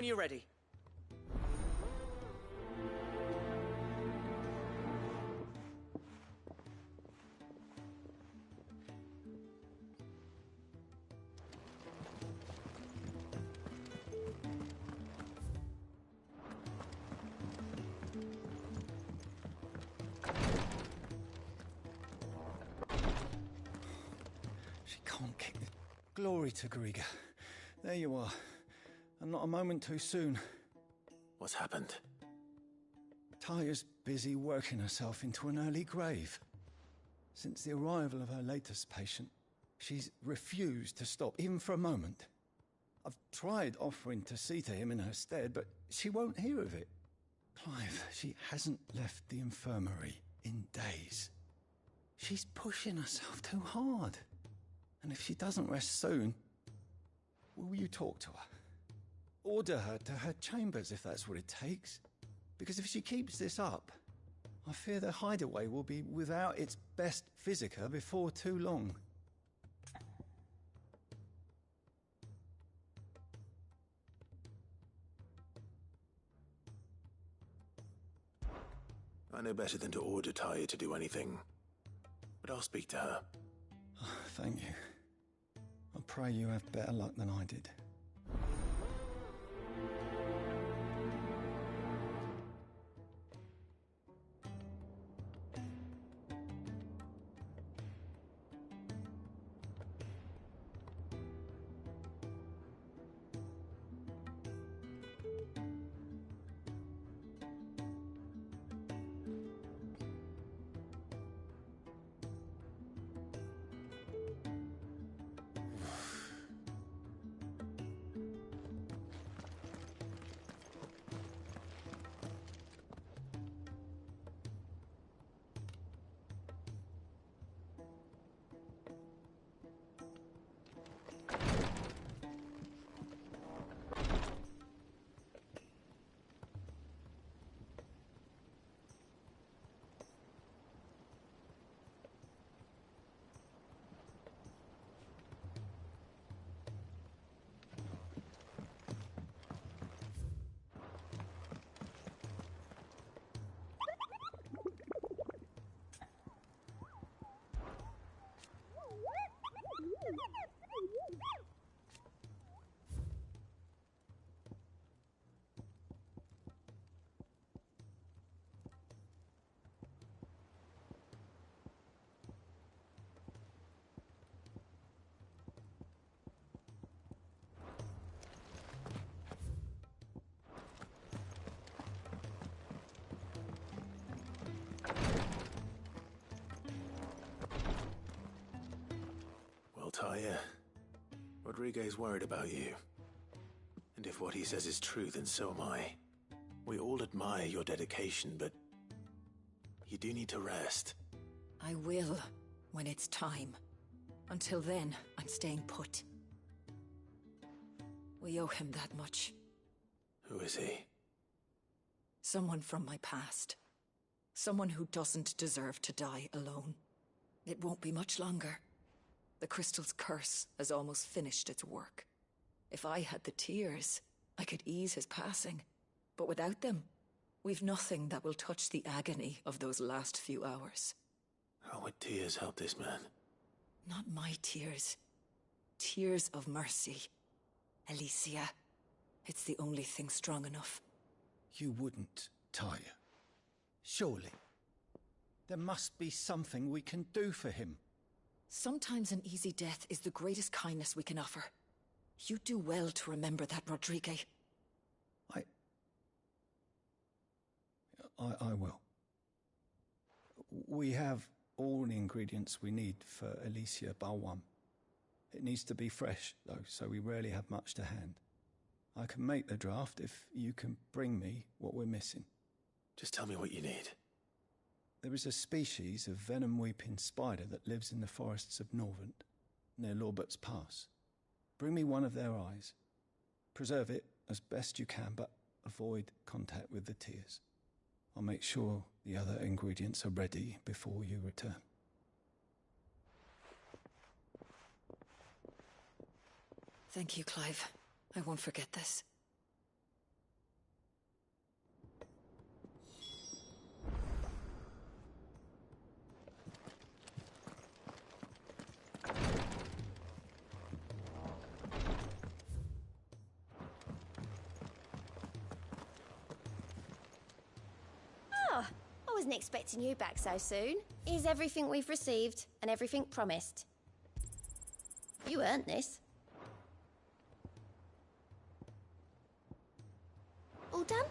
When you're ready. She can't kick it. Glory to Griga. There you are. And not a moment too soon. What's happened? Taya's busy working herself into an early grave. Since the arrival of her latest patient, she's refused to stop, even for a moment. I've tried offering to see to him in her stead, but she won't hear of it. Clive, she hasn't left the infirmary in days. She's pushing herself too hard. And if she doesn't rest soon, will you talk to her? Order her to her chambers if that's what it takes. Because if she keeps this up, I fear the hideaway will be without its best physica before too long. I know better than to order Taya to do anything. But I'll speak to her. Thank you. I pray you have better luck than I did. Taya, Rodriguez worried about you. And if what he says is true, then so am I. We all admire your dedication, but you do need to rest. I will, when it's time. Until then, I'm staying put. We owe him that much. Who is he? Someone from my past. Someone who doesn't deserve to die alone. It won't be much longer. The crystal's curse has almost finished its work. If I had the tears, I could ease his passing. But without them, we've nothing that will touch the agony of those last few hours. How would tears help this man? Not my tears. Tears of mercy. Alicia, it's the only thing strong enough. You wouldn't, Taya. Surely. There must be something we can do for him. Sometimes an easy death is the greatest kindness we can offer. You do well to remember that, Rodriguez. I will. We have all the ingredients we need for Alicia Balwam. It needs to be fresh, though, so we rarely have much to hand. I can make the draft if you can bring me what we're missing. Just tell me what you need. There is a species of venom-weeping spider that lives in the forests of Norvent, near Lorbert's Pass. Bring me one of their eyes. Preserve it as best you can, but avoid contact with the tears. I'll make sure the other ingredients are ready before you return. Thank you, Clive. I won't forget this. wasn't expecting you back so soon. Here's everything we've received and everything promised. You earned this. All done?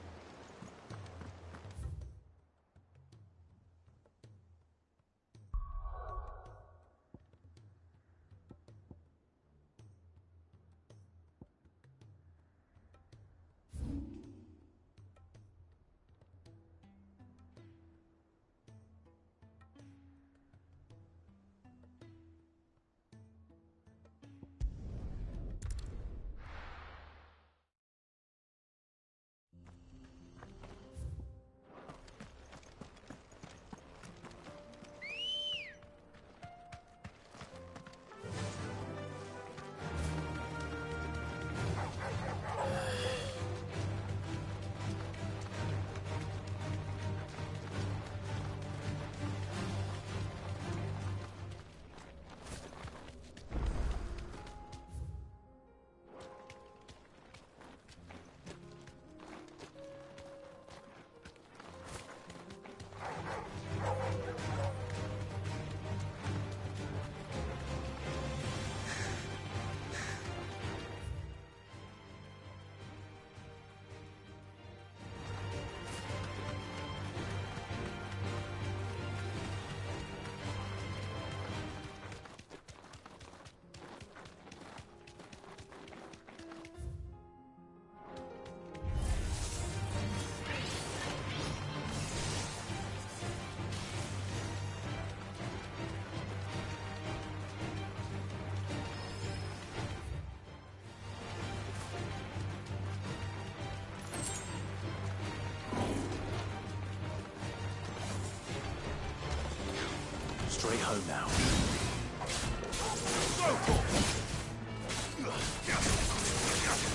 Straight home now.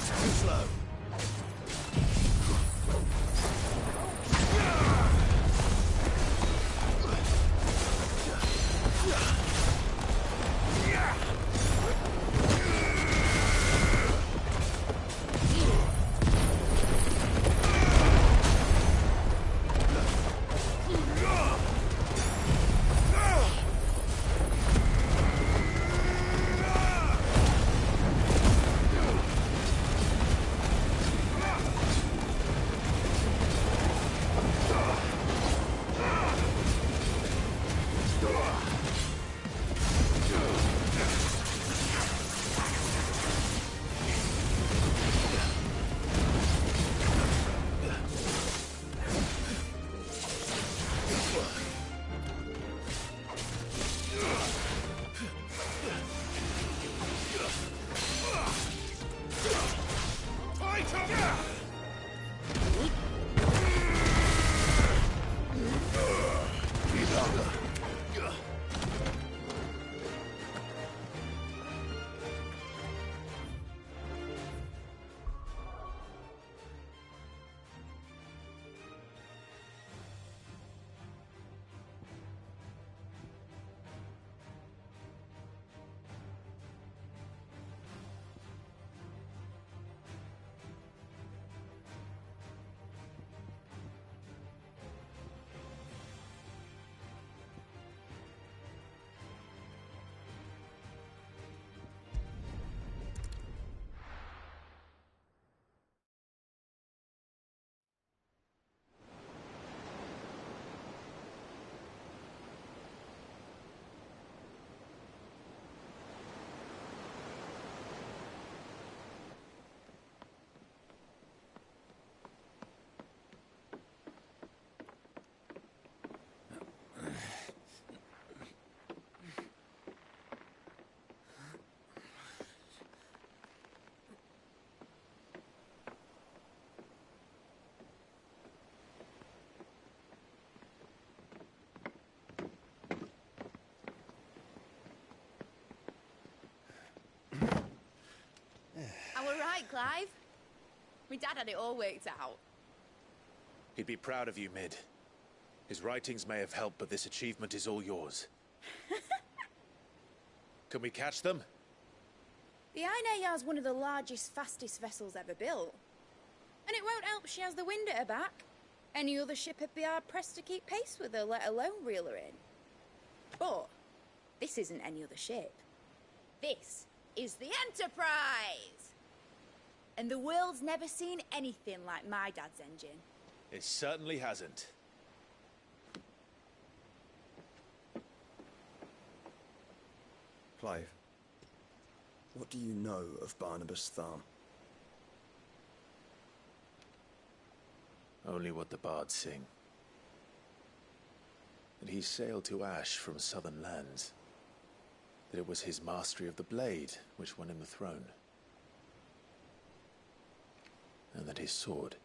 Too slow. Right, Clive? My dad had it all worked out. He'd be proud of you, Mid. His writings may have helped, but this achievement is all yours. Can we catch them? The Ainayar's one of the largest, fastest vessels ever built. And it won't help she has the wind at her back. Any other ship would be hard-pressed to keep pace with her, let alone reel her in. But this isn't any other ship. This is the Enterprise! And the world's never seen anything like my dad's engine. It certainly hasn't. Clive, what do you know of Barnabas Tharm? Only what the bards sing. That he sailed to Ash from southern lands. That it was his mastery of the blade which won him the throne. And that his sword,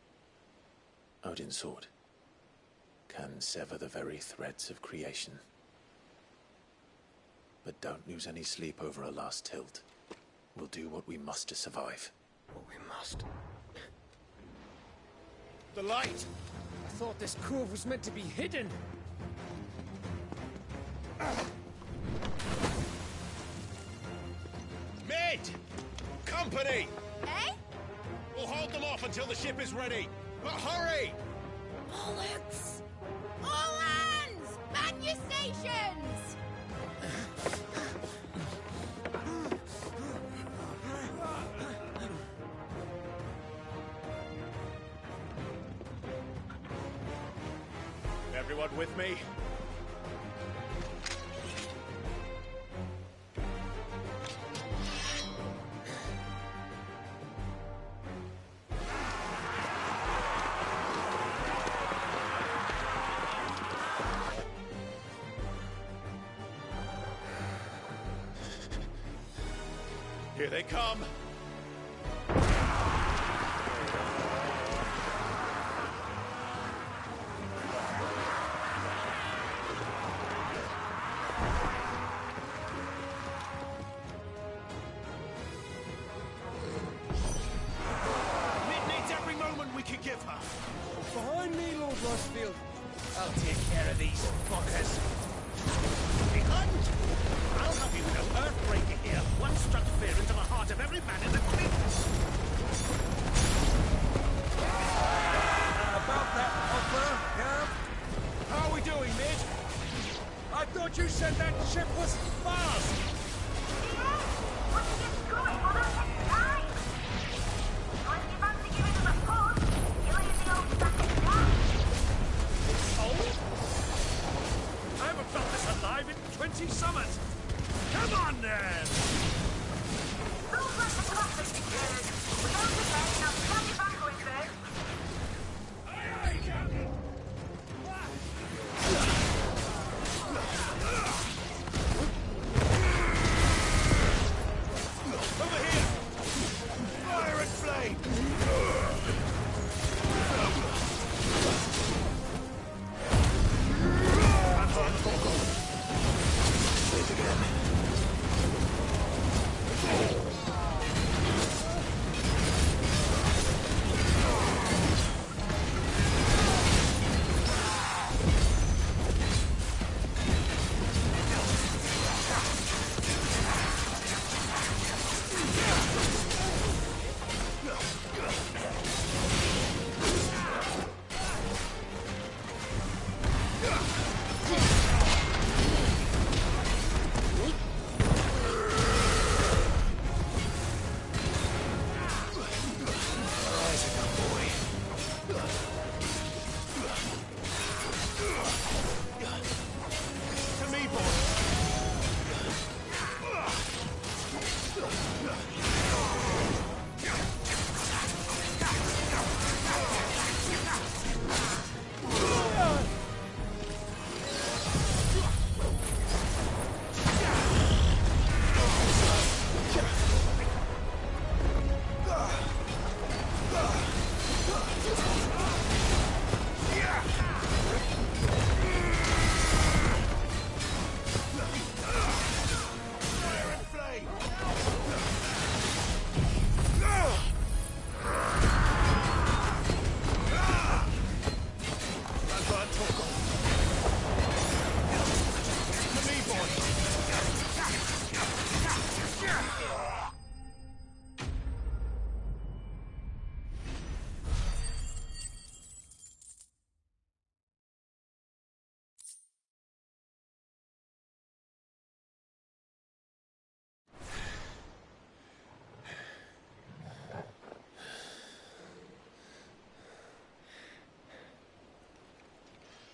Odin's sword, can sever the very threads of creation. But don't lose any sleep over a last tilt. We'll do what we must to survive. What we must. The light! I thought this cove was meant to be hidden. Mid! Company! Eh? We'll hold them off until the ship is ready. But hurry! Bollocks! All hands! Man your stations! Everyone with me? Here they come! Mid needs every moment we can give her! Behind me, Lord Rosfield. I'll take care of these fuckers. Behind! I'll have you know, Earthbreaker here once struck fear into the heart of every man in the fleet. About that offer, Gav? How are we doing, Mid? I thought you said that ship was fast! I haven't felt this alive in 20 summers! Come on, then!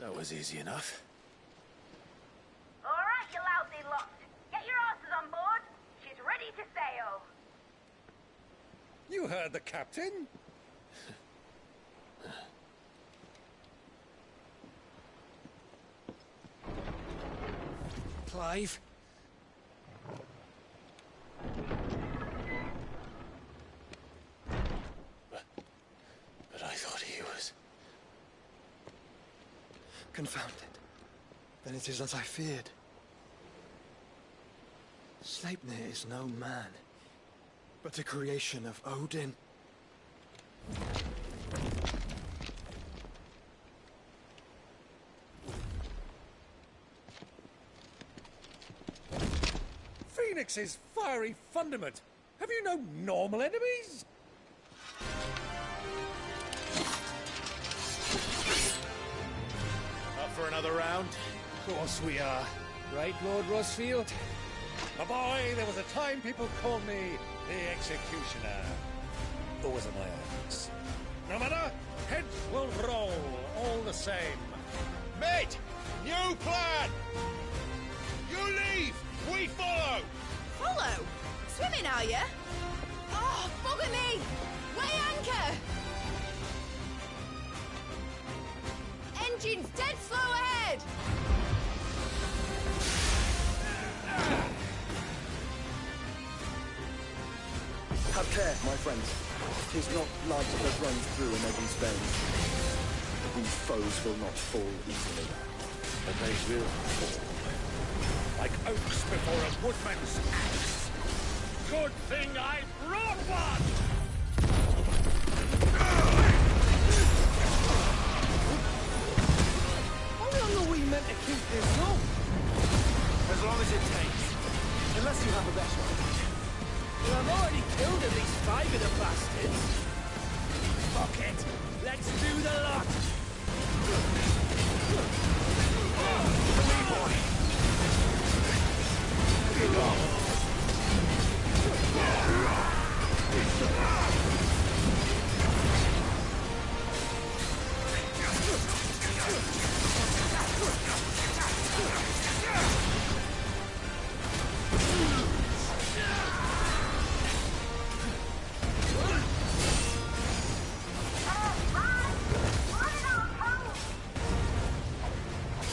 That was easy enough. All right, you lousy lot. Get your asses on board. She's ready to sail. You heard the captain. Clive? But I thought he was... Confounded. Then it is as I feared. Sleipnir is no man, but a creation of Odin. Phoenix's fiery fundament. Have you no normal enemies? Up for another round? Of course we are. Right, Lord Rosfield? My boy, there was a time people called me the Executioner. Always at my hands. No matter, heads will roll all the same. Mate! New plan! You leave! We follow! Follow? Swimming, are you? Oh, bugger me! Weigh anchor! Engine's dead slow ahead! Have care, my friends. 'Tis not light that runs through an Eddie's veins. These foes will not fall easily. But they will fall. Like oaks before a woodman's axe. Good thing I brought one! How long are we meant to keep this long? As long as it takes. Unless you have a better idea. Well, I've already killed at least 5 of the bastards. Fuck it. Let's do the lot. Wee boy! Get off!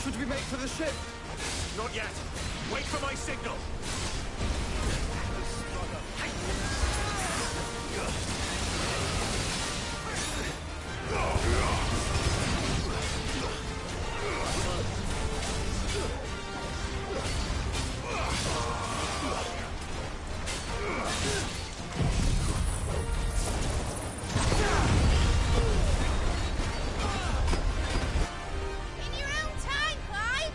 Should we make for the ship? Not yet. Wait for my signal. In your own time, Clive!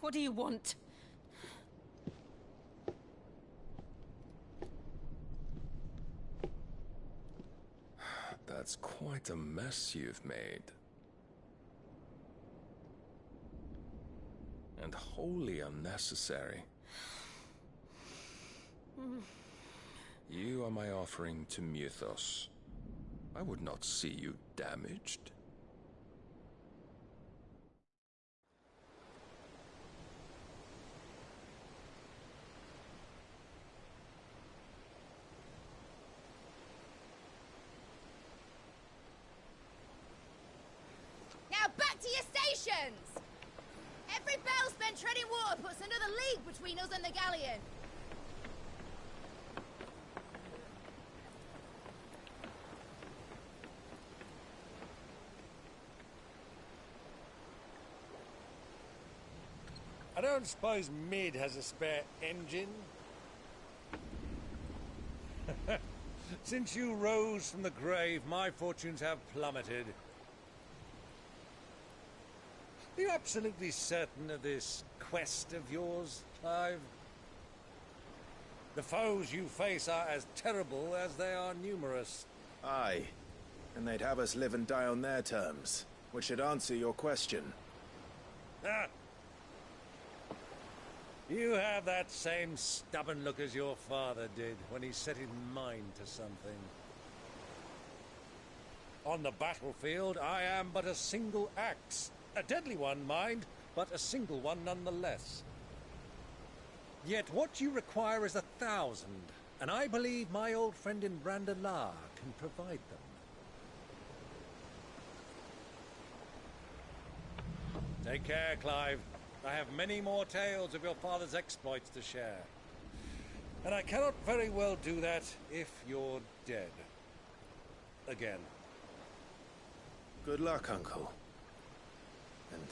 What do you want? That's quite a mess you've made. And wholly unnecessary. You are my offering to Mythos. I would not see you damaged. Now back to your stations! Every bell spent treading water puts another league between us and the galleon. I don't suppose Mid has a spare engine? Since you rose from the grave, my fortunes have plummeted. Are you absolutely certain of this quest of yours, Clive? The foes you face are as terrible as they are numerous. Aye. And they'd have us live and die on their terms, which should answer your question. Ah! You have that same stubborn look as your father did when he set his mind to something. On the battlefield, I am but a single axe. A deadly one, mind, but a single one nonetheless. Yet what you require is 1,000, and I believe my old friend in Brandalar can provide them. Take care, Clive. I have many more tales of your father's exploits to share. And I cannot very well do that if you're dead. Again. Good luck, Uncle. And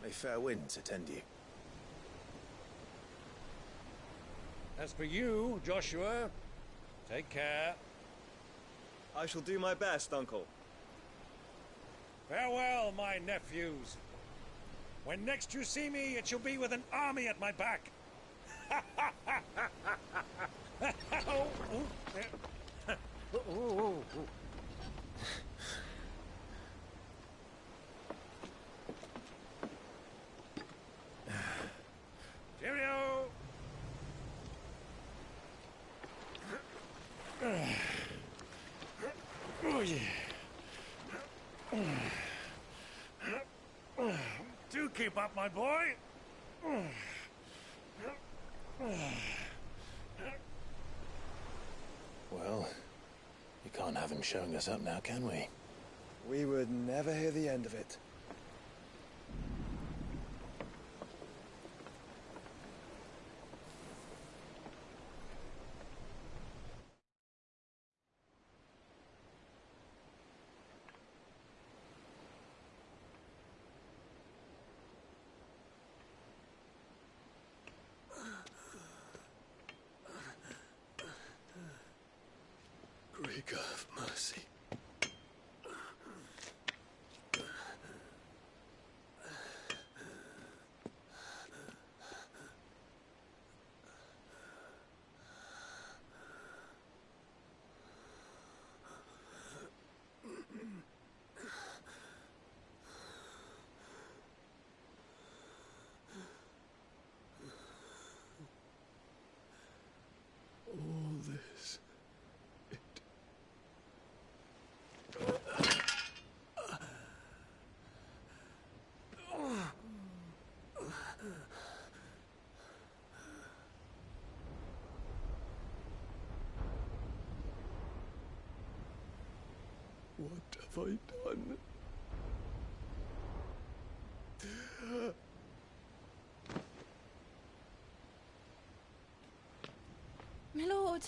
may fair winds attend you. As for you, Joshua, take care. I shall do my best, Uncle. Farewell, my nephews. When next you see me, it shall be with an army at my back. Cheerio! Oh, yeah. Do keep up, my boy. Well, you can't have him showing us up now, can we? We would never hear the end of it. Greek of mercy. All this. What have I done? My lord.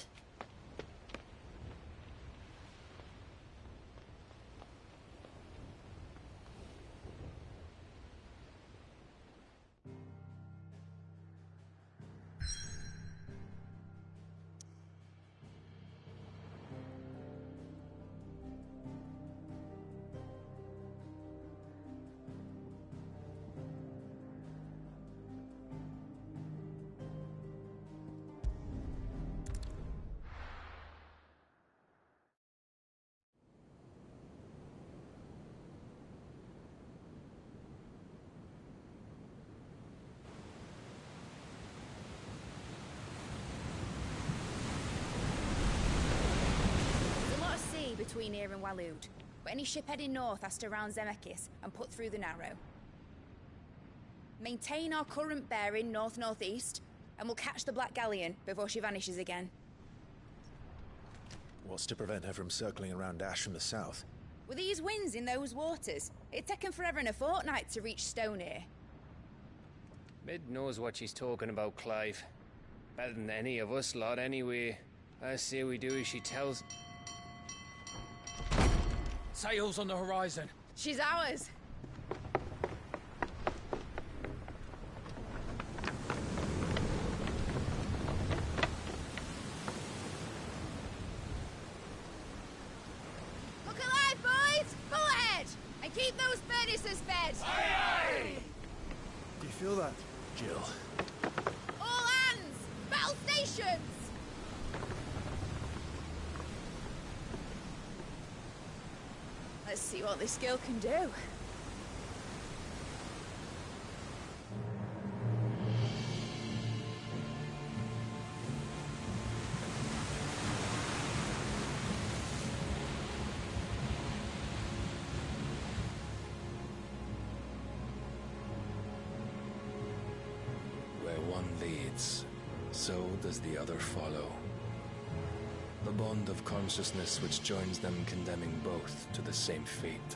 between here and Waloed, but any ship heading north has to round Zemeckis and put through the Narrow. Maintain our current bearing north-northeast, and we'll catch the Black Galleon before she vanishes again. What's to prevent her from circling around Ash from the south? With these winds in those waters, it'd taken forever and a fortnight to reach Stonehenge. Mid knows what she's talking about, Clive. Better than any of us lot, anyway. I say we do as she tells. Sails on the horizon. She's ours. Look alive, boys! Full ahead! And keep those furnaces fed! Aye, aye! Do you feel that, Jill? All hands! Battle stations! Let's see what this girl can do. Where one leads, so does the other follow. The bond of consciousness which joins them condemning both to the same fate.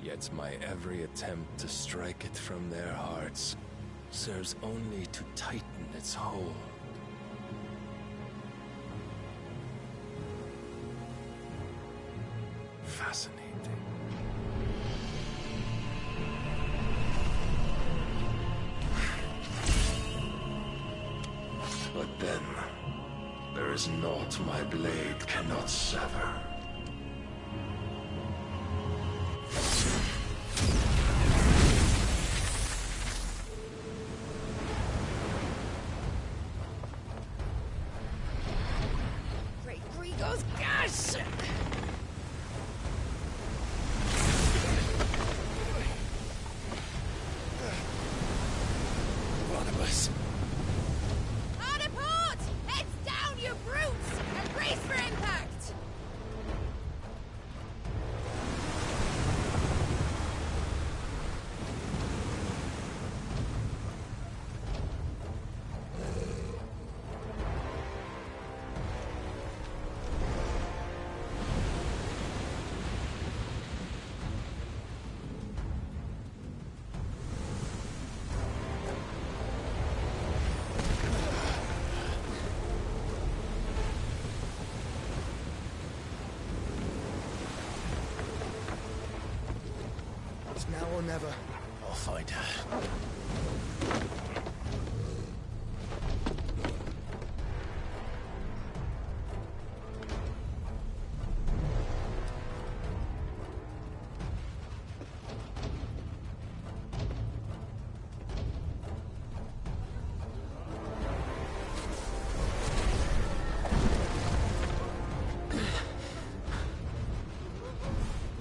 Yet my every attempt to strike it from their hearts serves only to tighten its hold. Fascinating. But then, there is naught my blade cannot sever. Great Grigor's gas! Barnabas. Hard a port! Heads down, you brutes! And brace for impact! It's now or never. I'll find her.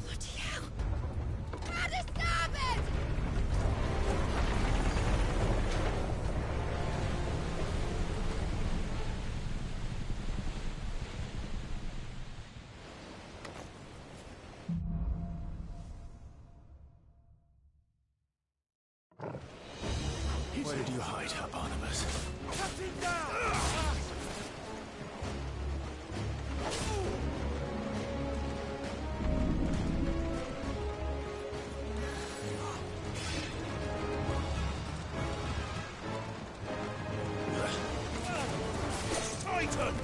Bloody hell! How to stop it! Where did you hide her, Barnabas? Cut him down! Titan!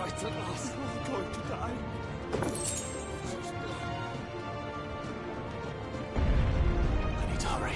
fight at last. I'm going to die. I need to hurry.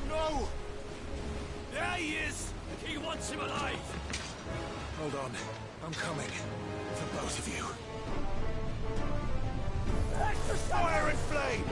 No! There he is! He wants him alive! Hold on. I'm coming. For both of you. Fire and flame!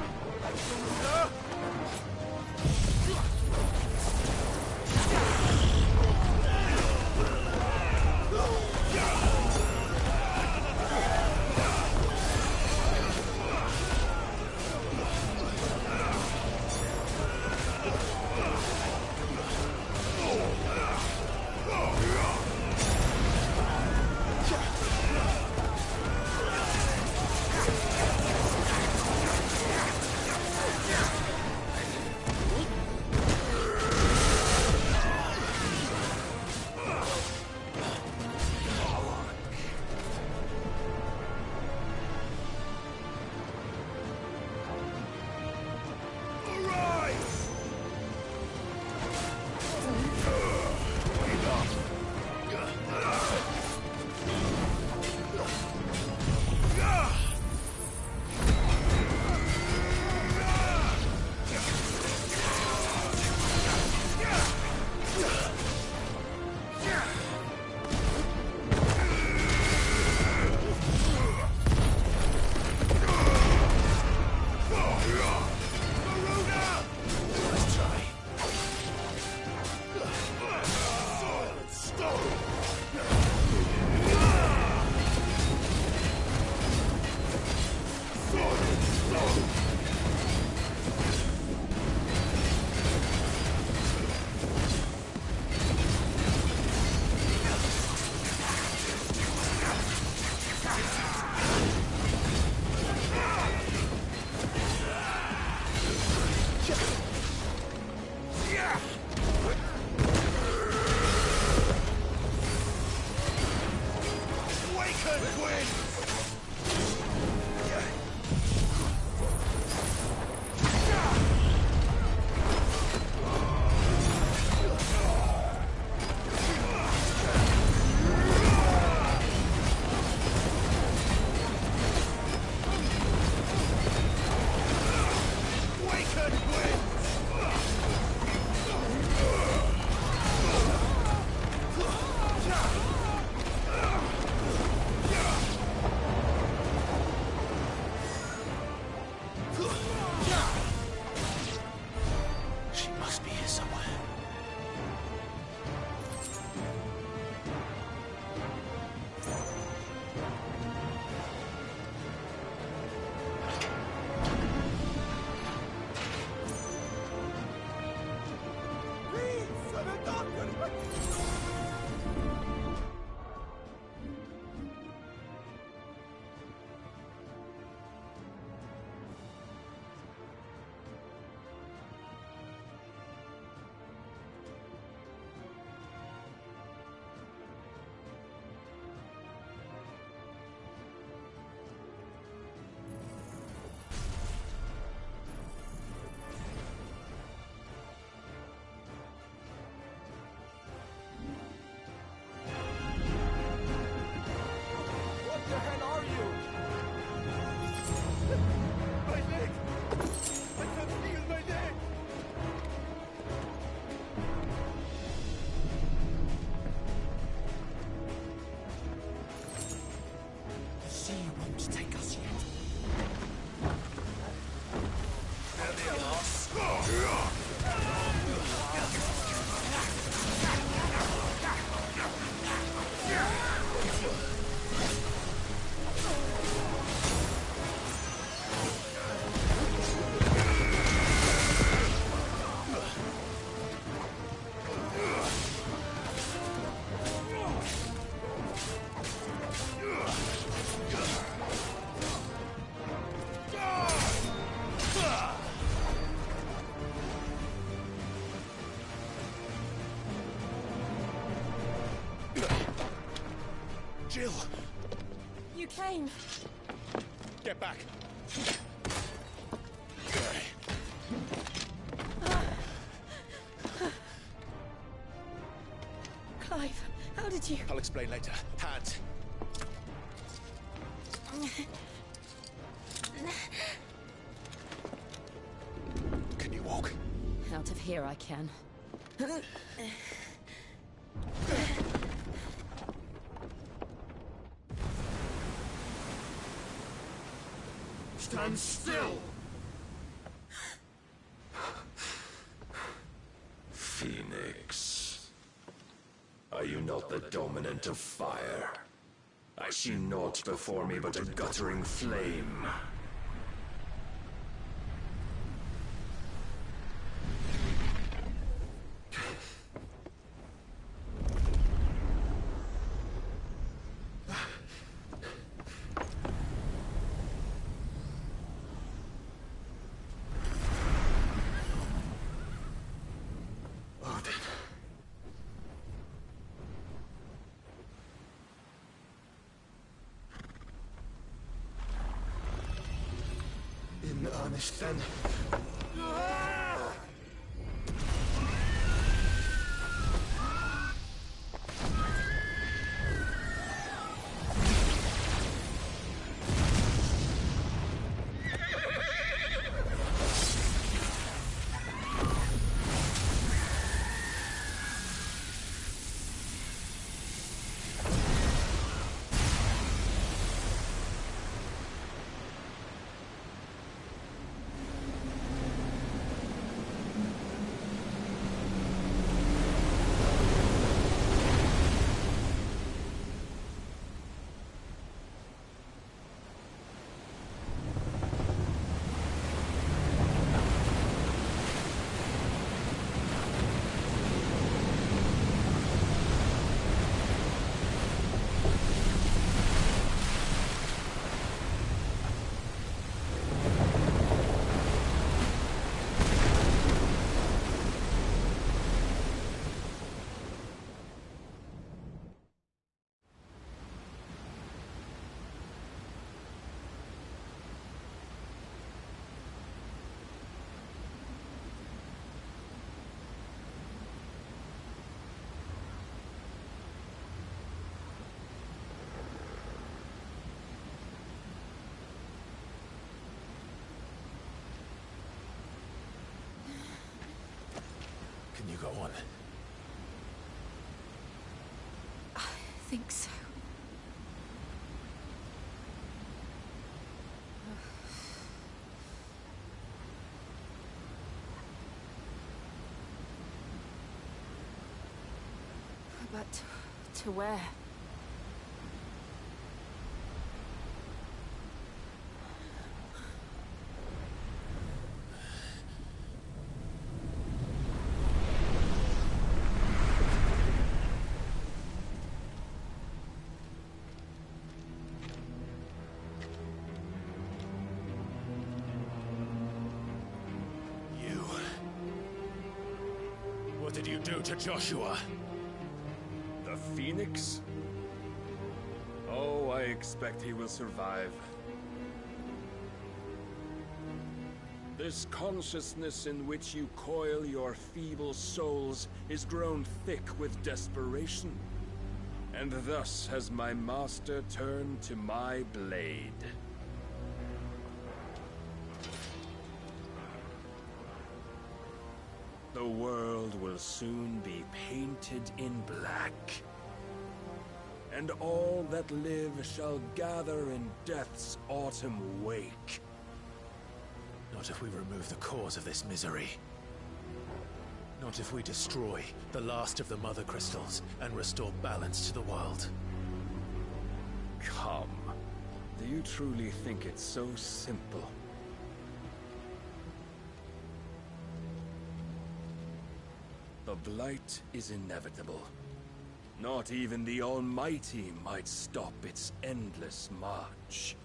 skill. You came. Get back. Clive, how did you... I'll explain later. Hands. Can you walk? Out of here I can. Stand still! Phoenix. Are you not the dominant of fire? I see naught before me but a guttering flame. In earnest, then. Can you go on? I think so. But to where? What did you do to Joshua? The Phoenix? Oh, I expect he will survive. This consciousness in which you coil your feeble souls is grown thick with desperation. And thus has my master turned to my blade. The world will soon be painted in black. And all that live shall gather in death's autumn wake. Not if we remove the cause of this misery. Not if we destroy the last of the Mother Crystals and restore balance to the world. Come. Do you truly think it's so simple? The Blight is inevitable. Not even the Almighty might stop its endless march.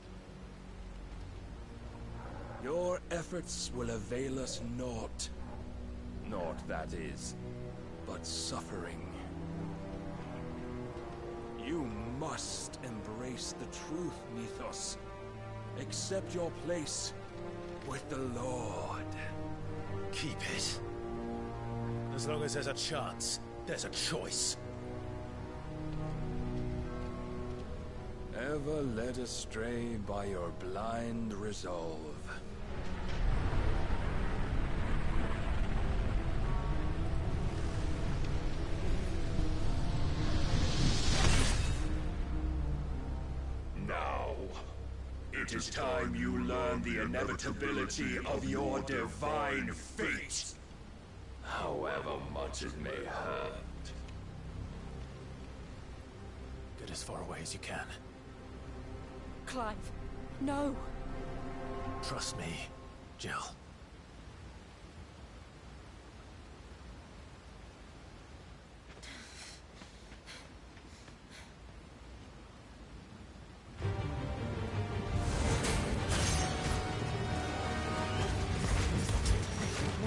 Your efforts will avail us naught. Naught, that is, but suffering. You must embrace the truth, Mythos. Accept your place with the Lord. Keep it. As long as there's a chance, there's a choice. Ever led astray by your blind resolve. Now, it is time you learn the inevitability of your divine fate, however much it may hurt. Get as far away as you can. Clive, no. Trust me, Jill.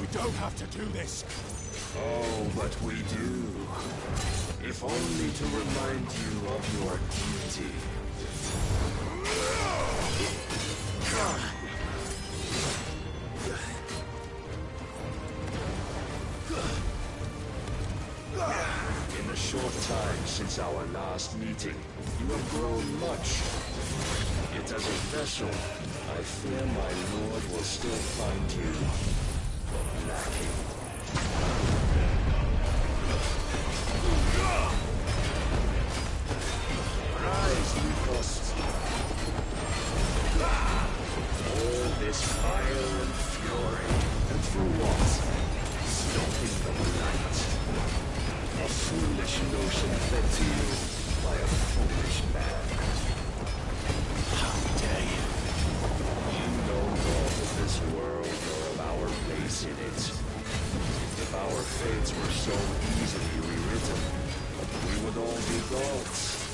We don't have to do this. Oh, but we do. If only to remind you of your duty. In the short time since our last meeting, you have grown much. Yet as a vessel, I fear my lord will still find you lacking. Rise, Mythos. All this fire and fury, and for what? Stopping the light. A foolish notion fed to you by a foolish man. How dare you? You know naught of this world nor of our place in it. If our fates were so easily rewritten, we would all be gods.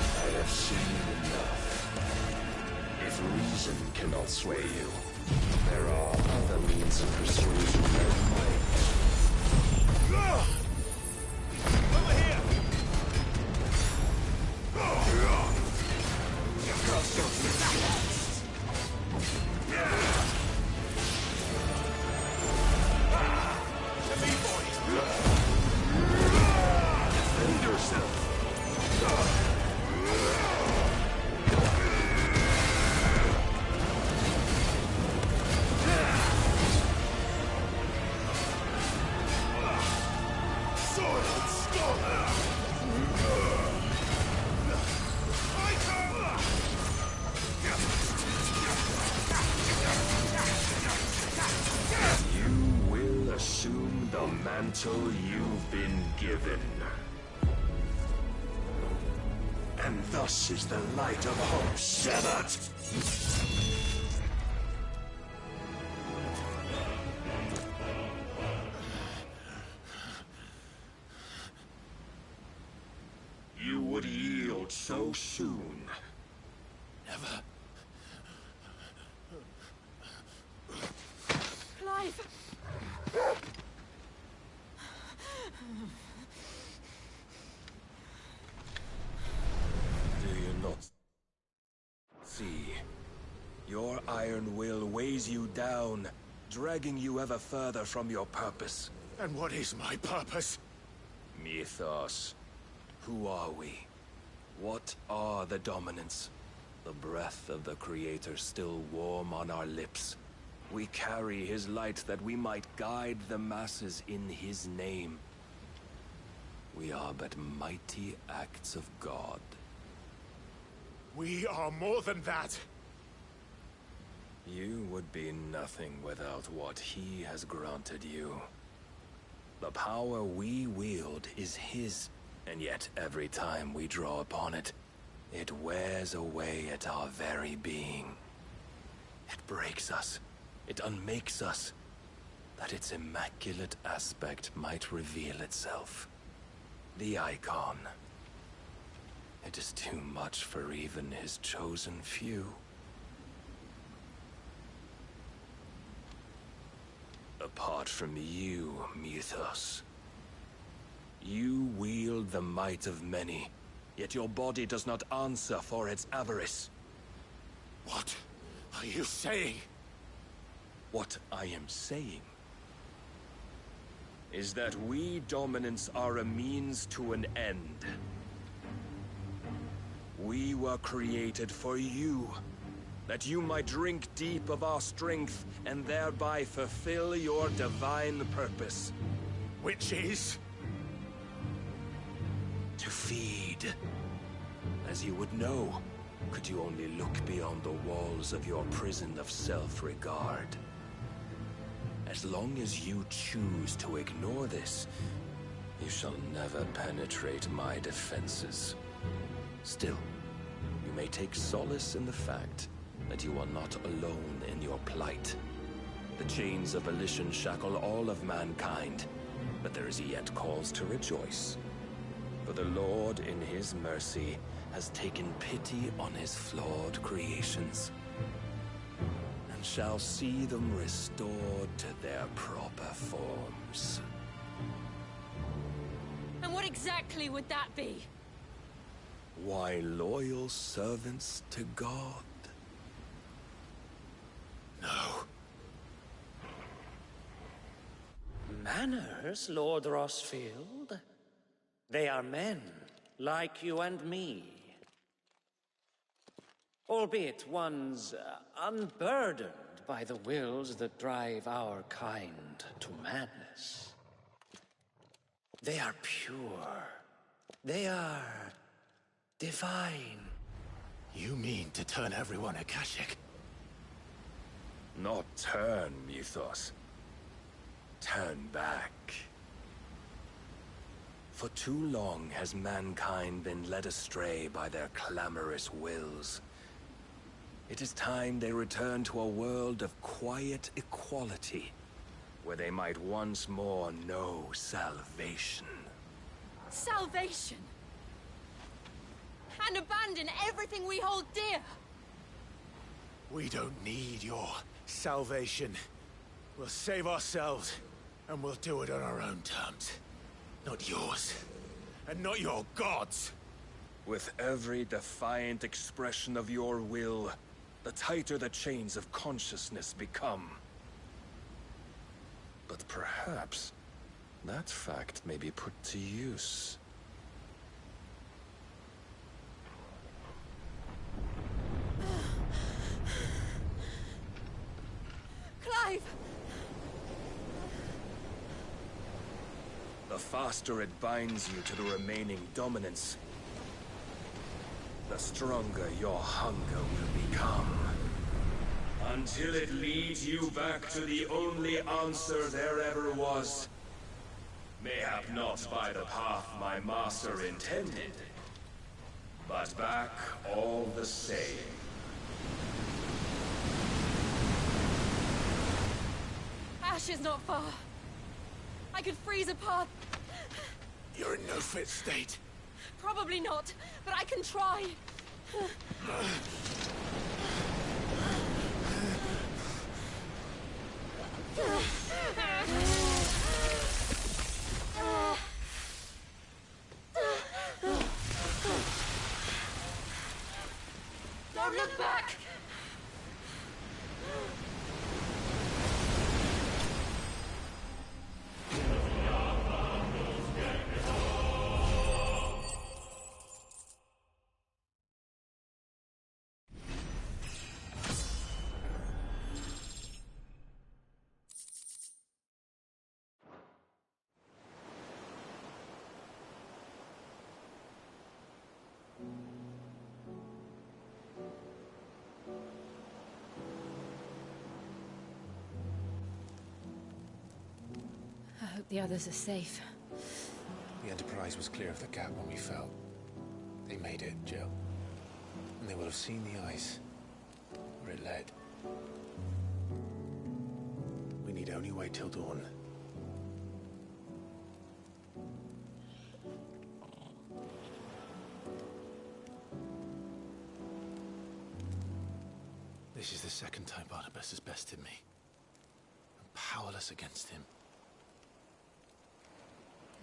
I have seen enough. If reason cannot sway you, there are other means of persuasion that might. Over here! Defend yourself. You will assume the mantle you've been given. And thus is the light of hope severed. You would yield so soon. Never. Clive! Do you not see? Your iron will weighs you down, dragging you ever further from your purpose. And what is my purpose? Mythos. Who are we? What are the dominants? The breath of the Creator still warm on our lips. We carry his light that we might guide the masses in his name. We are but mighty acts of God. We are more than that. You would be nothing without what he has granted you. The power we wield is his, and yet every time we draw upon it, it wears away at our very being. It breaks us. It unmakes us, that its immaculate aspect might reveal itself. The icon, It is too much for even his chosen few. Apart from you, Mythos, you wield the might of many, yet your body does not answer for its avarice. What are you saying? What I am saying is that we dominants are a means to an end. We were created for you, that you might drink deep of our strength and thereby fulfill your divine purpose. Which is? To feed. As you would know, could you only look beyond the walls of your prison of self-regard. As long as you choose to ignore this, you shall never penetrate my defenses. Still, you may take solace in the fact that you are not alone in your plight. The chains of volition shackle all of mankind, but there is yet cause to rejoice. For the Lord, in his mercy, has taken pity on his flawed creations, and shall see them restored to their proper forms. And what exactly would that be? Why, loyal servants to God. No. Manners, Lord Rosfield? They are men, like you and me. Albeit one's unburdened by the wills that drive our kind to madness. They are pure. They are divine. You mean to turn everyone Akashic? Not turn, Mythos. Turn back. For too long has mankind been led astray by their clamorous wills. It is time they return to a world of quiet equality, where they might once more know salvation. Salvation! And abandon everything we hold dear! We don't need your salvation. We'll save ourselves, and we'll do it on our own terms. Not yours. And not your gods! With every defiant expression of your will, the tighter the chains of consciousness become. But perhaps that fact may be put to use. Clive! The faster it binds you to the remaining dominance, the stronger your hunger will become. Until it leads you back to the only answer there ever was. Mayhap not by the path my master intended, but back all the same. Ash is not far. I could freeze a path. You're in no fit state. Probably not, but I can try. Don't look back! I hope the others are safe. The Enterprise was clear of the gap when we fell. They made it, Jill. And they will have seen the ice, where it led. We need only wait till dawn. This is the second time Barnabas has bested me. I'm powerless against him.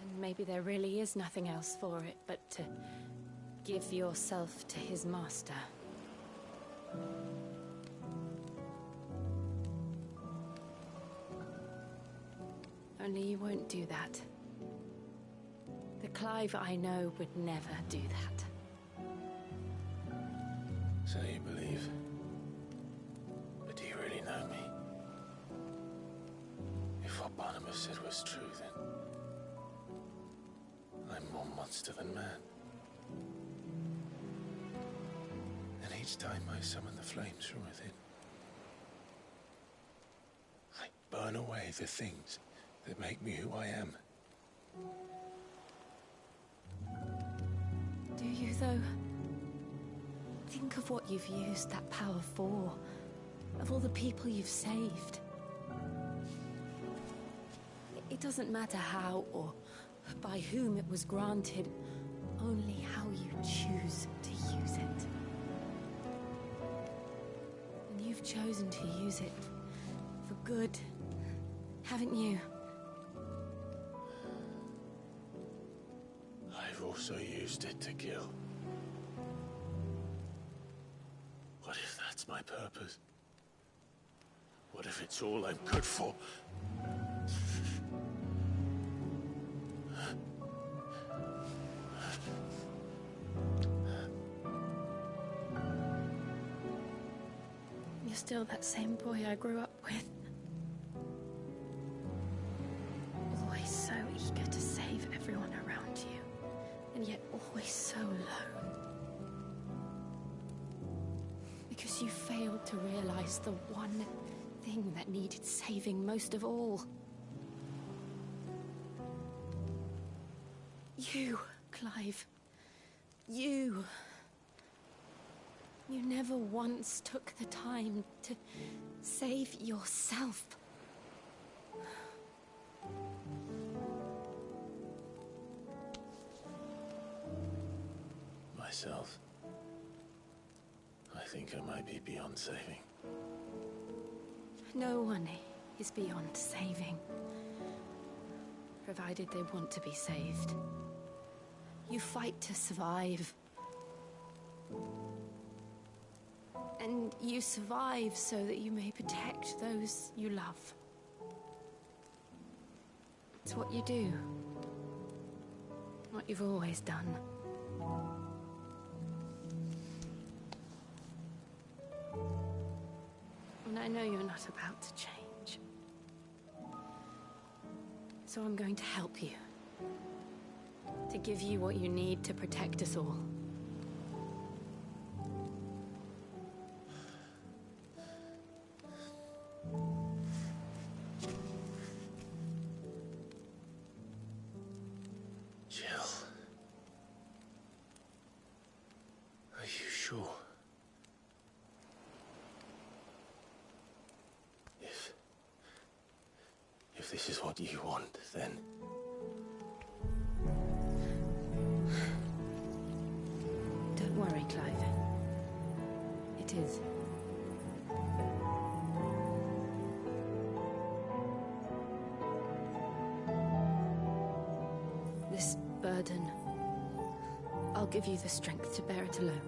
And maybe there really is nothing else for it but to give yourself to his master. Only you won't do that. The Clive I know would never do that. So you believe? But do you really know me? If what Barnabas said was true, then I'm more monster than man. And each time I summon the flames from within, I burn away the things that make me who I am. Do you, though? Think of what you've used that power for. Of all the people you've saved. It doesn't matter how or by whom it was granted, only how you choose to use it. And you've chosen to use it for good, haven't you? I've also used it to kill. What if that's my purpose? What if it's all I'm good for? You're still that same boy I grew up with. Always so eager to save everyone around you, and yet always so alone. Because you failed to realize the one thing that needed saving most of all. You, Clive. You. You never once took the time to save yourself. Myself? I think I might be beyond saving. No one is beyond saving. Provided they want to be saved. You fight to survive. And you survive so that you may protect those you love. It's what you do. What you've always done. And I know you're not about to change. So I'm going to help you. To give you what you need to protect us all. Sure. If this is what you want, then... Don't worry, Clive. It is. This burden, I'll give you the strength to bear it alone.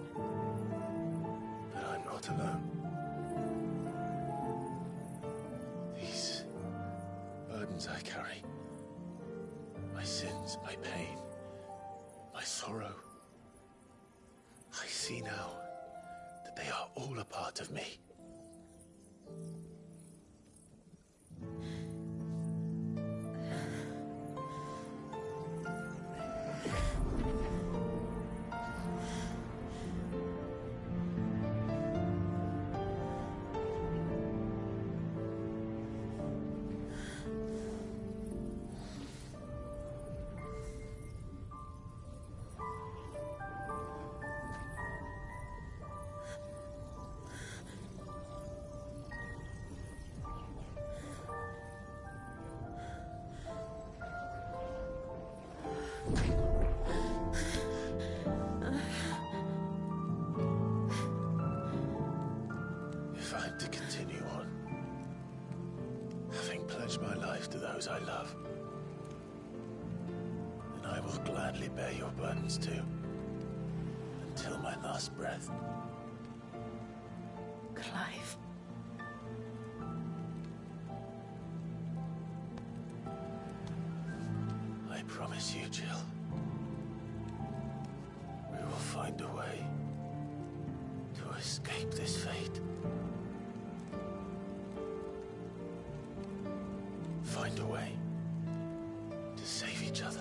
But I'm not alone. These burdens I carry, my sins, my pain, my sorrow, I see now that they are all a part of me. continue on. Having pledged my life to those I love, then I will gladly bear your burdens too, until my last breath. Clive. I promise you, Jill, we will find a way to escape this fate. Find a way to save each other.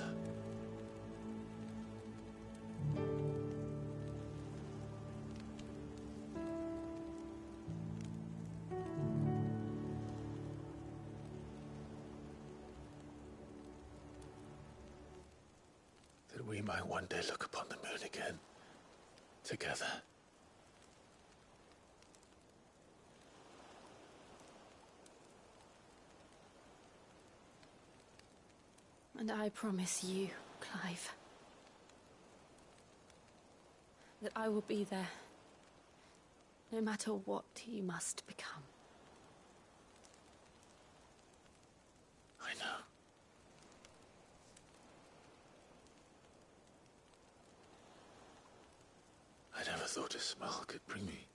That we might one day look upon the moon again, together. And I promise you, Clive, that I will be there, no matter what you must become. I know. I never thought a smile could bring me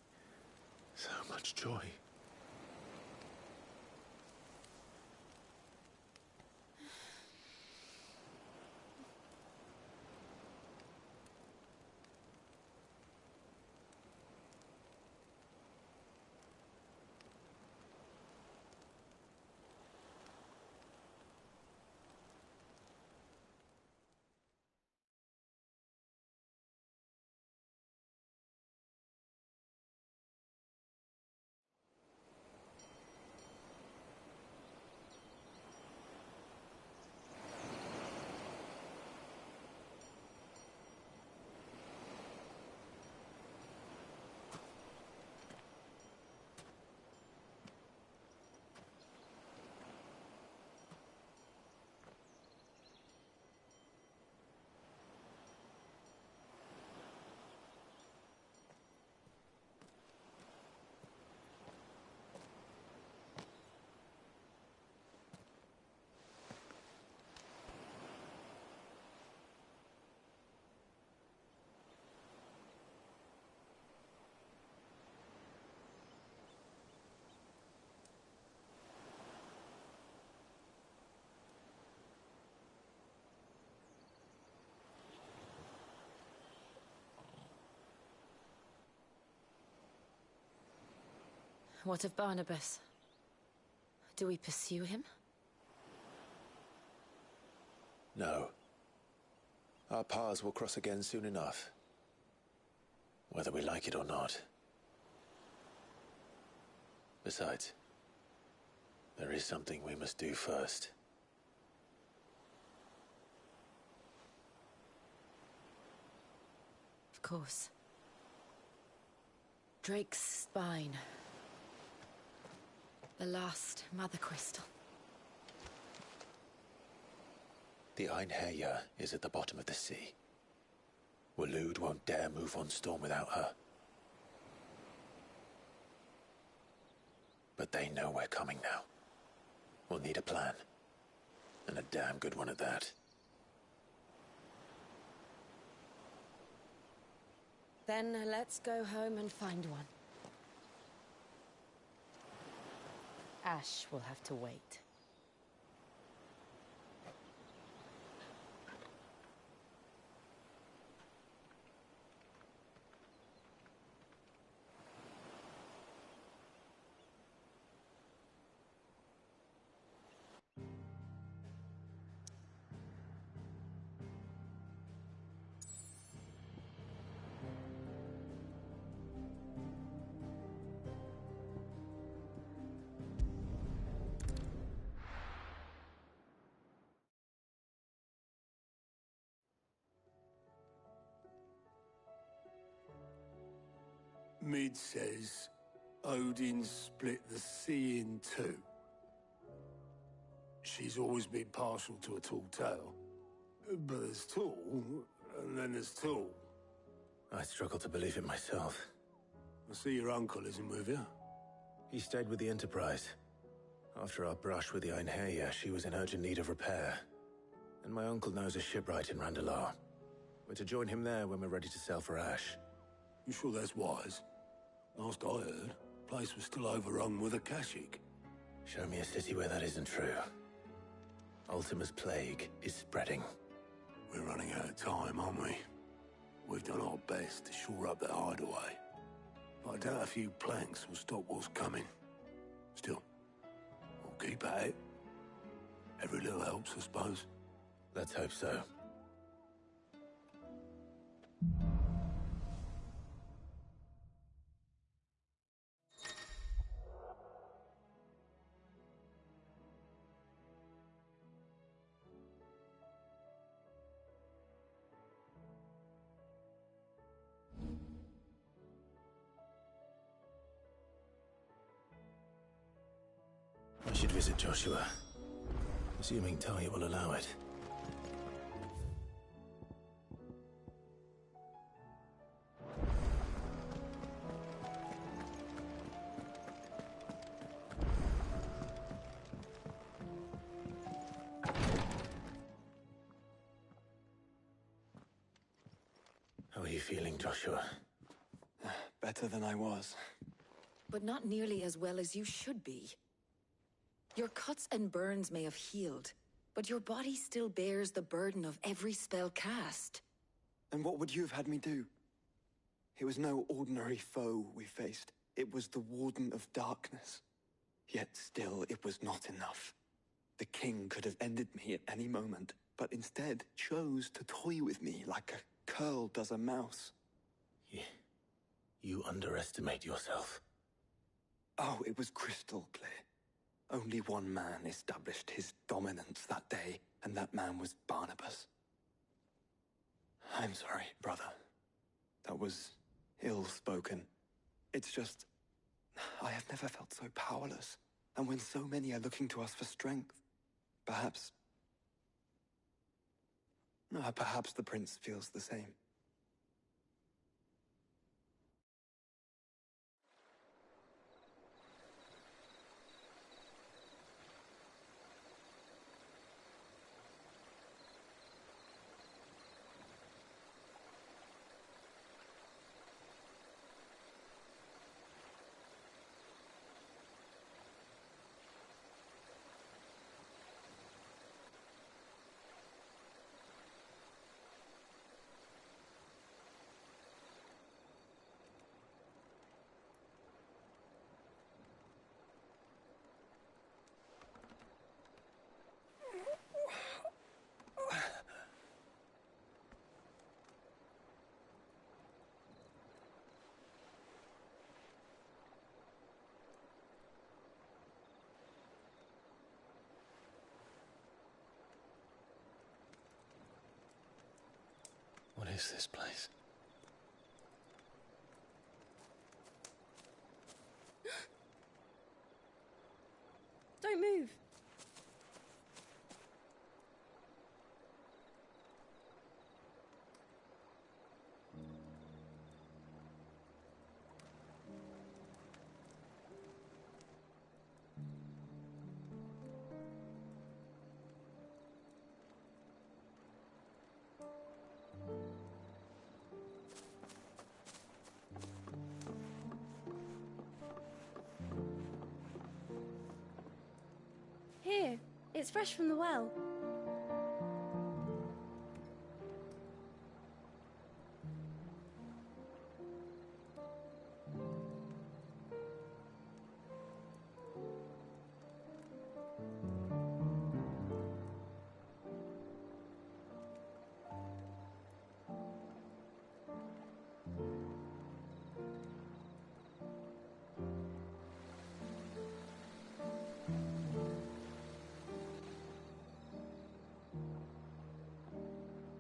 so much joy. What of Barnabas? Do we pursue him? No. Our paths will cross again soon enough. Whether we like it or not. Besides, there is something we must do first. Of course. Drake's spine. The last Mother Crystal. The Einherja is at the bottom of the sea. Waloed won't dare move on Storm without her. But they know we're coming now. We'll need a plan. And a damn good one at that. Then let's go home and find one. Ash will have to wait. Mid says Odin split the sea in two. She's always been partial to a tall tale. But there's tall, and then there's tall. I struggle to believe it myself. I see your uncle isn't with you. He stayed with the Enterprise. After our brush with the Einherja, she was in urgent need of repair. And my uncle knows a shipwright in Randalar. We're to join him there when we're ready to sail for Ash. You sure that's wise? Last I heard, the place was still overrun with Akashic. Show me a city where that isn't true. Ultima's plague is spreading. We're running out of time, aren't we? We've done our best to shore up that hideaway. But I doubt a few planks will stop what's coming. Still, we'll keep at it. Every little helps, I suppose. Let's hope so. I should visit Joshua. Assuming Talia will allow it. How are you feeling, Joshua? Better than I was. But not nearly as well as you should be. Your cuts and burns may have healed, but your body still bears the burden of every spell cast. And what would you have had me do? It was no ordinary foe we faced. It was the Warden of Darkness. Yet still, it was not enough. The king could have ended me at any moment, but instead chose to toy with me like a curl does a mouse. You underestimate yourself. Oh, it was crystal clear. Only one man established his dominance that day, and that man was Barnabas. I'm sorry, brother. That was ill-spoken. It's just, I have never felt so powerless. And when so many are looking to us for strength, perhaps the prince feels the same. What is this place? Don't move. Here, it's fresh from the well.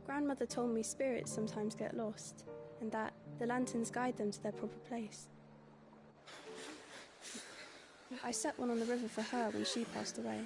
Grandmother told me spirits sometimes get lost, and that the lanterns guide them to their proper place. I set one on the river for her when she passed away.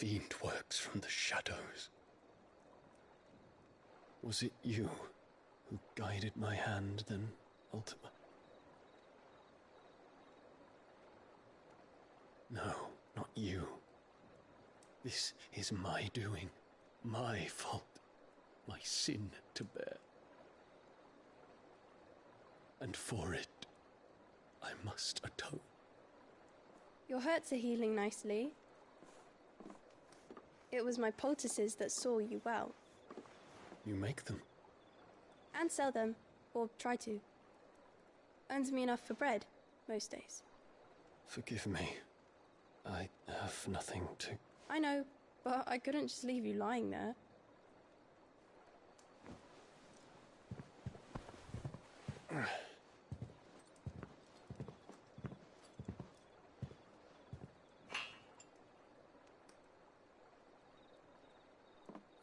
fiend works from the shadows. Was it you who guided my hand then, Ultima? No, not you. This is my doing, my fault, my sin to bear. And for it, I must atone. Your hurts are healing nicely. It was my poultices that saw you well. You make them? And sell them, or try to. Earns me enough for bread, most days. Forgive me. I have nothing to... I know, but I couldn't just leave you lying there.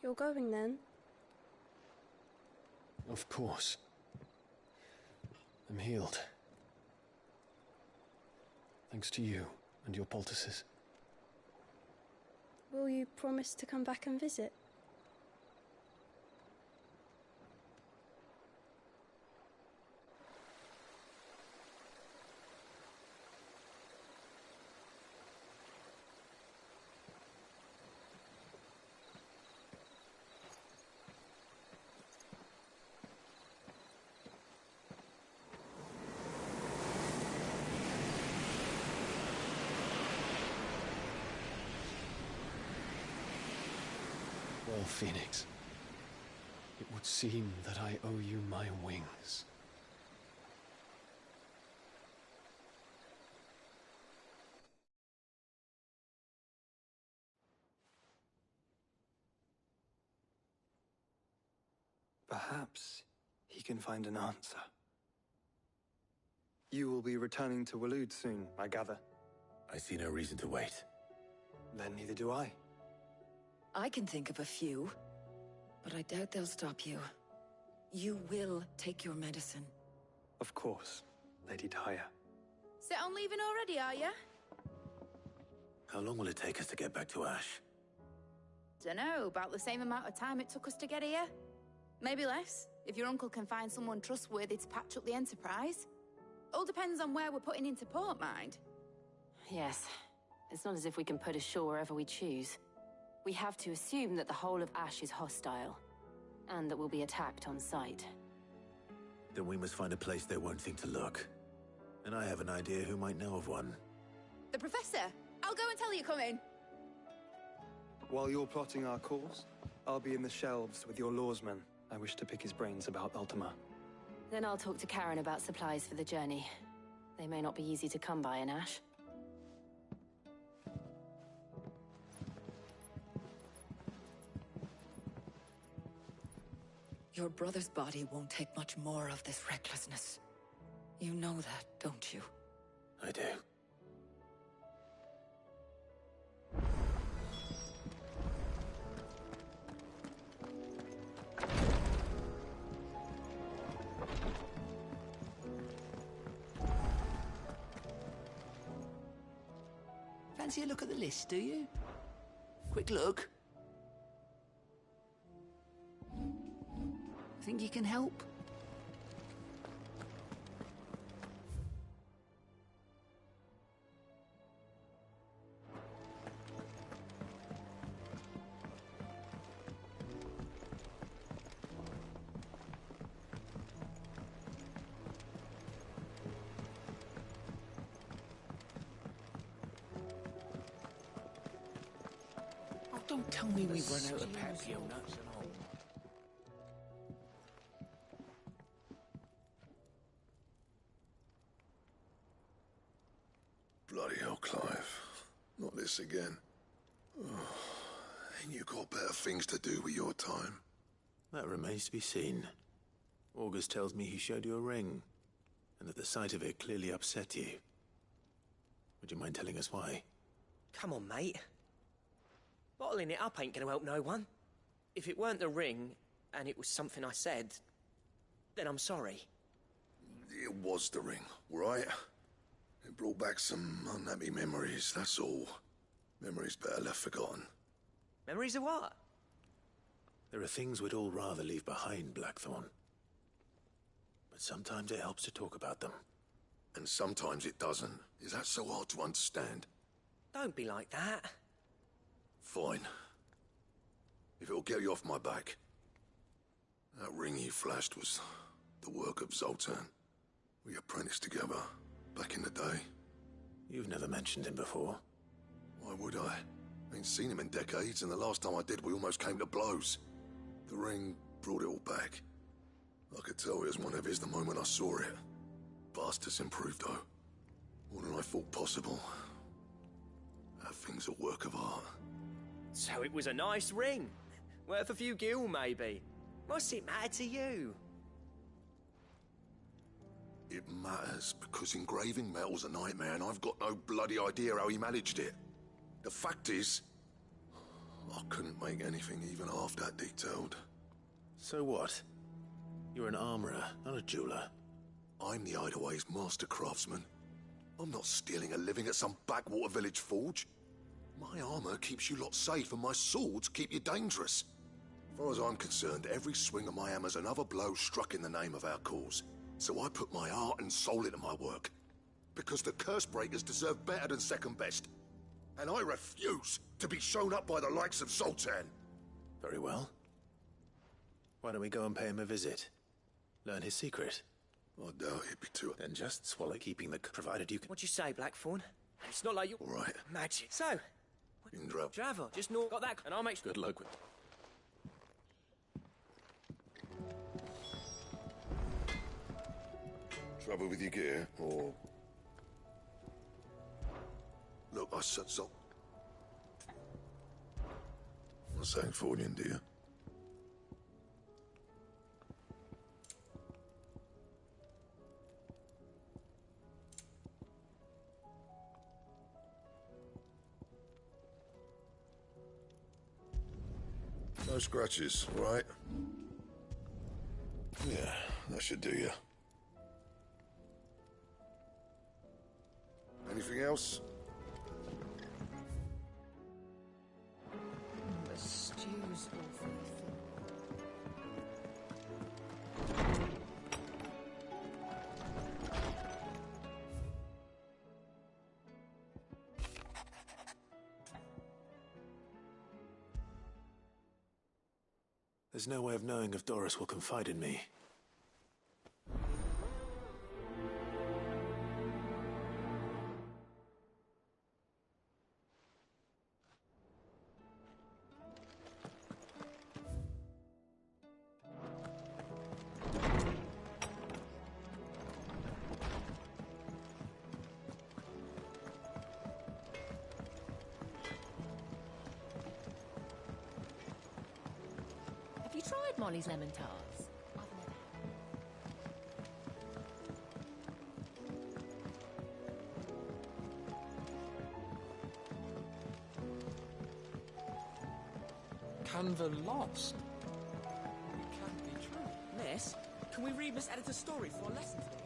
You're going then? Of course. I'm healed. Thanks to you and your poultices. Will you promise to come back and visit? Well, Phoenix, it would seem that I owe you my wings. Perhaps he can find an answer. You will be returning to Waloed soon, I gather. I see no reason to wait. Then neither do I. I can think of a few, but I doubt they'll stop you. You will take your medicine. Of course, Lady Daya. Set on leaving already, are ya? How long will it take us to get back to Ash? Dunno, about the same amount of time it took us to get here. Maybe less, if your uncle can find someone trustworthy to patch up the Enterprise. All depends on where we're putting into port, mind. Yes. It's not as if we can put ashore wherever we choose. We have to assume that the whole of Ash is hostile, and that we'll be attacked on sight. Then we must find a place they won't think to look. And I have an idea who might know of one. The Professor! I'll go and tell you coming! While you're plotting our course, I'll be in the shelves with your lawsman. I wish to pick his brains about Ultima. Then I'll talk to Karen about supplies for the journey. They may not be easy to come by in Ash. Your brother's body won't take much more of this recklessness. You know that, don't you? I do. Fancy a look at the list, do you? Quick look. Think you can help? Oh, don't tell me we've run out of Papio nuts and all. Bloody hell, Clive. Not this again. Oh, ain't you got better things to do with your time? That remains to be seen. August tells me he showed you a ring, and that the sight of it clearly upset you. Would you mind telling us why? Come on, mate. Bottling it up ain't gonna help no one. If it weren't the ring, and it was something I said, then I'm sorry. It was the ring, right? It brought back some unhappy memories, that's all. Memories better left forgotten. Memories of what? There are things we'd all rather leave behind, Blackthorn. But sometimes it helps to talk about them. And sometimes it doesn't. Is that so hard to understand? Don't be like that. Fine. If it'll get you off my back. That ring you flashed was the work of Zoltan. We apprenticed together back in the day. You've never mentioned him before. Why would I? Ain't seen him in decades, and the last time I did, we almost came to blows. The ring brought it all back. I could tell it was one of his the moment I saw it. Bastard's improved, though. More than I thought possible. That thing's a work of art. So it was a nice ring. Worth a few gil, maybe. What's it matter to you? It matters because engraving metal's a nightmare, and I've got no bloody idea how he managed it. The fact is, I couldn't make anything even half that detailed. So what? You're an armorer, not a jeweler. I'm the Hideaway's master craftsman. I'm not stealing a living at some backwater village forge. My armor keeps you lot safe, and my swords keep you dangerous. As far as I'm concerned, every swing of my hammer's another blow struck in the name of our cause. So I put my heart and soul into my work. Because the curse breakers deserve better than second best. And I refuse to be shown up by the likes of Zoltan. Very well. Why don't we go and pay him a visit? Learn his secret. I doubt he'd be too... Then just swallow keeping the... provided you can... What'd you say, Blackthorn? It's not like you... All right. Magic. So... You can travel. Travel. Just know... Got that... And I'll make... Good luck with... Trouble with your gear, or... Look, I said so. I'm saying Fordian, dear. No scratches, right? Yeah, that should do you. Anything else? The stew's awfully There's no way of knowing if Doris will confide in me. Have you tried Molly's lemon tarts? Canva lost. It can't be true. Miss, can we read Miss Editor's story for a lesson today?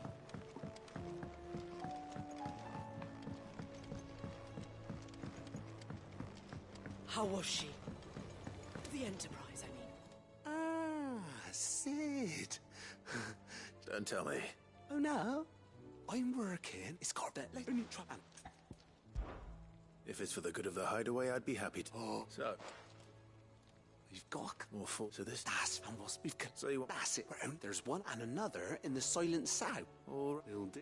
How was she? The Enterprise, I mean. Ah, Sid. Don't tell me. Oh, no. I'm working. It's got that. Let me try. If it's for the good of the Hideaway, I'd be happy to. Oh. So, We've got more full to this. that's and we've So you want... that's it. There's one and another in the Silent South. Or... Will do.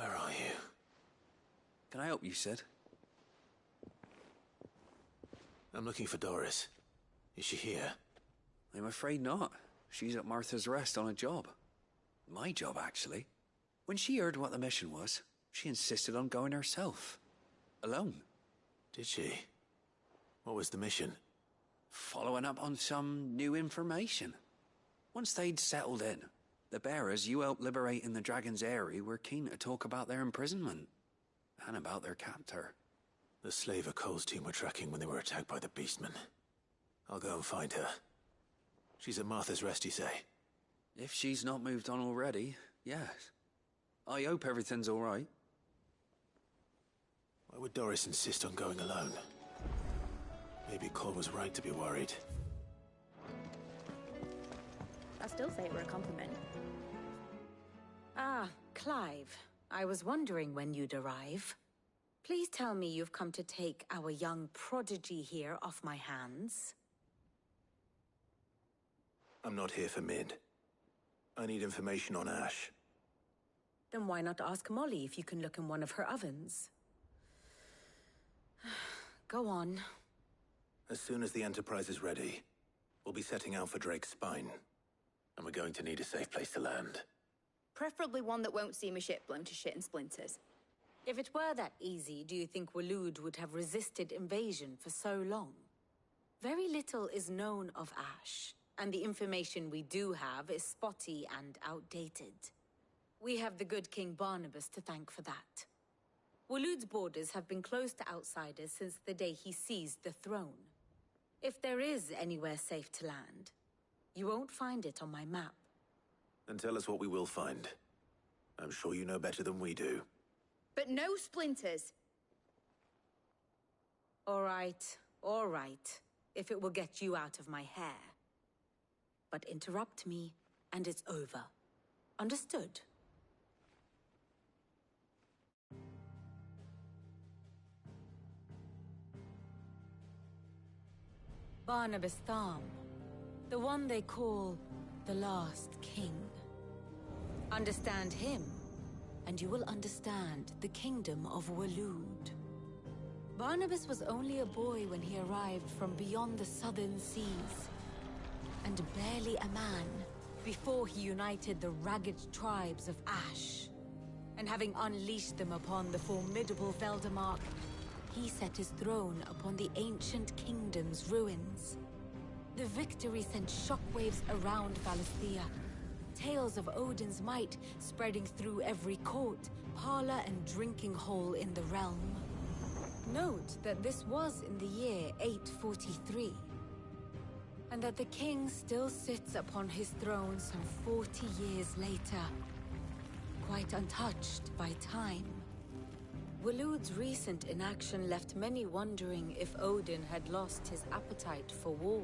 Where are you? Can I help you, Sid? I'm looking for Doris. Is she here? I'm afraid not. She's at Martha's Rest on a job. My job, actually. When she heard what the mission was, she insisted on going herself. Alone. Did she? What was the mission? Following up on some new information. Once they'd settled in, the bearers you helped liberate in the Dragon's Eyrie were keen to talk about their imprisonment. And about their captor. The slaver Cole's team were tracking when they were attacked by the Beastmen. I'll go and find her. She's at Martha's Rest, you say? If she's not moved on already, yes. I hope everything's all right. Why would Doris insist on going alone? Maybe Cole was right to be worried. I still say it were a compliment. Ah, Clive. I was wondering when you'd arrive. Please tell me you've come to take our young prodigy here off my hands. I'm not here for Mid. I need information on Ash. Then why not ask Molly if you can look in one of her ovens? Go on. As soon as the Enterprise is ready, we'll be setting out for Drake's Spine. And we're going to need a safe place to land. Preferably one that won't see my ship blown to shit and splinters. If it were that easy, do you think Waloed would have resisted invasion for so long? Very little is known of Ash, and the information we do have is spotty and outdated. We have the good King Barnabas to thank for that. Waloed's borders have been closed to outsiders since the day he seized the throne. If there is anywhere safe to land, you won't find it on my map. Then tell us what we will find. I'm sure you know better than we do. But no splinters! All right, if it will get you out of my hair. But interrupt me, and it's over. Understood? Barnabas Tharm, the one they call the Last King. Understand him, and you will understand the kingdom of Waloed. Barnabas was only a boy when he arrived from beyond the southern seas, and barely a man before he united the ragged tribes of Ash. And having unleashed them upon the formidable Veldamark, he set his throne upon the ancient kingdom's ruins. The victory sent shockwaves around Valisthea, tales of Odin's might spreading through every court, parlor, and drinking hole in the realm. Note that this was in the year 843, and that the king still sits upon his throne some 40 years later, quite untouched by time. Waloed's recent inaction left many wondering if Odin had lost his appetite for war.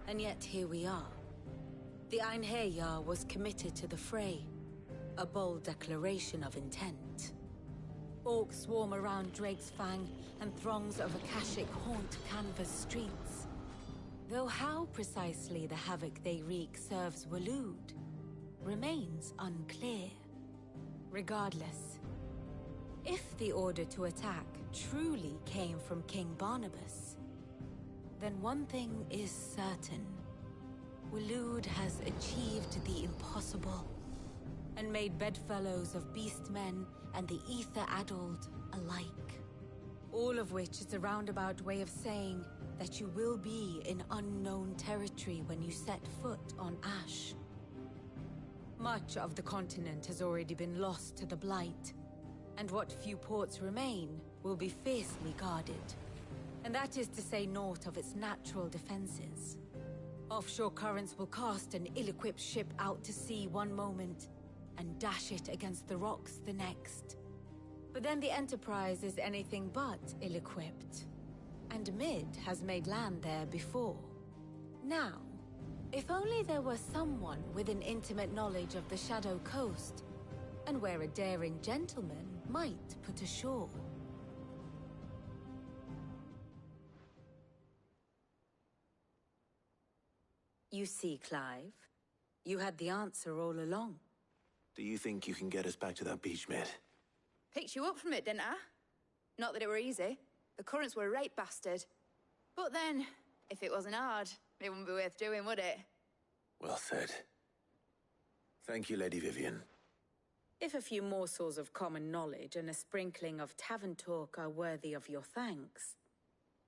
And yet here we are. The Einherjar was committed to the fray, a bold declaration of intent. Orcs swarm around Drake's Fang, and throngs of Akashic haunt Canva's streets. Though how precisely the havoc they wreak serves Waloed remains unclear. Regardless, if the order to attack truly came from King Barnabas, then one thing is certain. Waloed has achieved the impossible, and made bedfellows of beastmen and the ether-addled alike. All of which is a roundabout way of saying that you will be in unknown territory when you set foot on Ash. Much of the continent has already been lost to the Blight, and what few ports remain will be fiercely guarded. And that is to say naught of its natural defenses. Offshore currents will cast an ill-equipped ship out to sea one moment, and dash it against the rocks the next. But then the Enterprise is anything but ill-equipped. And Mid has made land there before. Now, if only there were someone with an intimate knowledge of the Shadow Coast, and where a daring gentleman might put ashore. You see, Clive, you had the answer all along. Do you think you can get us back to that beach, Mid? Picked you up from it, didn't I? Not that it were easy. The currents were a right bastard. But then, if it wasn't hard, It wouldn't be worth doing, would it? Well said. Thank you, Lady Vivian. If a few morsels of common knowledge and a sprinkling of tavern talk are worthy of your thanks,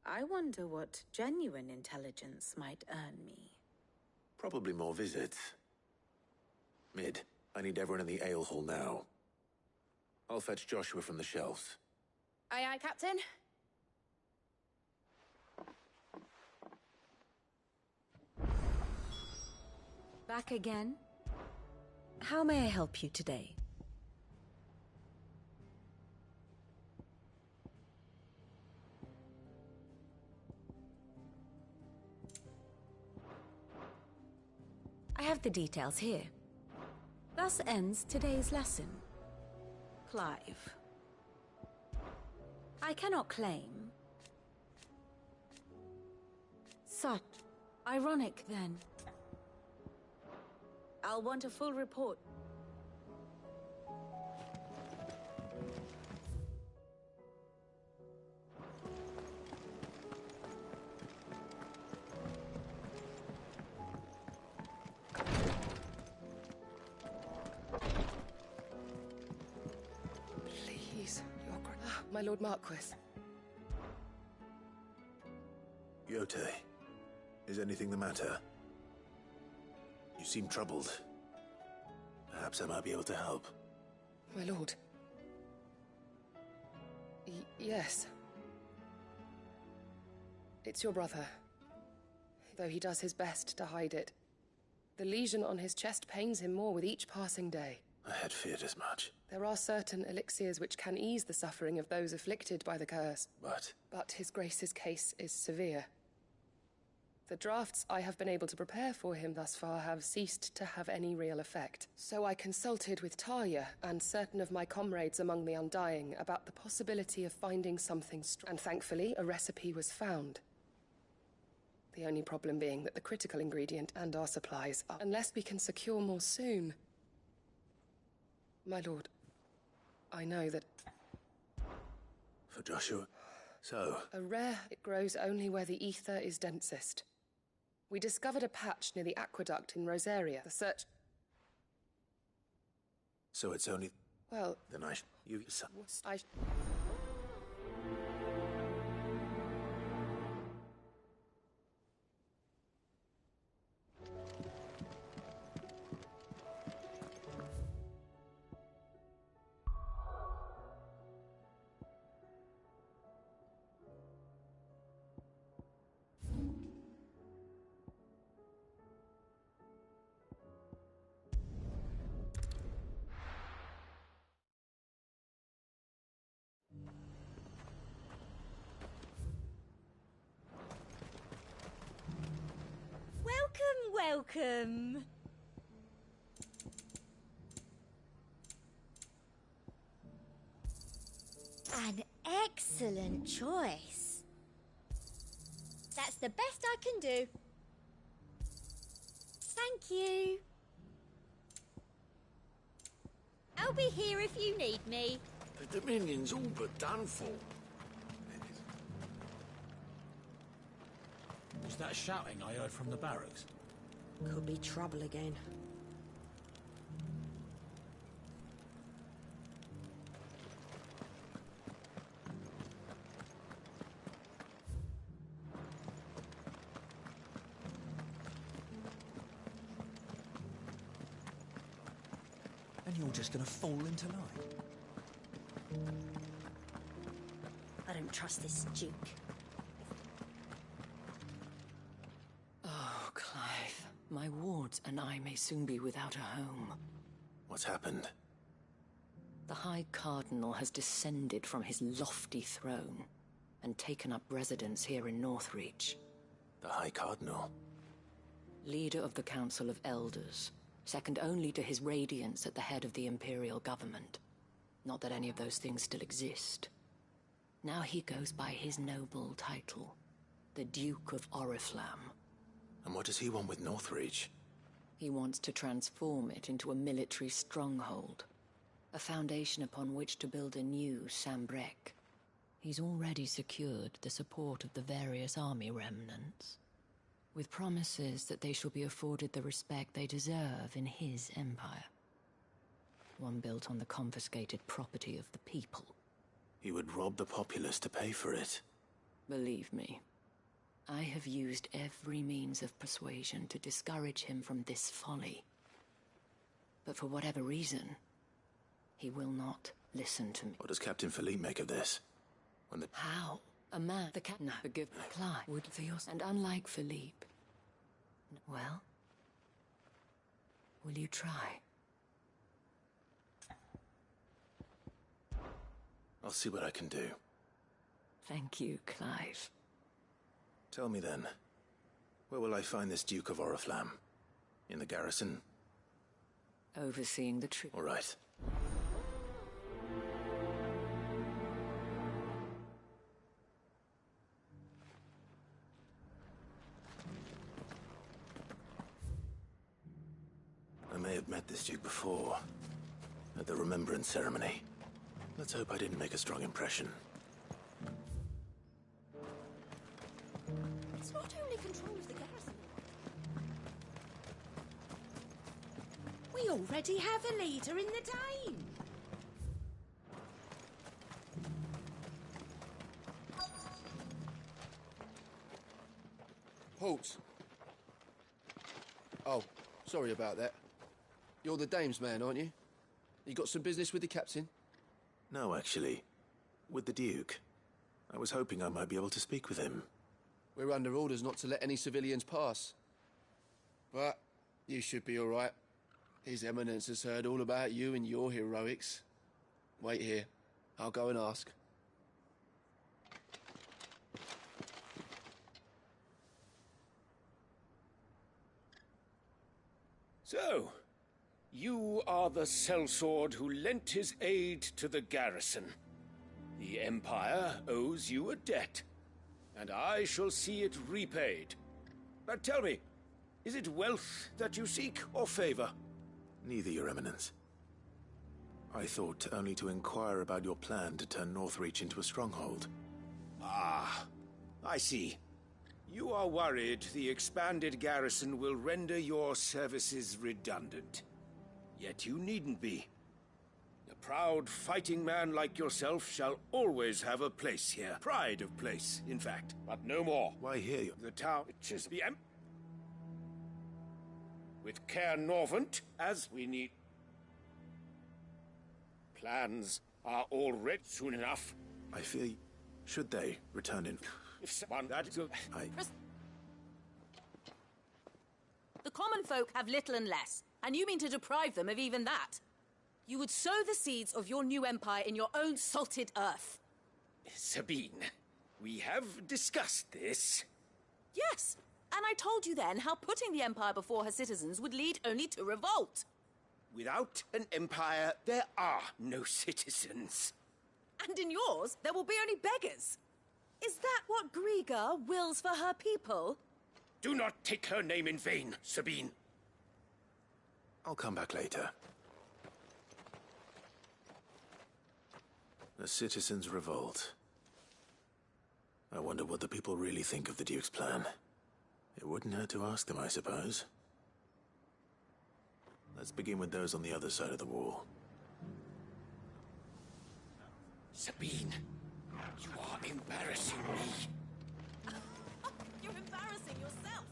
I wonder what genuine intelligence might earn me. Probably more visits. Mid, I need everyone in the ale hall now. I'll fetch Joshua from the shelves. Aye, aye, Captain. Back again? How may I help you today? I have the details here. Thus ends today's lesson. Clive. I cannot claim. Such. Ironic, then. I'll want a full report. Please, my Lord Marquis. Yote, is anything the matter? You seem troubled. Perhaps I might be able to help. My lord. Yes. It's your brother. Though he does his best to hide it. The lesion on his chest pains him more with each passing day. I had feared as much. There are certain elixirs which can ease the suffering of those afflicted by the curse. But his grace's case is severe. The drafts I have been able to prepare for him thus far have ceased to have any real effect. So I consulted with Talia and certain of my comrades among the Undying about the possibility of finding something strong. And thankfully, a recipe was found. The only problem being that the critical ingredient and our supplies are... Unless we can secure more soon. My lord, I know that... For Joshua? So? A rare, it grows only where the ether is densest. We discovered a patch near the aqueduct in Rosaria. The search... So it's only... Well... Then I you... Welcome. An excellent choice. That's the best I can do. Thank you. I'll be here if you need me. The Dominion's all but done for. Was that shouting I heard from the barracks? Could be trouble again. And you're just gonna fall into line? I don't trust this Duke. Oh, Clive. My wards and I may soon be without a home. What's happened? The High Cardinal has descended from his lofty throne and taken up residence here in Northreach. The High Cardinal? Leader of the Council of Elders, second only to his Radiance at the head of the Imperial government. Not that any of those things still exist. Now he goes by his noble title, the Duke of Oriflamme. And what does he want with Northreach? He wants to transform it into a military stronghold, a foundation upon which to build a new Sambrec. He's already secured the support of the various army remnants. with promises that they shall be afforded the respect they deserve in his empire. One built on the confiscated property of the people. He would rob the populace to pay for it. Believe me, I have used every means of persuasion to discourage him from this folly. But for whatever reason, he will not listen to me. What does Captain Philippe make of this? How? A man, the captain, forgive Clive, would for yours. And unlike Philippe, well, will you try? I'll see what I can do. Thank you, Clive. Tell me then, where will I find this Duke of Oriflamme? In the garrison? Overseeing the troop. All right. I may have met this Duke before, at the Remembrance Ceremony. Let's hope I didn't make a strong impression. It's not only control of the garrison. We already have a leader in the Dane. Halt. Oh, sorry about that. You're the dame's man, aren't you? You got some business with the captain? No, actually. With the Duke. I was hoping I might be able to speak with him. We're under orders not to let any civilians pass. But you should be all right. His Eminence has heard all about you and your heroics. Wait here. I'll go and ask. So, you are the sellsword who lent his aid to the garrison. The Empire owes you a debt, and I shall see it repaid. But tell me, is it wealth that you seek, or favor? Neither, Your Eminence. I thought only to inquire about your plan to turn Northreach into a stronghold. Ah, I see. You are worried the expanded garrison will render your services redundant. Yet you needn't be. A proud fighting man like yourself shall always have a place here. Pride of place, in fact, but no more. Why here? The town, which is the with Caer Norvent, as we need. Plans are already soon enough. I fear, should they return in... If someone that is... The common folk have little and less, and you mean to deprive them of even that? You would sow the seeds of your new empire in your own salted earth. Sabine, we have discussed this. Yes, and I told you then how putting the empire before her citizens would lead only to revolt. Without an empire, there are no citizens. And in yours, there will be only beggars. Is that what Griga wills for her people? Do not take her name in vain, Sabine. I'll come back later. The citizens revolt. I wonder what the people really think of the Duke's plan. It wouldn't hurt to ask them, I suppose. Let's begin with those on the other side of the wall. Sabine, you are embarrassing me. You're embarrassing yourself.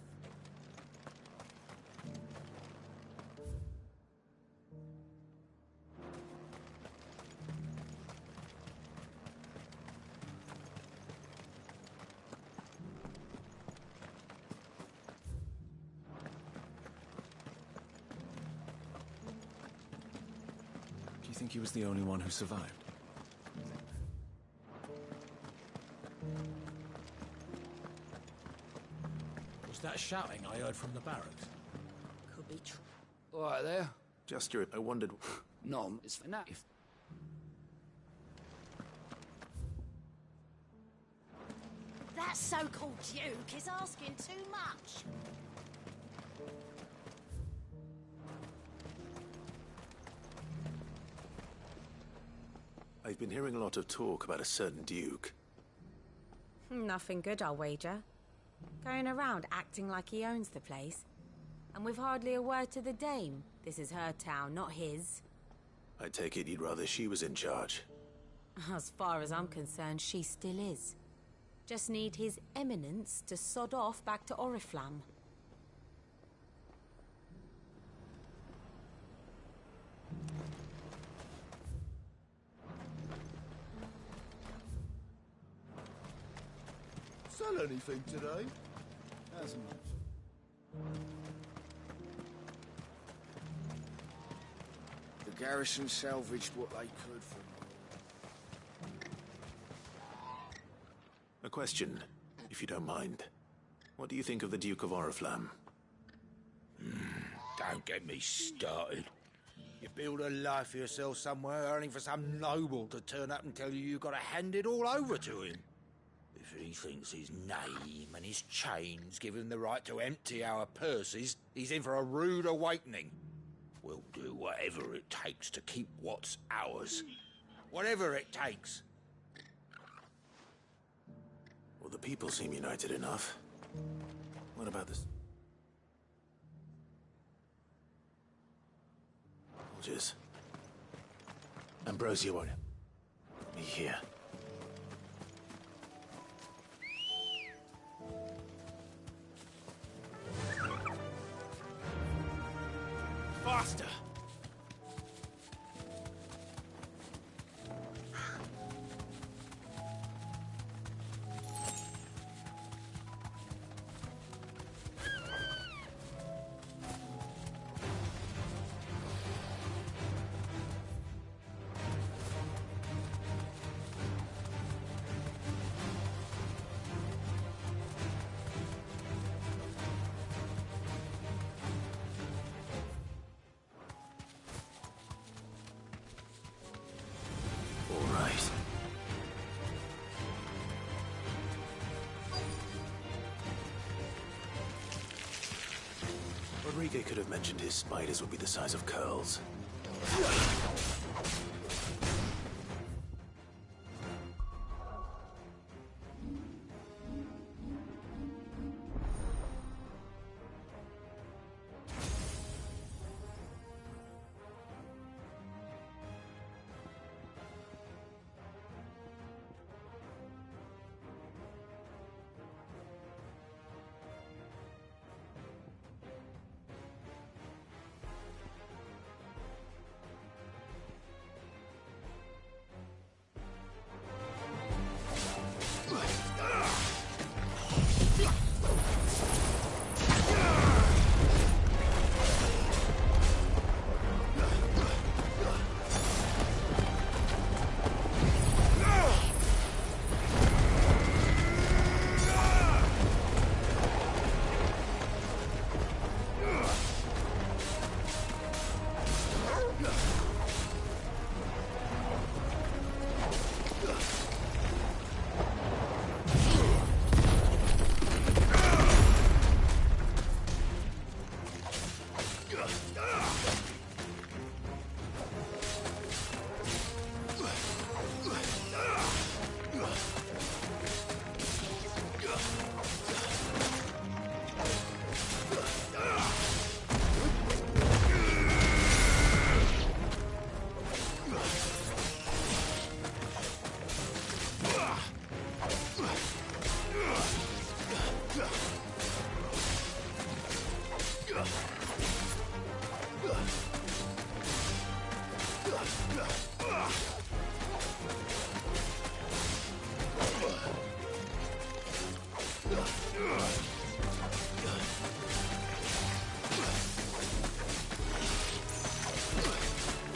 Do you think he was the only one who survived? Was that shouting I heard from the barracks? Could be true. All right there. Just your... I wondered... Nom is for now. That so-called Duke is asking too much. I've been hearing a lot of talk about a certain Duke. Nothing good, I'll wager. Going around acting like he owns the place. And with hardly a word to the dame. This is her town, not his. I take it you'd rather she was in charge. As far as I'm concerned, she still is. Just need his eminence to sod off back to Oriflamme. Sell anything today? Hasn't much. The garrison salvaged what they could from... A question, if you don't mind. What do you think of the Duke of Oriflamme? Don't get me started. You build a life for yourself somewhere, only for some noble to turn up and tell you you've got to hand it all over to him. If he thinks his name and his chains give him the right to empty our purses, he's in for a rude awakening. We'll do whatever it takes to keep what's ours. Whatever it takes. Well, the people seem united enough. What about this? Soldiers. Ambrosia won't... me here. Faster! Rodrigue could have mentioned his spiders would be the size of curls.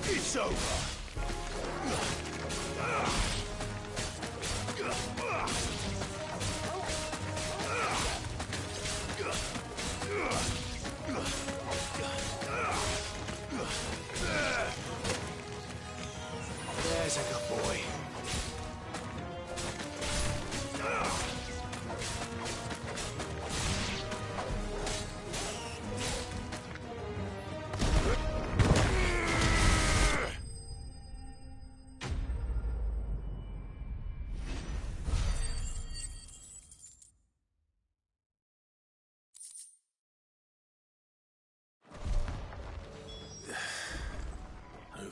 It's over. There's a good boy.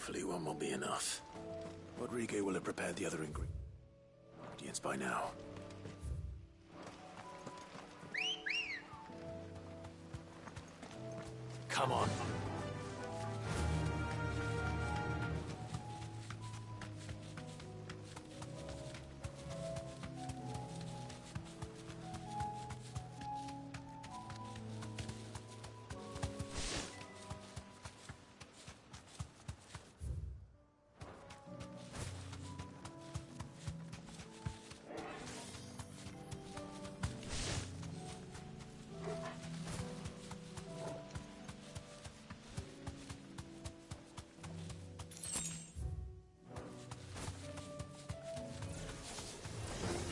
Hopefully one will be enough. Rodrigo will have prepared the other ingredients by now. Come on.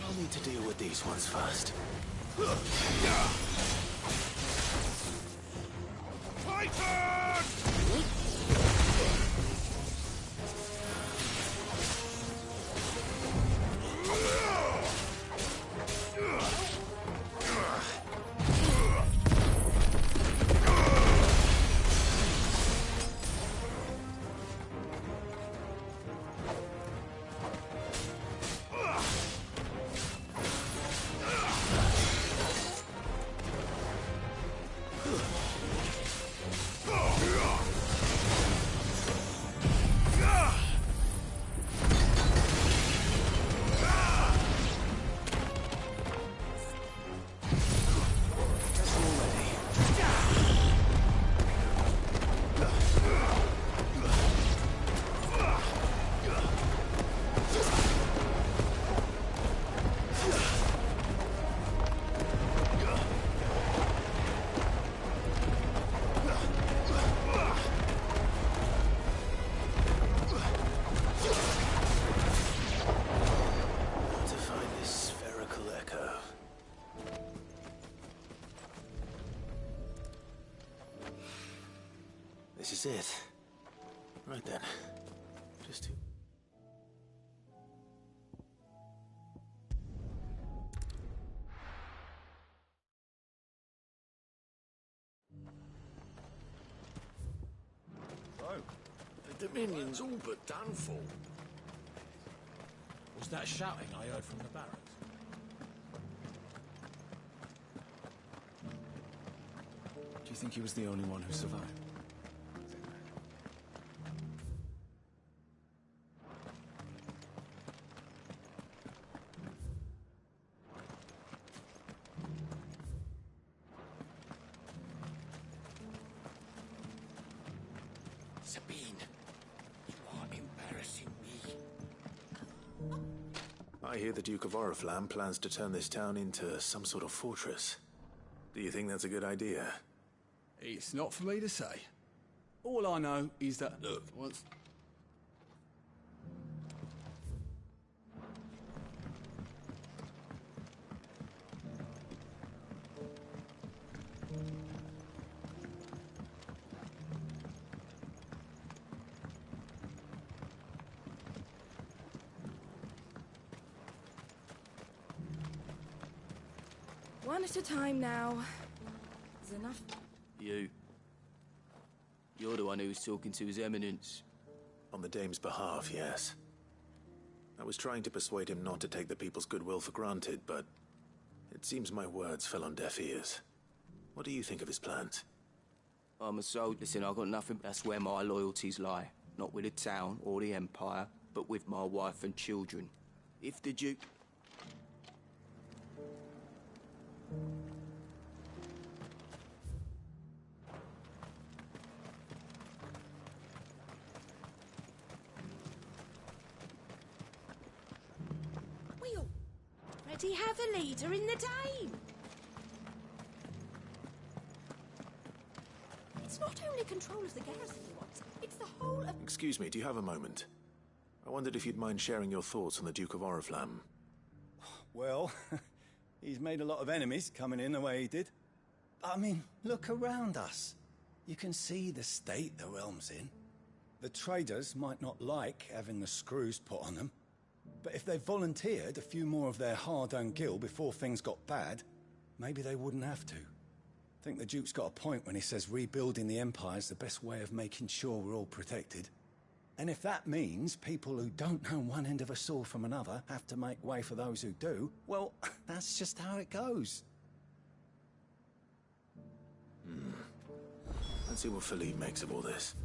I'll need to deal with these ones first. This is it. Right then. Just to... So, the Dominion's all but done for. Was that shouting I heard from the barracks? Do you think he was the only one who survived? Sabine, you are embarrassing me. I hear the Duke of Oriflamme plans to turn this town into some sort of fortress. Do you think that's a good idea? It's not for me to say. All I know is that, look, once... One at a time now. Is enough. You're the one who was talking to His Eminence. On the Dame's behalf, yes. I was trying to persuade him not to take the people's goodwill for granted, but it seems my words fell on deaf ears. What do you think of his plans? I'm a soldier. Listen, I've got nothing. That's where my loyalties lie. Not with the town or the Empire, but with my wife and children. If the Duke... We already have a leader in the Dame. It's not only control of the garrison he wants, it's the whole of... Excuse me, do you have a moment? I wondered if you'd mind sharing your thoughts on the Duke of Oriflamme. Well, he's made a lot of enemies coming in the way he did. I mean, look around us. You can see the state the realm's in. The traders might not like having the screws put on them, but if they volunteered a few more of their hard-earned gil before things got bad, maybe they wouldn't have to. I think the Duke's got a point when he says rebuilding the Empire's the best way of making sure we're all protected. And if that means people who don't know one end of a sword from another have to make way for those who do, well, that's just how it goes. Let's see what Philippe makes of all this.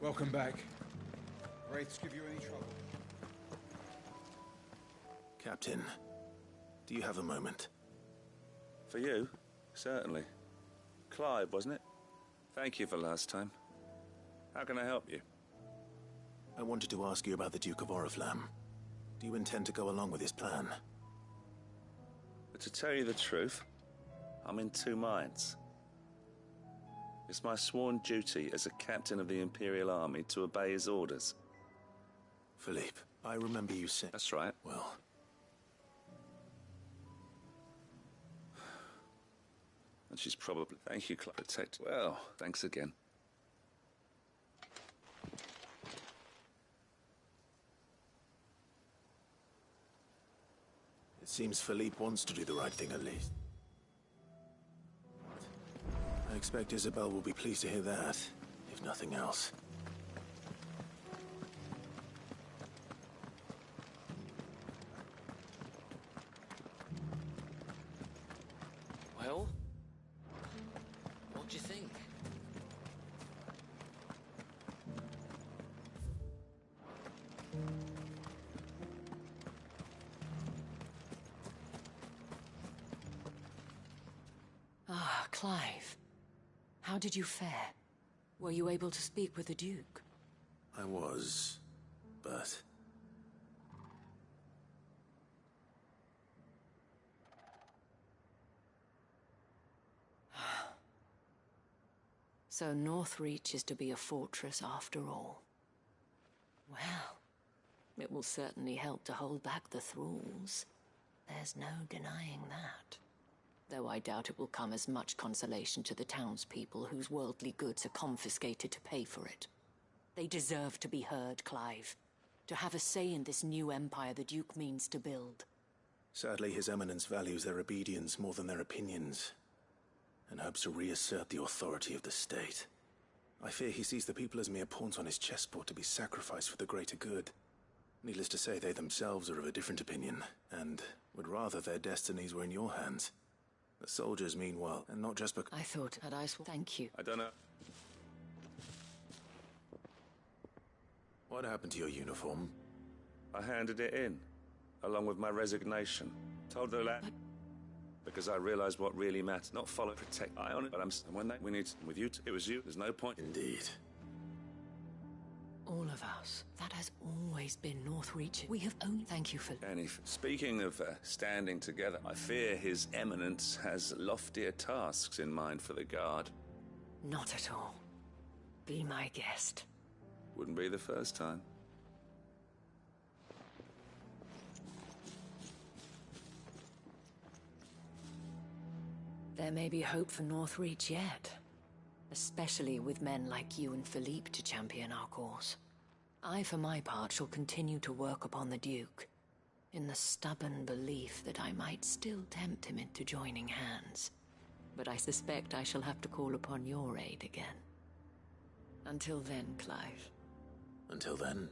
Welcome back. Wraiths give you any trouble? Captain, do you have a moment? For you? Certainly. Clive, wasn't it? Thank you for last time. How can I help you? I wanted to ask you about the Duke of Oriflamme. Do you intend to go along with his plan? But to tell you the truth, I'm in two minds. It's my sworn duty as a captain of the Imperial Army to obey his orders. Philippe, I remember you saying... That's right. Well... And she's probably... Thank you, Clive. Protect... Well, thanks again. It seems Philippe wants to do the right thing at least. I expect Isabel will be pleased to hear that, if nothing else. Well? What do you think? Ah, Clive. How did you fare? Were you able to speak with the Duke? I was, but... So Northreach is to be a fortress after all. Well, it will certainly help to hold back the thralls. There's no denying that. Though I doubt it will come as much consolation to the townspeople whose worldly goods are confiscated to pay for it. They deserve to be heard, Clive. To have a say in this new empire the Duke means to build. Sadly, His Eminence values their obedience more than their opinions, and hopes to reassert the authority of the state. I fear he sees the people as mere pawns on his chessboard to be sacrificed for the greater good. Needless to say, they themselves are of a different opinion, and would rather their destinies were in your hands. The soldiers, meanwhile, and not just because... I thought that I swore. Thank you. I don't know. What happened to your uniform? I handed it in, along with my resignation. Told the lad... Because I realized what really mattered. Not follow, protect, eye on it, but I'm... And when we need... With you, it was you. There's no point. Indeed. All of us. That has always been Northreach. We have only... Thank you for... Speaking of standing together, I fear His Eminence has loftier tasks in mind for the Guard. Not at all. Be my guest. Wouldn't be the first time. There may be hope for Northreach yet. Especially with men like you and Philippe to champion our cause. I, for my part, shall continue to work upon the Duke, in the stubborn belief that I might still tempt him into joining hands. But I suspect I shall have to call upon your aid again. Until then, Clive. Until then...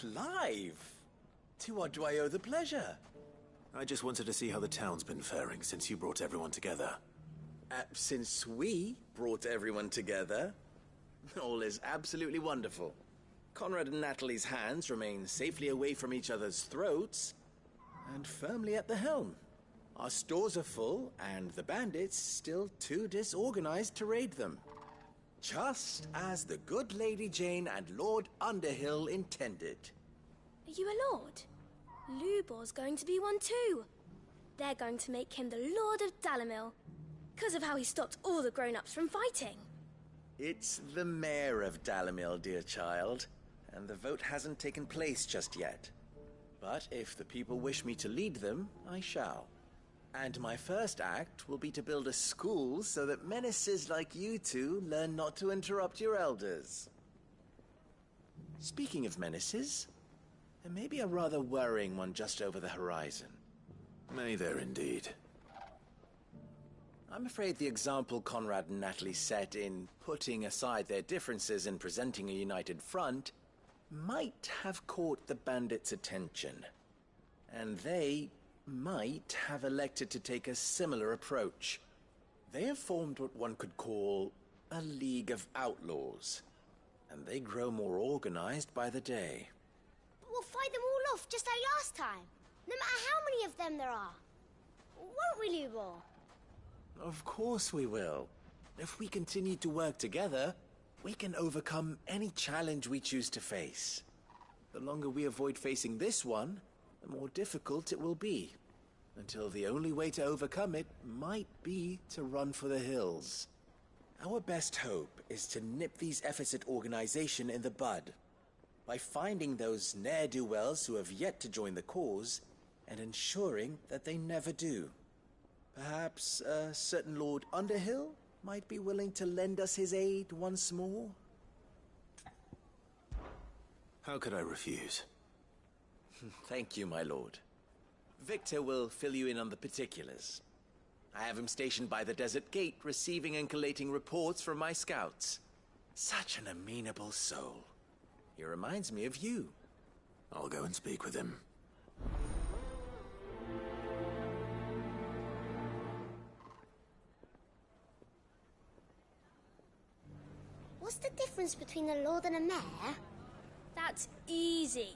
Clive! To what do I owe the pleasure? I just wanted to see how the town's been faring since you brought everyone together. Since we brought everyone together, all is absolutely wonderful. Conrad and Natalie's hands remain safely away from each other's throats and firmly at the helm. Our stores are full, and the bandits still too disorganized to raid them. Just as the good Lady Jane and Lord Underhill intended. Are you a lord? Lubor's going to be one too. They're going to make him the Lord of Dalamil, because of how he stopped all the grown-ups from fighting. It's the mayor of Dalamil, dear child, and the vote hasn't taken place just yet. But if the people wish me to lead them, I shall. And my first act will be to build a school so that menaces like you two learn not to interrupt your elders. Speaking of menaces, there may be a rather worrying one just over the horizon. May there indeed. I'm afraid the example Conrad and Natalie set in putting aside their differences and presenting a united front might have caught the bandits' attention. And they might have elected to take a similar approach. They have formed what one could call a League of Outlaws, and they grow more organized by the day. We'll fight them all off just like last time, no matter how many of them there are. Won't we, Lubor? Of course we will. If we continue to work together, we can overcome any challenge we choose to face. The longer we avoid facing this one, the more difficult it will be, until the only way to overcome it might be to run for the hills. Our best hope is to nip these efforts at organization in the bud, by finding those ne'er-do-wells who have yet to join the cause, and ensuring that they never do. Perhaps a certain Lord Underhill might be willing to lend us his aid once more? How could I refuse? Thank you, my lord. Victor will fill you in on the particulars. I have him stationed by the desert gate, receiving and collating reports from my scouts. Such an amenable soul. He reminds me of you. I'll go and speak with him. What's the difference between a lord and a mayor? That's easy.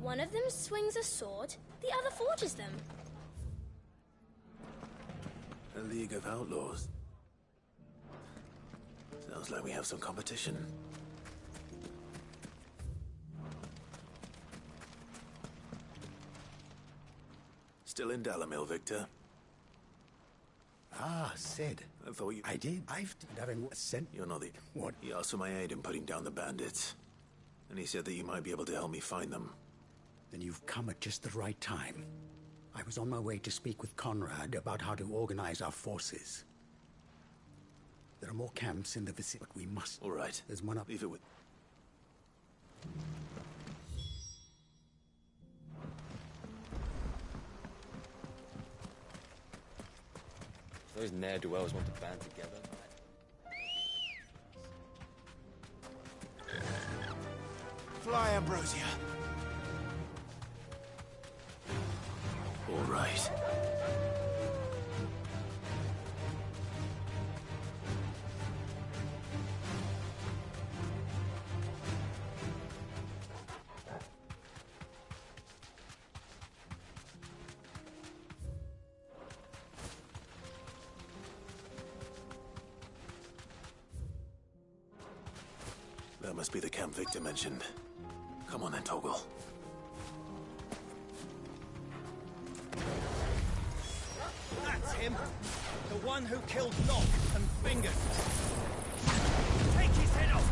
One of them swings a sword, the other forges them. A League of Outlaws. Sounds like we have some competition. Still in Dalamil, Victor? Ah, Sid. I thought you... I did. I've having sent... You're not the... What? He asked for my aid in putting down the bandits. And he said that you might be able to help me find them. Then you've come at just the right time. I was on my way to speak with Conrad about how to organize our forces. There are more camps in the vicinity, but we must... All right. There's one up... Leave it with... Those ne'er-do-wells want to band together. Fly, Ambrosia. All right. That must be the camp Victor mentioned. Come on then, Toggle. That's him! The one who killed Locke and Fingers! Take his head off!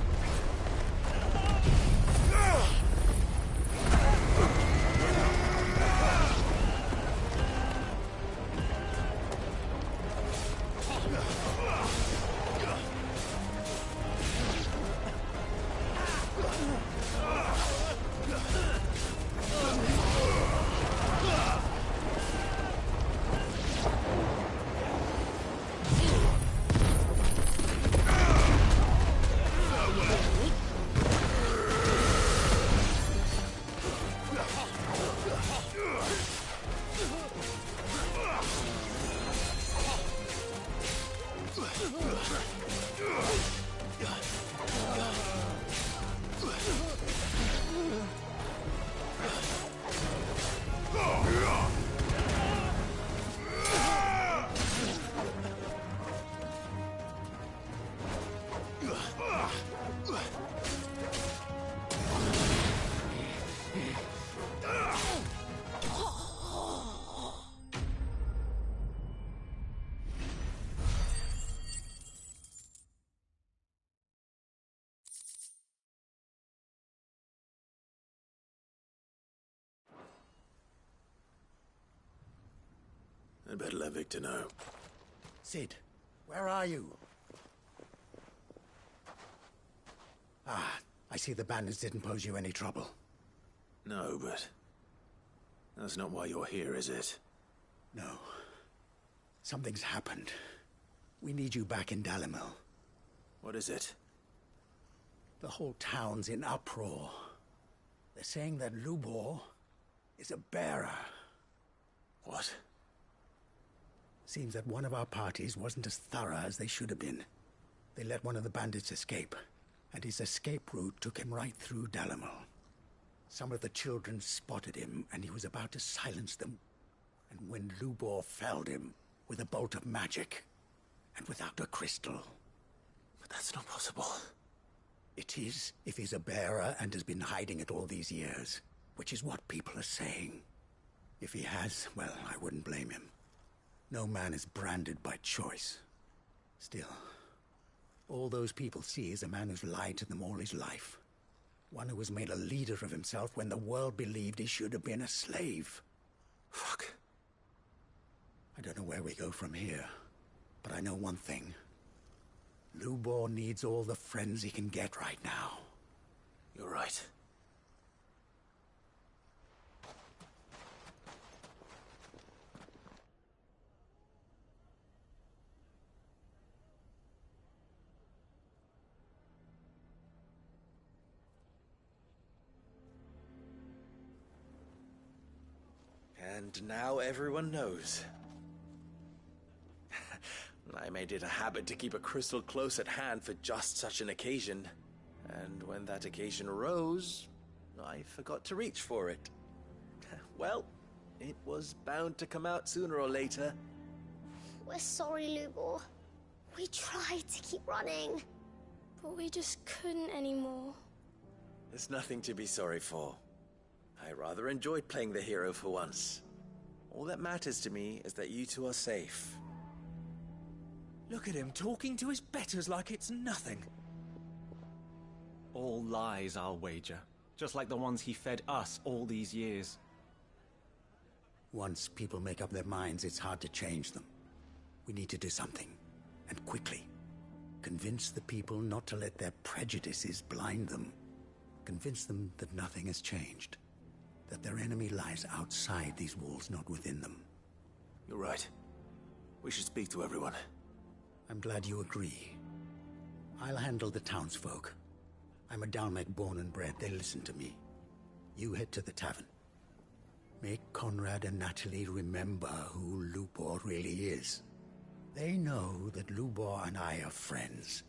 I'd better let Victor know. Sid, where are you? Ah, I see the bandits didn't pose you any trouble. No, but that's not why you're here, is it? No. Something's happened. We need you back in Dalimil. What is it? The whole town's in uproar. They're saying that Lubor is a bearer. What? Seems that one of our parties wasn't as thorough as they should have been. They let one of the bandits escape, and his escape route took him right through Dalimil. Some of the children spotted him, and he was about to silence them. And when Lubor felled him with a bolt of magic, and without a crystal. But that's not possible. It is, if he's a bearer and has been hiding it all these years, which is what people are saying. If he has, well, I wouldn't blame him. No man is branded by choice. Still, all those people see is a man who's lied to them all his life. One who was made a leader of himself when the world believed he should have been a slave. Fuck. I don't know where we go from here, but I know one thing. Lubor needs all the friends he can get right now. You're right. And now everyone knows. I made it a habit to keep a crystal close at hand for just such an occasion. And when that occasion arose, I forgot to reach for it. Well, it was bound to come out sooner or later. We're sorry, Lubor. We tried to keep running. But we just couldn't anymore. There's nothing to be sorry for. I rather enjoyed playing the hero for once. All that matters to me is that you two are safe. Look at him talking to his betters like it's nothing. All lies, I'll wager. Just like the ones he fed us all these years. Once people make up their minds, it's hard to change them. We need to do something, and quickly. Convince the people not to let their prejudices blind them. Convince them that nothing has changed. That their enemy lies outside these walls, not within them. You're right. We should speak to everyone. I'm glad you agree. I'll handle the townsfolk. I'm a Dalmec born and bred. They listen to me. You head to the tavern. Make Conrad and Natalie remember who Lubor really is. They know that Lubor and I are friends.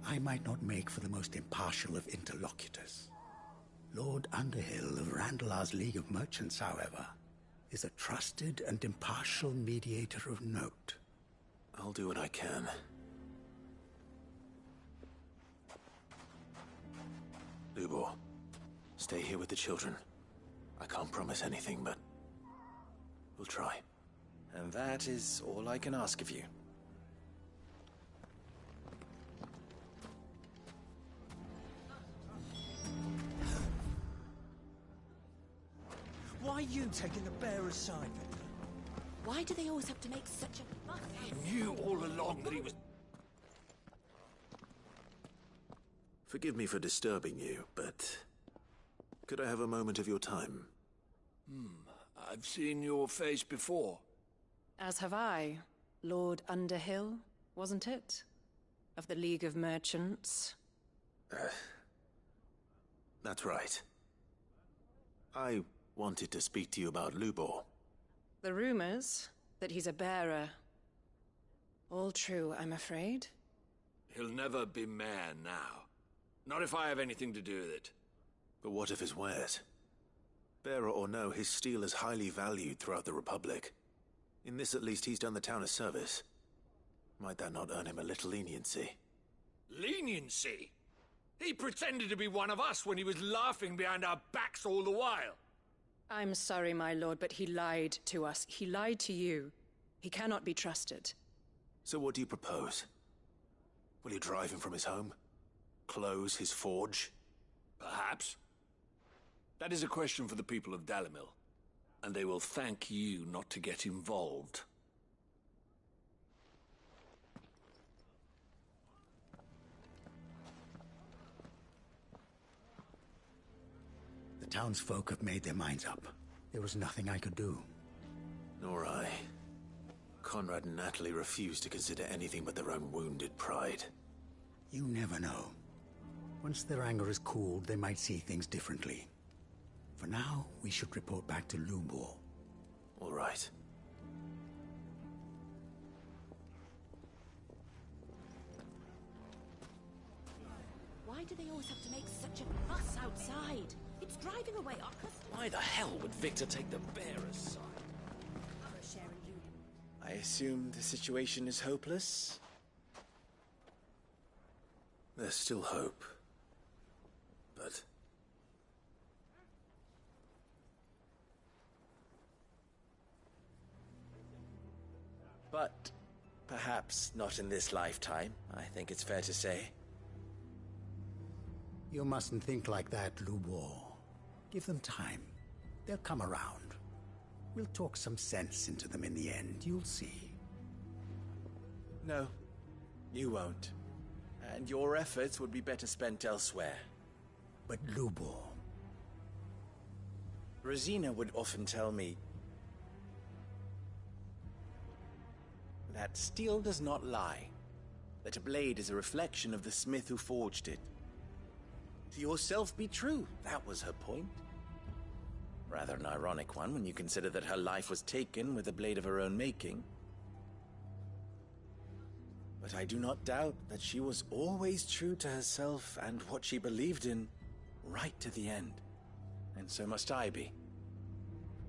I might not make for the most impartial of interlocutors. Lord Underhill of Randalar's League of Merchants, however, is a trusted and impartial mediator of note. I'll do what I can. Lubor, stay here with the children. I can't promise anything, but we'll try. And that is all I can ask of you. Why are you taking the bearer's side, Victor? Why do they always have to make such a fuss? He knew all along that he was... Forgive me for disturbing you, but could I have a moment of your time? I've seen your face before. As have I. Lord Underhill, wasn't it? Of the League of Merchants. That's right. I wanted to speak to you about Lubor. The rumors that he's a bearer. All true, I'm afraid. He'll never be mayor now. Not if I have anything to do with it. But what of his wares? Bearer or no, his steel is highly valued throughout the Republic. In this, at least, he's done the town a service. Might that not earn him a little leniency? Leniency? He pretended to be one of us when he was laughing behind our backs all the while. I'm sorry, my lord, but he lied to us. He lied to you. He cannot be trusted. So what do you propose? Will you drive him from his home? Close his forge? Perhaps. That is a question for the people of Dalimil. And they will thank you not to get involved. The townsfolk have made their minds up. There was nothing I could do. Nor I. Conrad and Natalie refused to consider anything but their own wounded pride. You never know. Once their anger is cooled, they might see things differently. For now, we should report back to Lubor. All right. Why do they always have to make such a fuss outside? It's driving away our customers. Why the hell would Victor take the bearer's side? I assume the situation is hopeless? There's still hope. But... But perhaps not in this lifetime, I think it's fair to say. You mustn't think like that, Lubor. Give them time. They'll come around. We'll talk some sense into them in the end, you'll see. No, you won't. And your efforts would be better spent elsewhere. But Lubor... Rosina would often tell me that steel does not lie, that a blade is a reflection of the smith who forged it. To yourself be true, that was her point. Rather an ironic one when you consider that her life was taken with a blade of her own making. But I do not doubt that she was always true to herself and what she believed in, right to the end. And so must I be.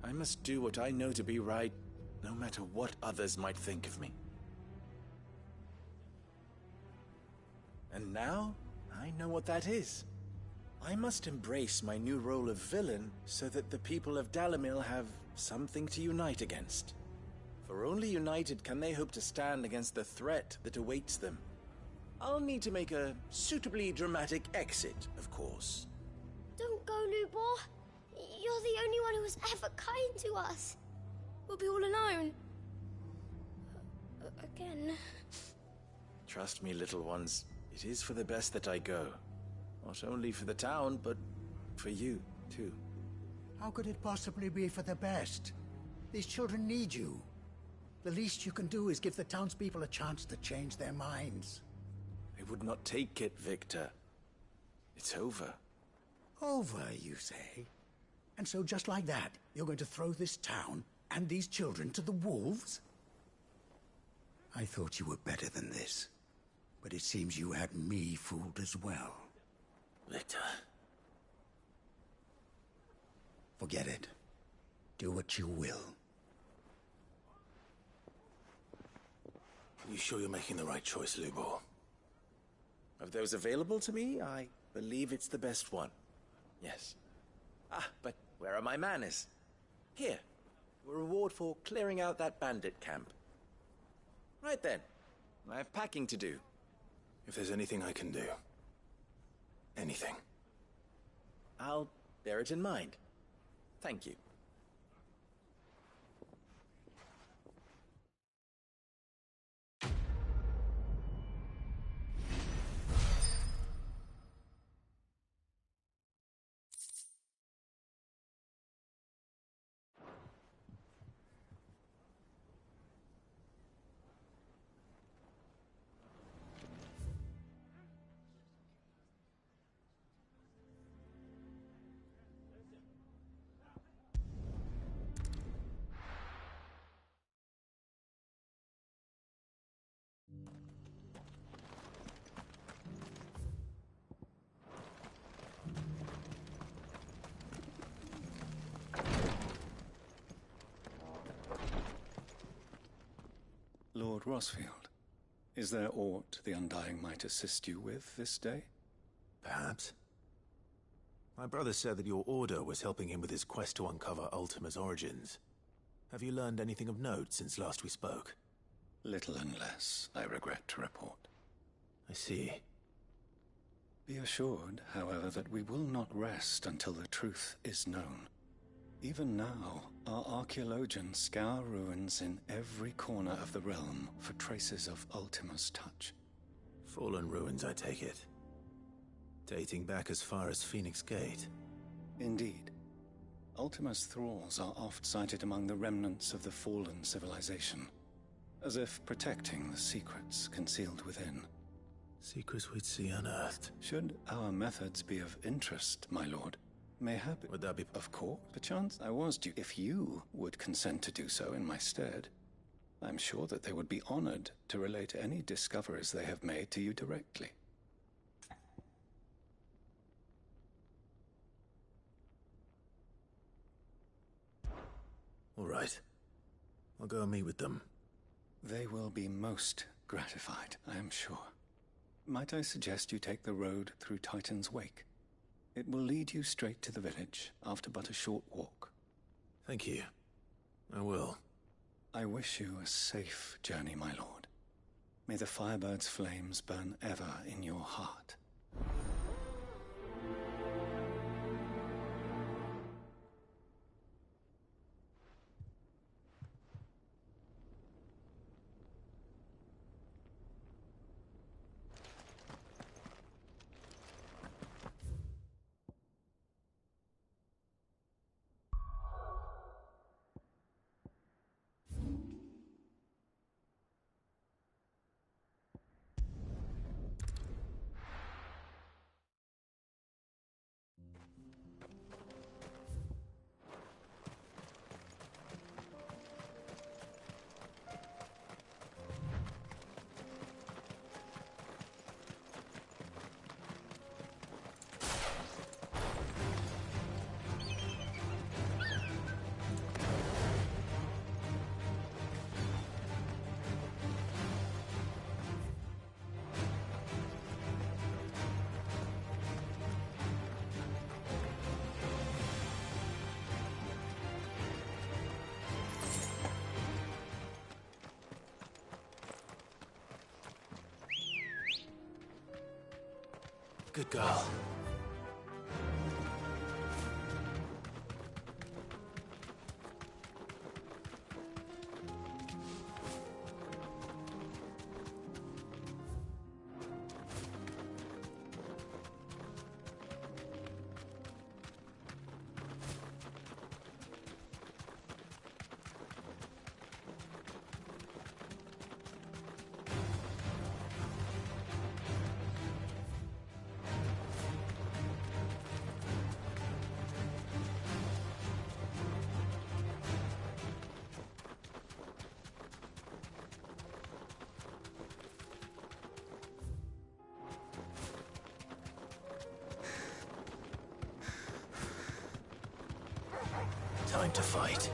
I must do what I know to be right, no matter what others might think of me. And now, I know what that is. I must embrace my new role of villain so that the people of Dalimil have something to unite against. For only united can they hope to stand against the threat that awaits them. I'll need to make a suitably dramatic exit, of course. Don't go, Lubor. You're the only one who was ever kind to us. We'll be all alone. Again. Trust me, little ones. It is for the best that I go. Not only for the town, but for you, too. How could it possibly be for the best? These children need you. The least you can do is give the townspeople a chance to change their minds. I would not take it, Victor. It's over. Over, you say? And so just like that, you're going to throw this town and these children to the wolves? I thought you were better than this. But it seems you had me fooled as well. Victor. Forget it. Do what you will. You sure you're making the right choice, Lubor? Of those available to me, I believe it's the best one. Yes. But where are my manners? Here. A reward for clearing out that bandit camp. Right then. I have packing to do. If there's anything I can do. Anything. I'll bear it in mind. Thank you. Lord Rosfield, is there aught the Undying might assist you with this day? Perhaps. My brother said that your order was helping him with his quest to uncover Ultima's origins. Have you learned anything of note since last we spoke? Little and less, I regret to report. I see. Be assured, however, that we will not rest until the truth is known. Even now, our archaeologians scour ruins in every corner of the realm for traces of Ultima's touch. Fallen ruins, I take it. Dating back as far as Phoenix Gate. Indeed. Ultima's thralls are oft sighted among the remnants of the fallen civilization, as if protecting the secrets concealed within. Secrets we'd see unearthed. Should our methods be of interest, my lord, mayhap... Would that be... Of course, perchance I was due... If you would consent to do so in my stead, I'm sure that they would be honored to relate any discoveries they have made to you directly. All right. I'll go and meet with them. They will be most gratified, I am sure. Might I suggest you take the road through Titan's Wake? It will lead you straight to the village, after but a short walk. Thank you. I will. I wish you a safe journey, my lord. May the Firebird's flames burn ever in your heart. Good girl. Time to fight.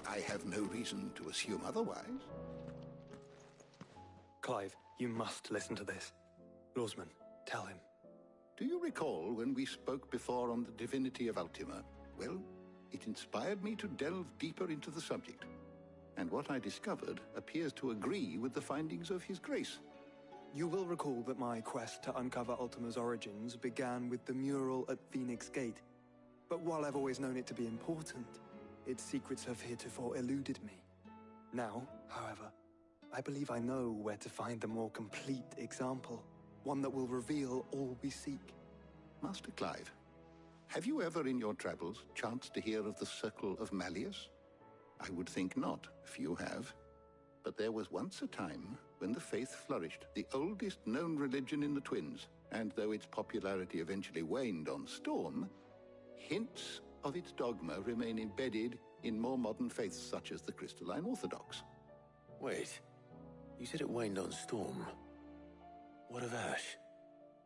I have no reason to assume otherwise. Clive, you must listen to this. Lawsman, tell him. Do you recall when we spoke before on the divinity of Ultima? Well, it inspired me to delve deeper into the subject. And what I discovered appears to agree with the findings of His Grace. You will recall that my quest to uncover Ultima's origins began with the mural at Phoenix Gate. But while I've always known it to be important, its secrets have heretofore eluded me. Now, however, I believe I know where to find the more complete example, one that will reveal all we seek. Master Clive, have you ever in your travels chanced to hear of the Circle of Malleus? I would think not, if you have. But there was once a time when the faith flourished, the oldest known religion in the Twins, and though its popularity eventually waned on Storm, hints of its dogma remain embedded in more modern faiths such as the Crystalline Orthodox. Wait, you said it waned on Storm. What of Ash?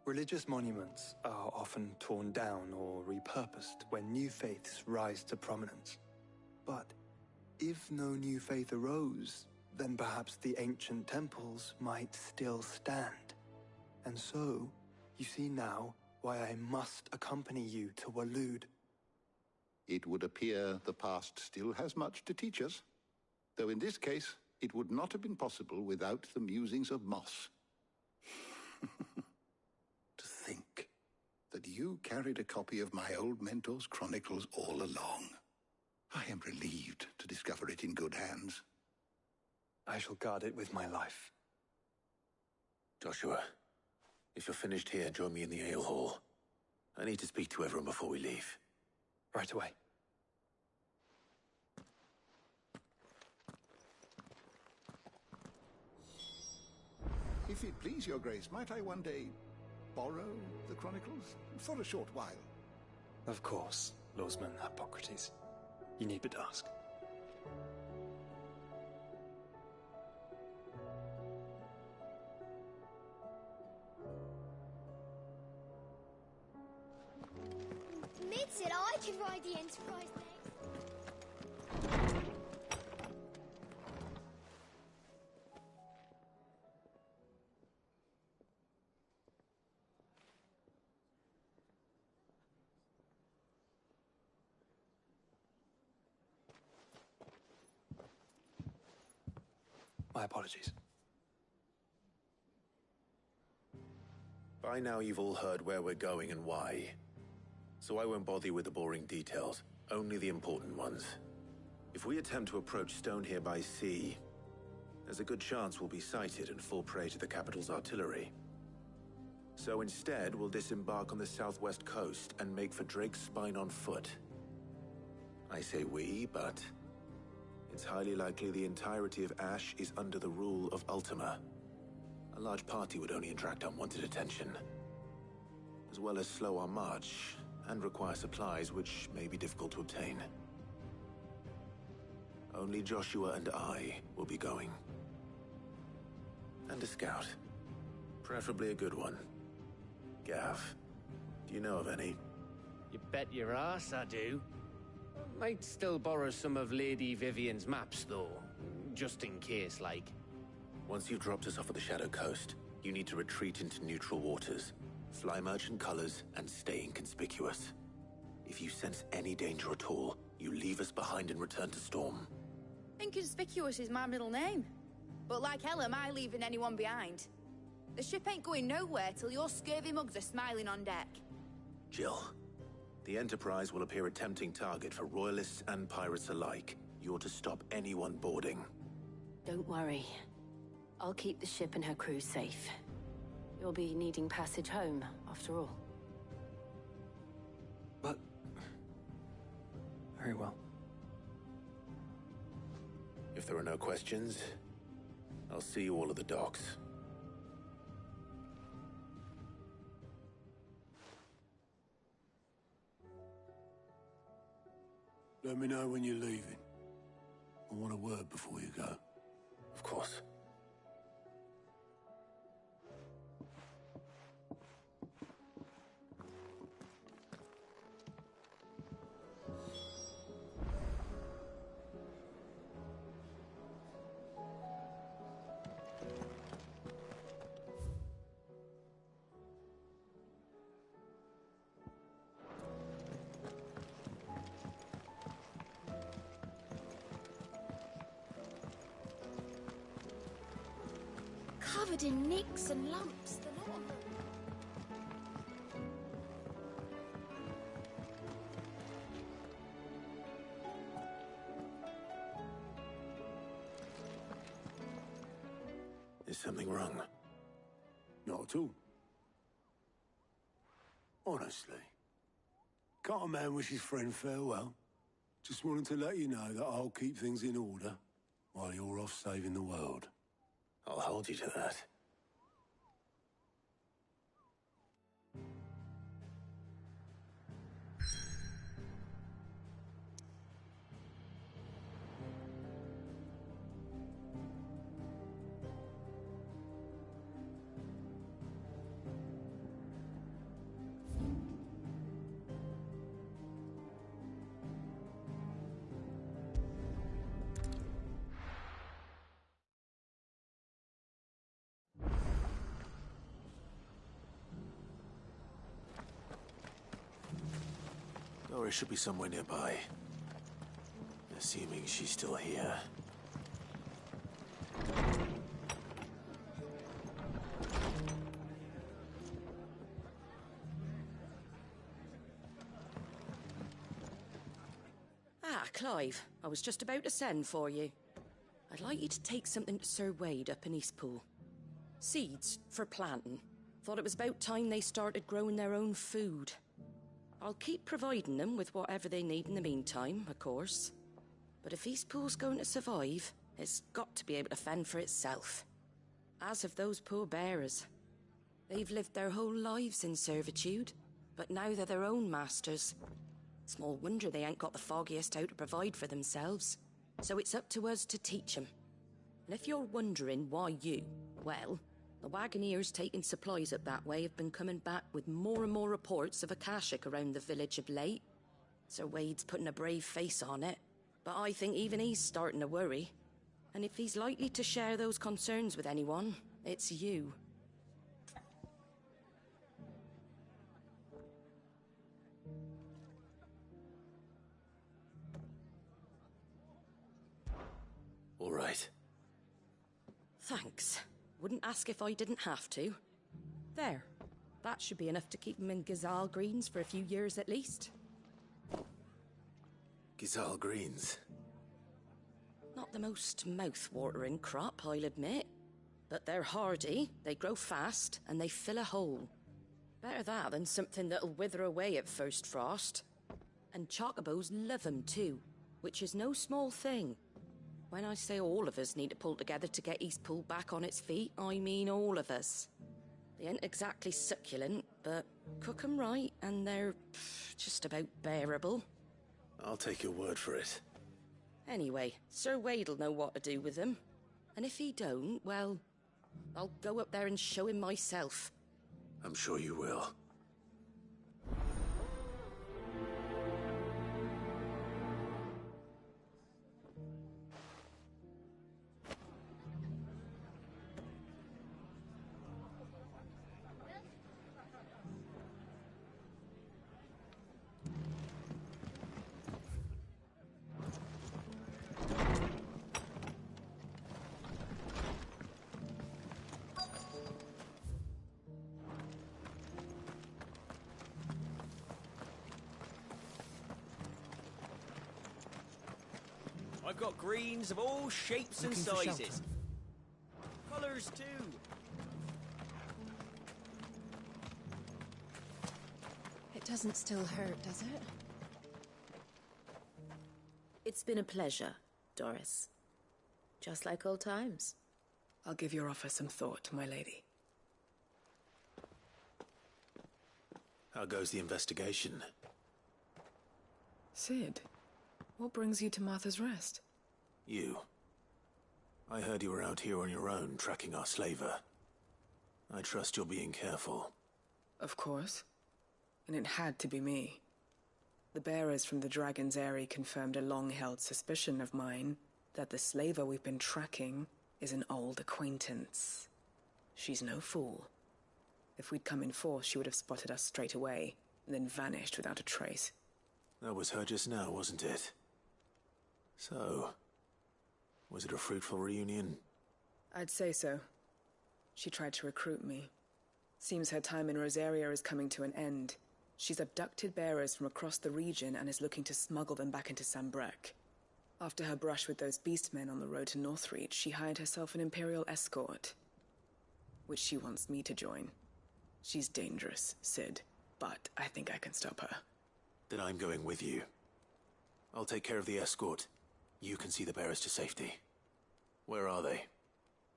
Religious monuments are often torn down or repurposed when new faiths rise to prominence. But if no new faith arose, then perhaps the ancient temples might still stand. And so, you see now why I must accompany you to Waloed. It would appear the past still has much to teach us, though in this case, it would not have been possible without the musings of Moss. To think that you carried a copy of my old mentor's chronicles all along. I am relieved to discover it in good hands. I shall guard it with my life. Joshua, if you're finished here, join me in the ale hall. I need to speak to everyone before we leave. Right away. If it please your grace, might I one day borrow the chronicles? For a short while. Of course, Lawsman Hippocrates. You need but ask. Mid said I could ride the Enterprise next. My apologies. By now you've all heard where we're going and why. So I won't bother you with the boring details, only the important ones. If we attempt to approach Stone here by sea, there's a good chance we'll be sighted and fall prey to the capital's artillery. So instead, we'll disembark on the southwest coast and make for Drake's Spine on foot. I say we, but it's highly likely the entirety of Ash is under the rule of Ultima. A large party would only attract unwanted attention, as well as slow our march and require supplies which may be difficult to obtain. Only Joshua and I will be going. And a scout. Preferably a good one. Gav, do you know of any? You bet your ass I do. Might still borrow some of Lady Vivian's maps, though. Just in case, like. Once you've dropped us off at the Shadow Coast, you need to retreat into neutral waters. Fly merchant colors and stay inconspicuous. If you sense any danger at all, you leave us behind and return to Storm. Inconspicuous is my middle name. But like hell am I leaving anyone behind. The ship ain't going nowhere till your scurvy mugs are smiling on deck. Jill, the Enterprise will appear a tempting target for royalists and pirates alike. You're to stop anyone boarding. Don't worry. I'll keep the ship and her crew safe. You'll be needing passage home, after all. But... very well. If there are no questions, I'll see you all at the docks. Let me know when you're leaving. I want a word before you go. Of course. covered in nicks and lumps, the lot of them. Is something wrong? Not at all. Honestly. Can't a man wish his friend farewell? Just wanted to let you know that I'll keep things in order while you're off saving the world. I'll hold you to that. Dora should be somewhere nearby. Assuming she's still here. Ah, Clive. I was just about to send for you. I'd like you to take something to Sir Wade up in Eastpool. Seeds for planting. Thought it was about time they started growing their own food. I'll keep providing them with whatever they need in the meantime, of course. But if Eastpool's going to survive, it's got to be able to fend for itself. As have those poor bearers. They've lived their whole lives in servitude, but now they're their own masters. Small wonder they ain't got the foggiest how to provide for themselves. So it's up to us to teach them. And if you're wondering why you, well, the Wagoneers taking supplies up that way have been coming back with more and more reports of Akashic around the village of late. Sir Wade's putting a brave face on it, but I think even he's starting to worry. And if he's likely to share those concerns with anyone, it's you. All right. Thanks. Wouldn't ask if I didn't have to. There. That should be enough to keep them in Gazal Greens for a few years at least. Gazal Greens. Not the most mouth-watering crop, I'll admit. But they're hardy, they grow fast, and they fill a hole. Better that than something that'll wither away at first frost. And chocobos love them too, which is no small thing. When I say all of us need to pull together to get Eastpool back on its feet, I mean all of us. They ain't exactly succulent, but cook 'em right and they're just about bearable. I'll take your word for it. Anyway, Sir Wade'll know what to do with them. And if he don't, well, I'll go up there and show him myself. I'm sure you will. I've got greens of all shapes and sizes. Colours too. It doesn't still hurt, does it? It's been a pleasure, Doris. Just like old times. I'll give your offer some thought, my lady. How goes the investigation? Sid, what brings you to Martha's Rest? You. I heard you were out here on your own, tracking our slaver. I trust you're being careful. Of course. And it had to be me. The bearers from the Dragon's Eyrie confirmed a long-held suspicion of mine that the slaver we've been tracking is an old acquaintance. She's no fool. If we'd come in force, she would have spotted us straight away, and then vanished without a trace. That was her just now, wasn't it? So, was it a fruitful reunion? I'd say so. She tried to recruit me. Seems her time in Rosaria is coming to an end. She's abducted bearers from across the region and is looking to smuggle them back into Sambrek. After her brush with those beastmen on the road to Northreach, she hired herself an Imperial escort, which she wants me to join. She's dangerous, Sid, but I think I can stop her. Then I'm going with you. I'll take care of the escort. You can see the bearers to safety. Where are they?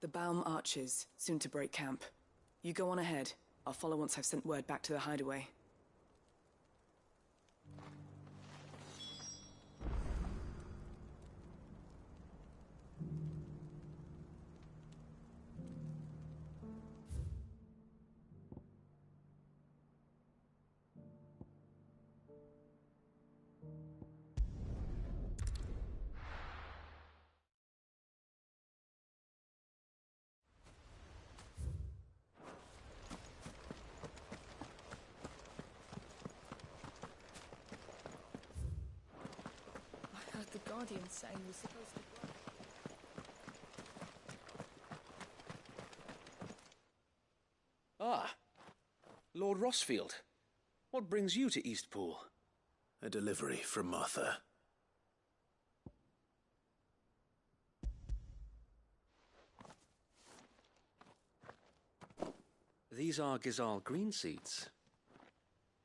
The Baum Archers, soon to break camp. You go on ahead. I'll follow once I've sent word back to the hideaway. The Guardian saying we're supposed to run. Ah, Lord Rossfield. What brings you to Eastpool? A delivery from Martha. These are Gizal green seeds.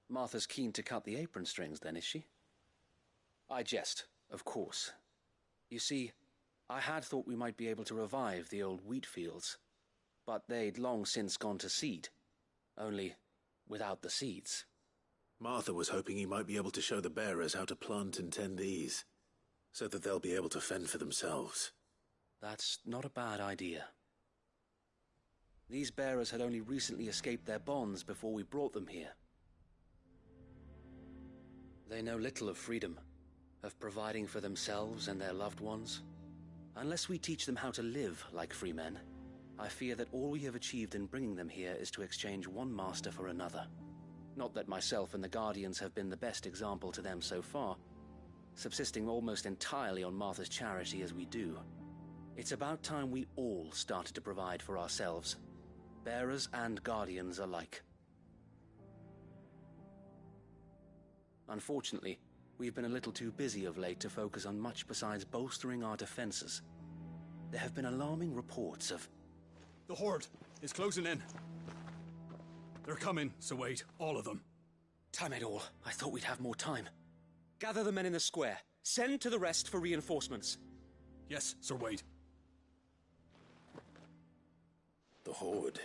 Martha's keen to cut the apron strings, then, is she? I jest, of course. You see, I had thought we might be able to revive the old wheat fields, but they'd long since gone to seed, only without the seeds. Martha was hoping he might be able to show the bearers how to plant and tend these, so that they'll be able to fend for themselves. That's not a bad idea. These bearers had only recently escaped their bonds before we brought them here. They know little of freedom, of providing for themselves and their loved ones. Unless we teach them how to live like free men, I fear that all we have achieved in bringing them here is to exchange one master for another. Not that myself and the Guardians have been the best example to them so far, subsisting almost entirely on Martha's charity as we do. It's about time we all started to provide for ourselves, bearers and Guardians alike. Unfortunately, we've been a little too busy of late to focus on much besides bolstering our defenses. There have been alarming reports of... The Horde is closing in. They're coming, so wait, all of them. Damn it all, I thought we'd have more time. Gather the men in the square. Send to the rest for reinforcements. Yes, Sir Wade. The Horde.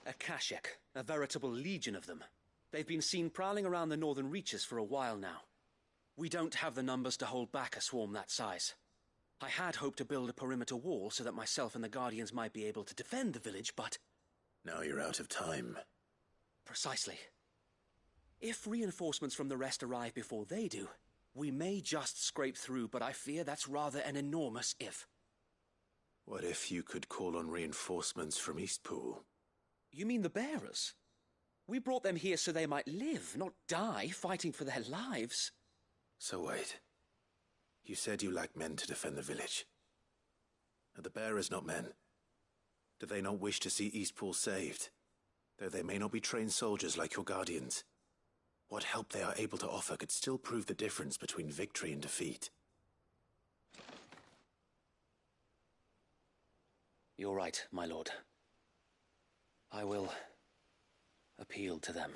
A Kashek, a veritable legion of them. They've been seen prowling around the northern reaches for a while now. We don't have the numbers to hold back a swarm that size. I had hoped to build a perimeter wall so that myself and the Guardians might be able to defend the village, but... Now you're out of time. Precisely. If reinforcements from the rest arrive before they do, we may just scrape through, but I fear that's rather an enormous if. What if you could call on reinforcements from Eastpool? You mean the bearers? We brought them here so they might live, not die, fighting for their lives. So wait. You said you lack men to defend the village. Are the bearers not men? Do they not wish to see Eastpool saved? Though they may not be trained soldiers like your Guardians. What help they are able to offer could still prove the difference between victory and defeat. You're right, my lord. I will appeal to them.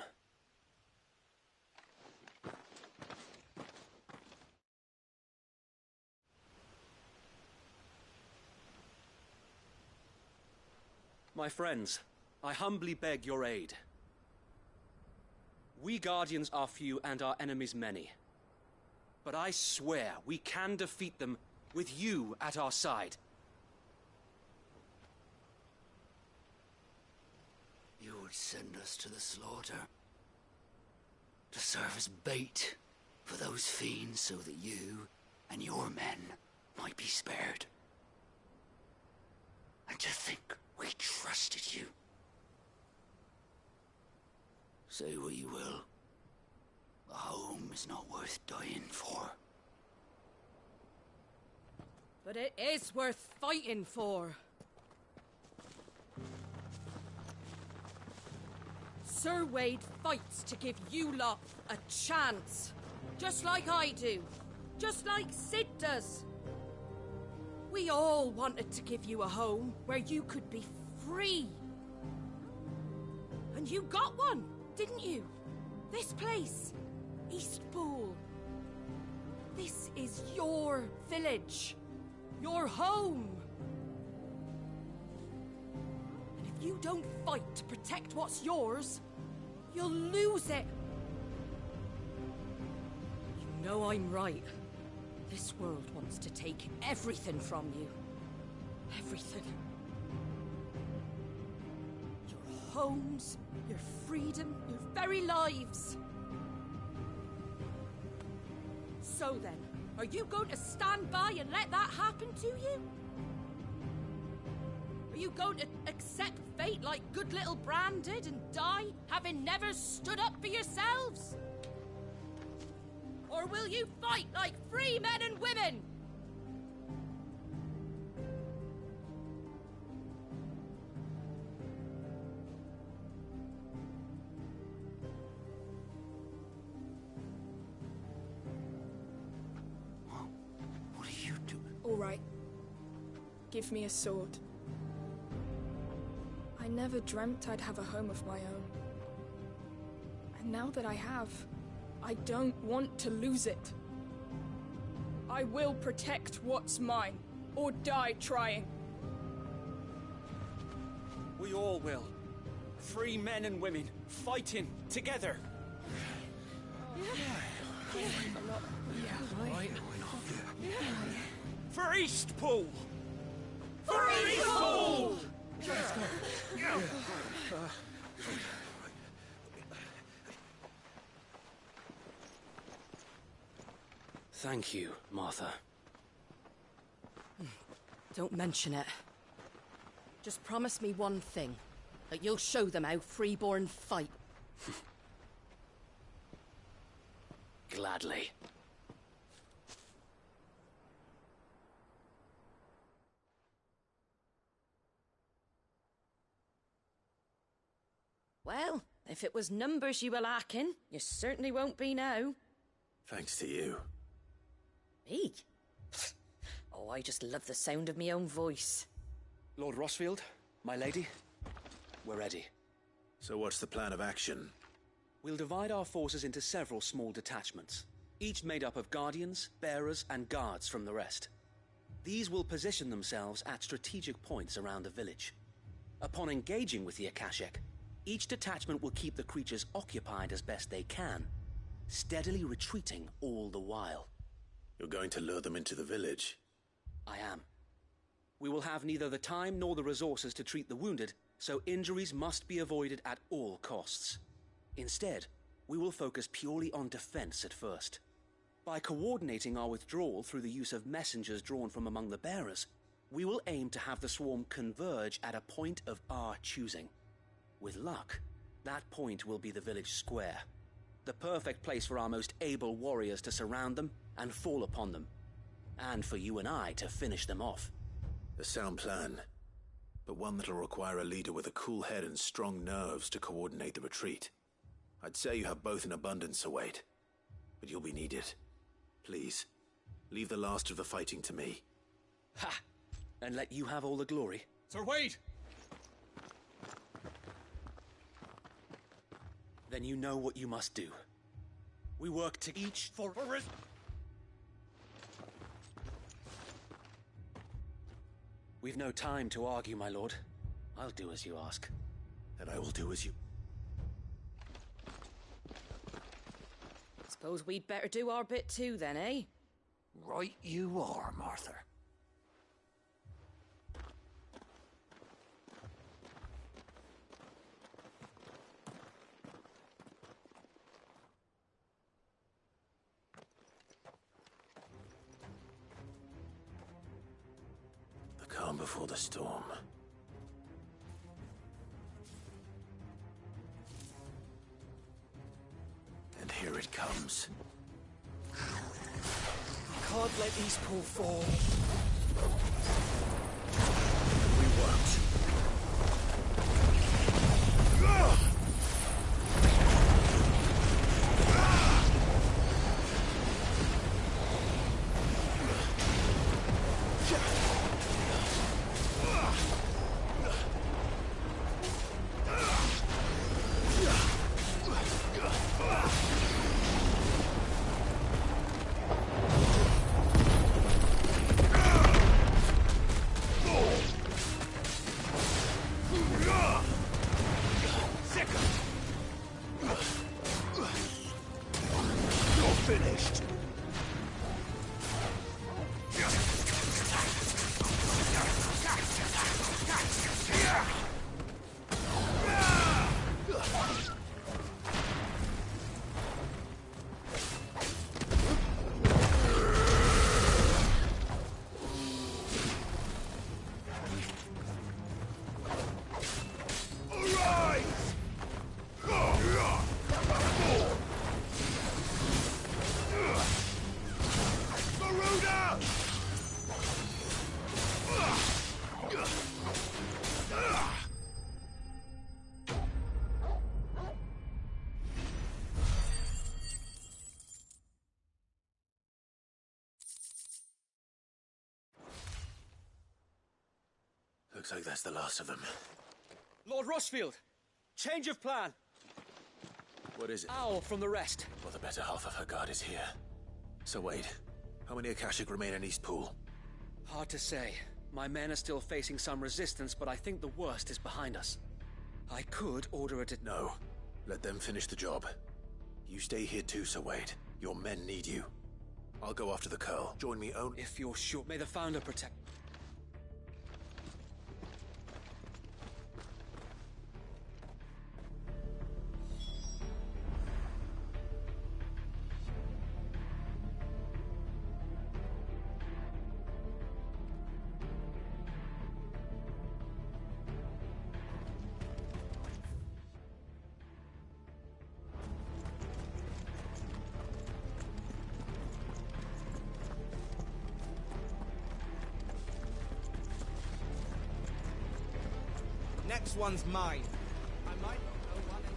My friends, I humbly beg your aid. We Guardians are few and our enemies many. But I swear we can defeat them with you at our side. You would send us to the slaughter, to serve as bait for those fiends so that you and your men might be spared. And to think we trusted you. Say what you will. A home is not worth dying for. But it is worth fighting for. Sir Wade fights to give you lot a chance. Just like I do. Just like Sid does. We all wanted to give you a home where you could be free. And you got one, didn't you? This place, Eastpool. This is your village. Your home. And if you don't fight to protect what's yours, you'll lose it. You know I'm right. This world wants to take everything from you. Everything. Your homes, your freedom, your very lives. So then, are you going to stand by and let that happen to you? Are you going to accept fate like good little Bran did and die, having never stood up for yourselves? Or will you fight like free men and women? What are you doing? All right. Give me a sword. I never dreamt I'd have a home of my own. And now that I have, I don't want to lose it. I will protect what's mine, or die trying. We all will. Free men and women, fighting together. For Eastpool! For Eastpool! Let's go. Thank you, Martha. Don't mention it. Just promise me one thing. That you'll show them how freeborn fight. Gladly. Well, if it was numbers you were lacking, you certainly won't be now. Thanks to you. Me? Oh, I just love the sound of my own voice. Lord Rossfield, my lady, we're ready. So what's the plan of action? We'll divide our forces into several small detachments, each made up of guardians, bearers, and guards from the rest. These will position themselves at strategic points around the village. Upon engaging with the Akashek, each detachment will keep the creatures occupied as best they can, steadily retreating all the while. You're going to lure them into the village? I am. We will have neither the time nor the resources to treat the wounded, so injuries must be avoided at all costs. Instead, we will focus purely on defense at first. By coordinating our withdrawal through the use of messengers drawn from among the bearers, we will aim to have the swarm converge at a point of our choosing. With luck, that point will be the village square, the perfect place for our most able warriors to surround them and fall upon them, and for you and I to finish them off. A sound plan, but one that'll require a leader with a cool head and strong nerves to coordinate the retreat. I'd say you have both in abundance, Sir Wade, but you'll be needed. Please, leave the last of the fighting to me. Ha! And let you have all the glory. Sir Wade! Then you know what you must do. We work to each for his... We've no time to argue, my lord. I'll do as you ask. And I will do as you... Suppose we'd better do our bit too then, eh? Right you are, Martha. The calm before the storm. And here it comes. Can't let Eastpool fall. We won't. Looks like that's the last of them. Lord Rossfield! Change of plan! What is it? Owl from the rest. Well, the better half of her guard is here. So wait, how many Akashic remain in East Pool? Hard to say. My men are still facing some resistance, but I think the worst is behind us. I could order it. No. Let them finish the job. You stay here too, Sir Wade. Your men need you. I'll go after the Curl. Join me only if you're sure. May the Founder protect. Next one's mine. I might not know what it...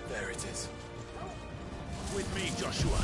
There it is. With me, Joshua.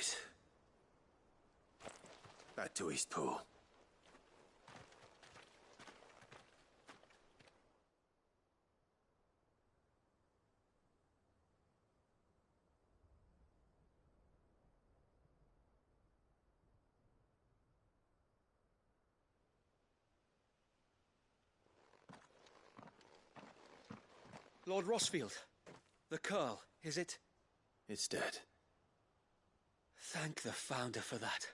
right. Back to Eastpool. Lord Rossfield, the Curl, is it? It's dead. Thank the Founder for that.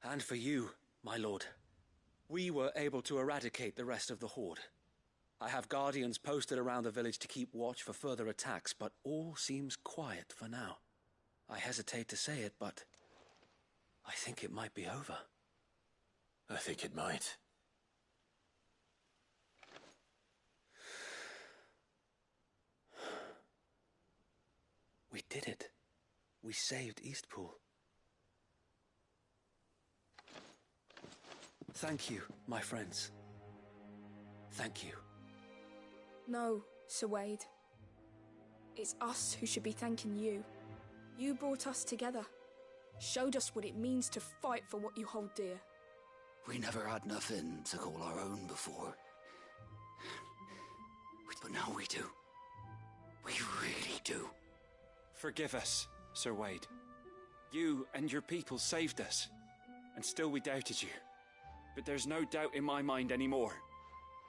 And for you, my lord. We were able to eradicate the rest of the Horde. I have guardians posted around the village to keep watch for further attacks, but all seems quiet for now. I hesitate to say it, but I think it might be over. I think it might. We did it. We saved Eastpool. Thank you, my friends. Thank you. No, Sir Wade. It's us who should be thanking you. You brought us together. Showed us what it means to fight for what you hold dear. We never had nothing to call our own before. But now we do. We really do. Forgive us, Sir Wade. You and your people saved us, and still we doubted you. But there's no doubt in my mind anymore.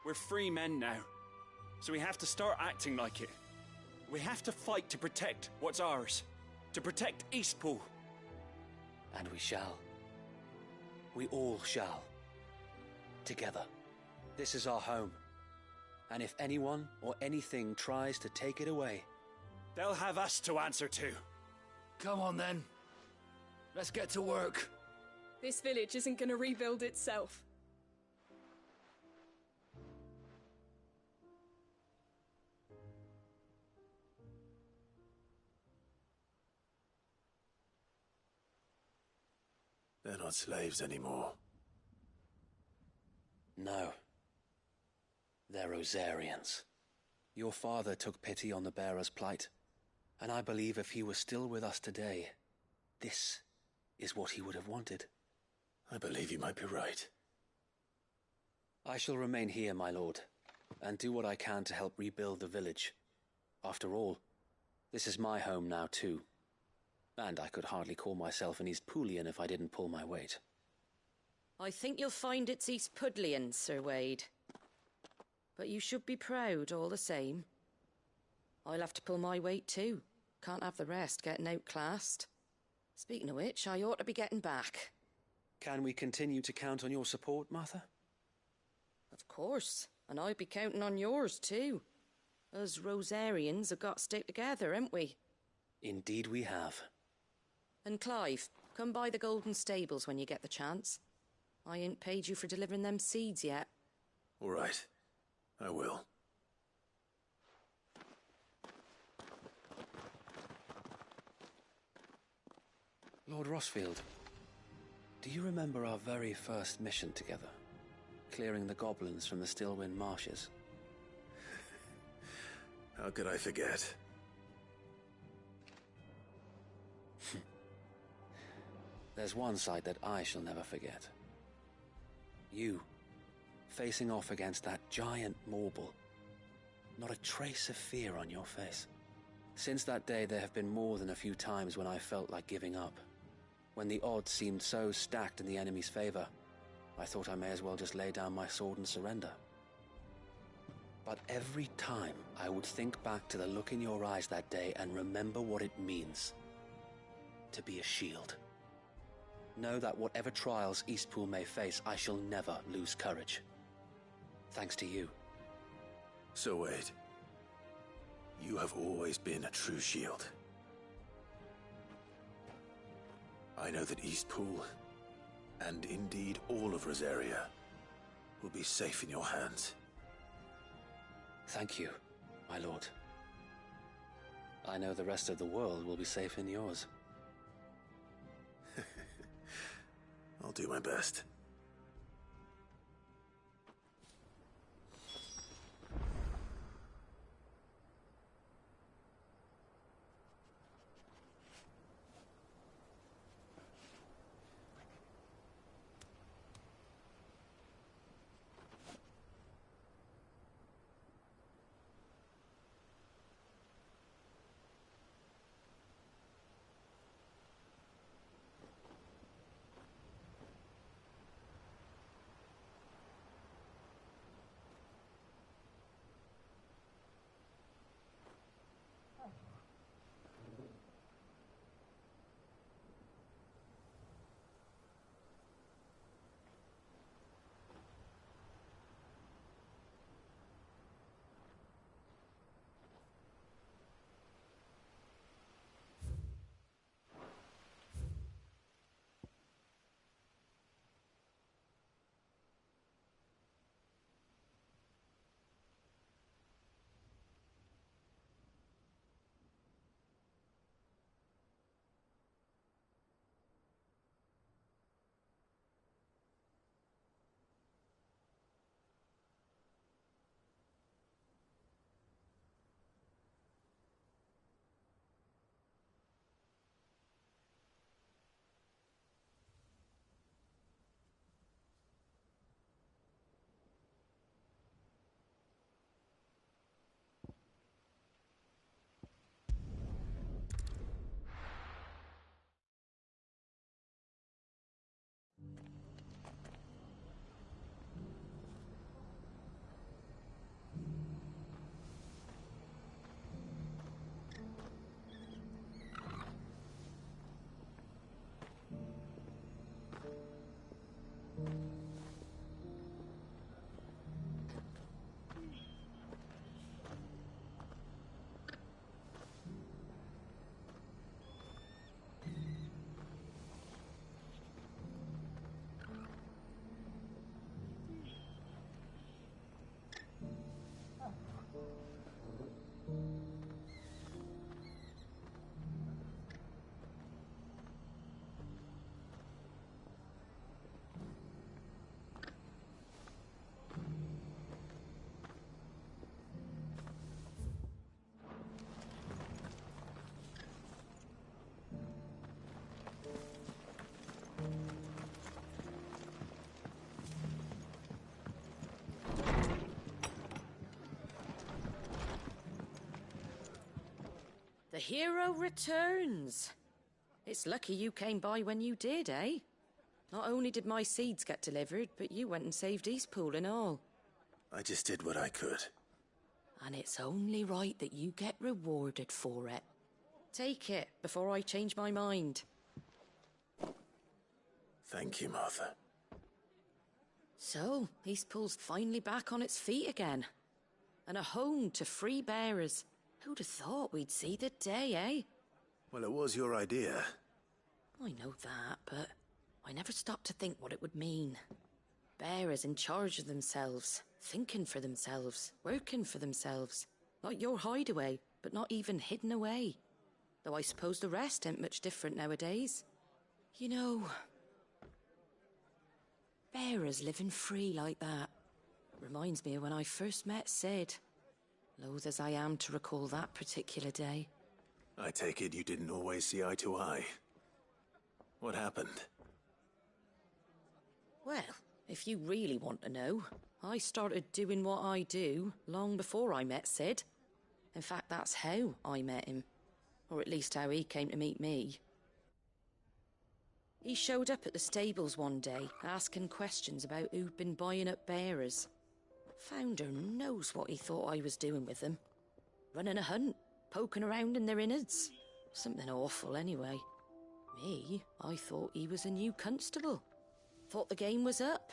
We're free men now, so we have to start acting like it. We have to fight to protect what's ours, to protect Eastpool. And we shall. We all shall. Together. This is our home. And if anyone or anything tries to take it away, they'll have us to answer to. Come on then. Let's get to work. This village isn't going to rebuild itself. They're not slaves anymore. No. They're Rosarians. Your father took pity on the bearer's plight, and I believe if he was still with us today, this is what he would have wanted. I believe you might be right. I shall remain here, my lord, and do what I can to help rebuild the village. After all, this is my home now too. And I could hardly call myself an Eastpoolian if I didn't pull my weight. I think you'll find it's Eastpudlian, Sir Wade. But you should be proud all the same. I'll have to pull my weight too. Can't have the rest getting outclassed. Speaking of which, I ought to be getting back. Can we continue to count on your support, Martha? Of course, and I'll be counting on yours too. Us Rosarians have got to stick together, haven't we? Indeed we have. And Clive, come by the Golden Stables when you get the chance. I ain't paid you for delivering them seeds yet. All right. I will. Lord Rossfield, do you remember our very first mission together? Clearing the goblins from the Stillwind marshes? How could I forget? There's one sight that I shall never forget. You, facing off against that giant Morble. Not a trace of fear on your face. Since that day, there have been more than a few times when I felt like giving up. When the odds seemed so stacked in the enemy's favor, I thought I may as well just lay down my sword and surrender. But every time, I would think back to the look in your eyes that day and remember what it means to be a shield. Know that whatever trials Eastpool may face, I shall never lose courage. Thanks to you. So Wade, you have always been a true shield. I know that Eastpool, and indeed all of Rosaria, will be safe in your hands. Thank you, my lord. I know the rest of the world will be safe in yours. I'll do my best. The hero returns. It's lucky you came by when you did, eh? Not only did my seeds get delivered, but you went and saved Eastpool and all. I just did what I could. And it's only right that you get rewarded for it. Take it before I change my mind. Thank you, Martha. So, Eastpool's finally back on its feet again. And a home to free bearers. Who'd have thought we'd see the day, eh? Well, it was your idea. I know that, but I never stopped to think what it would mean. Bearers in charge of themselves, thinking for themselves, working for themselves. Like your hideaway, but not even hidden away. Though I suppose the rest ain't much different nowadays. You know, bearers living free like that reminds me of when I first met Sid. Loath as I am to recall that particular day. I take it you didn't always see eye to eye. What happened? Well, if you really want to know, I started doing what I do long before I met Sid. In fact, that's how I met him. Or at least how he came to meet me. He showed up at the stables one day, asking questions about who'd been buying up bearers. Founder knows what he thought I was doing with them. Running a hunt, poking around in their innards. Something awful anyway. Me, I thought he was a new constable. Thought the game was up.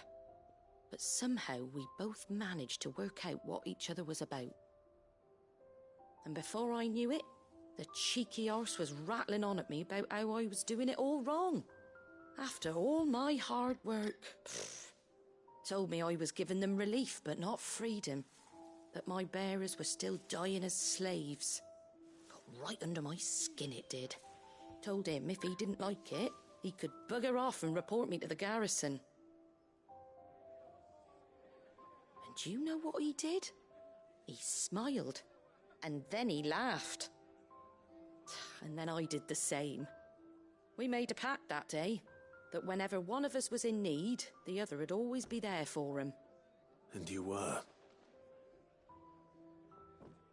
But somehow we both managed to work out what each other was about. And before I knew it, the cheeky arse was rattling on at me about how I was doing it all wrong. After all my hard work. Told me I was giving them relief, but not freedom. That my bearers were still dying as slaves. Got right under my skin, it did. Told him if he didn't like it, he could bugger off and report me to the garrison. And do you know what he did? He smiled. And then he laughed. And then I did the same. We made a pact that day. That whenever one of us was in need, the other would always be there for him. And you were?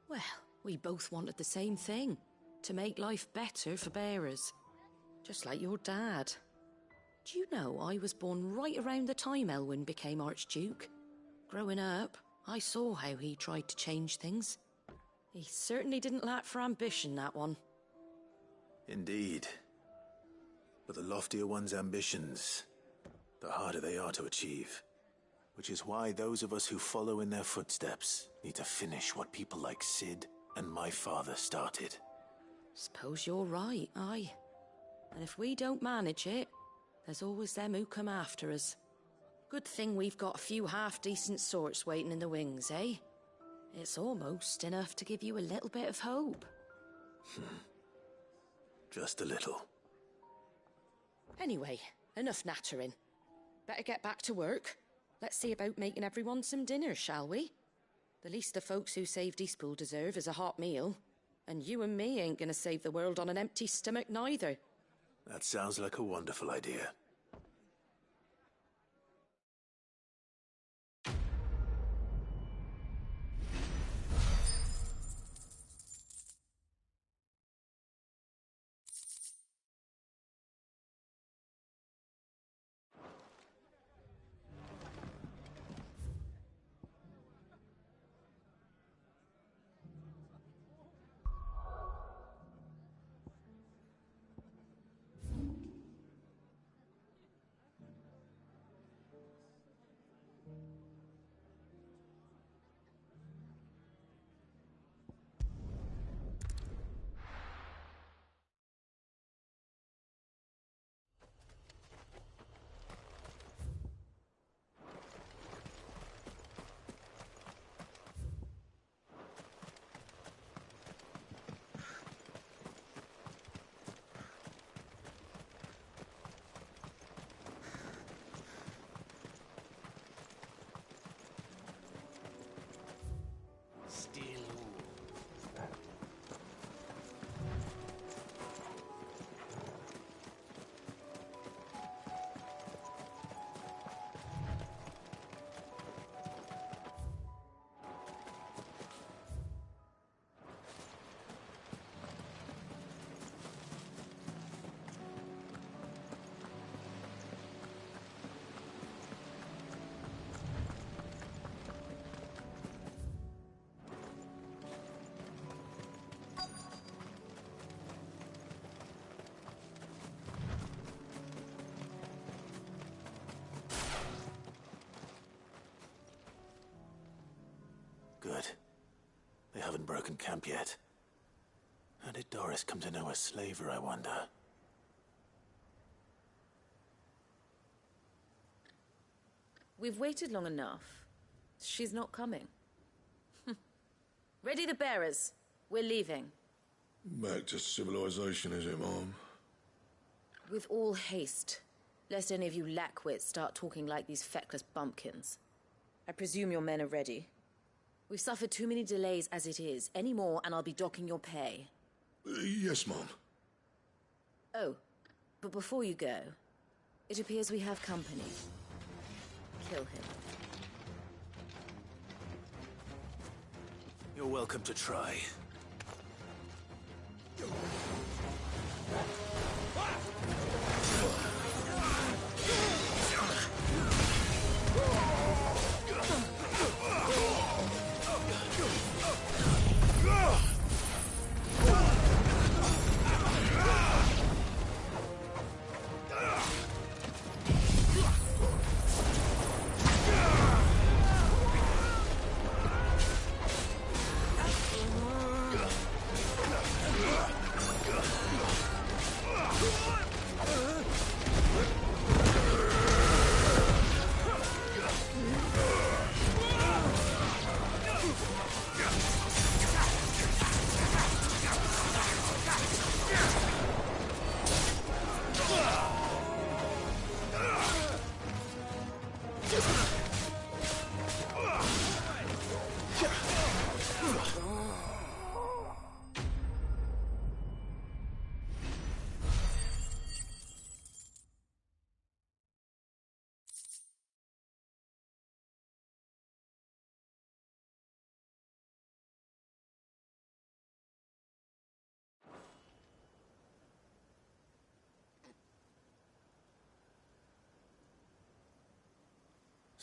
Well, we both wanted the same thing. To make life better for bearers. Just like your dad. Do you know I was born right around the time Elwyn became Archduke? Growing up, I saw how he tried to change things. He certainly didn't lack for ambition, that one. Indeed. But the loftier one's ambitions, the harder they are to achieve. Which is why those of us who follow in their footsteps need to finish what people like Sid and my father started. Suppose you're right, aye. And if we don't manage it, there's always them who come after us. Good thing we've got a few half-decent sorts waiting in the wings, eh? It's almost enough to give you a little bit of hope. Just a little. Anyway, enough nattering. Better get back to work. Let's see about making everyone some dinner, shall we? The least the folks who saved Eastpool deserve is a hot meal. And you and me ain't gonna save the world on an empty stomach neither. That sounds like a wonderful idea. haven't broken camp yet. How did Doris come to know a slaver, I wonder? We've waited long enough. She's not coming. Ready the bearers. We're leaving. Back to civilization, is it, Mom? With all haste, lest any of you lackwits start talking like these feckless bumpkins. I presume your men are ready. We've suffered too many delays as it is. Any more, and I'll be docking your pay. Yes, Mom. Oh, but before you go, it appears we have company. Kill him. You're welcome to try.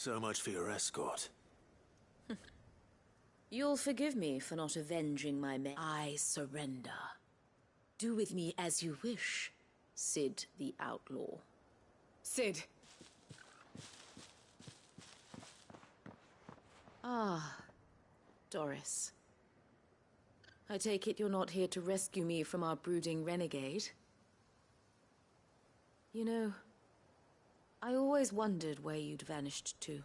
So much for your escort. You'll forgive me for not avenging my men. I surrender. Do with me as you wish, Cid the Outlaw. Cid! Ah, Doris. I take it you're not here to rescue me from our brooding renegade? You know, I always wondered where you'd vanished to.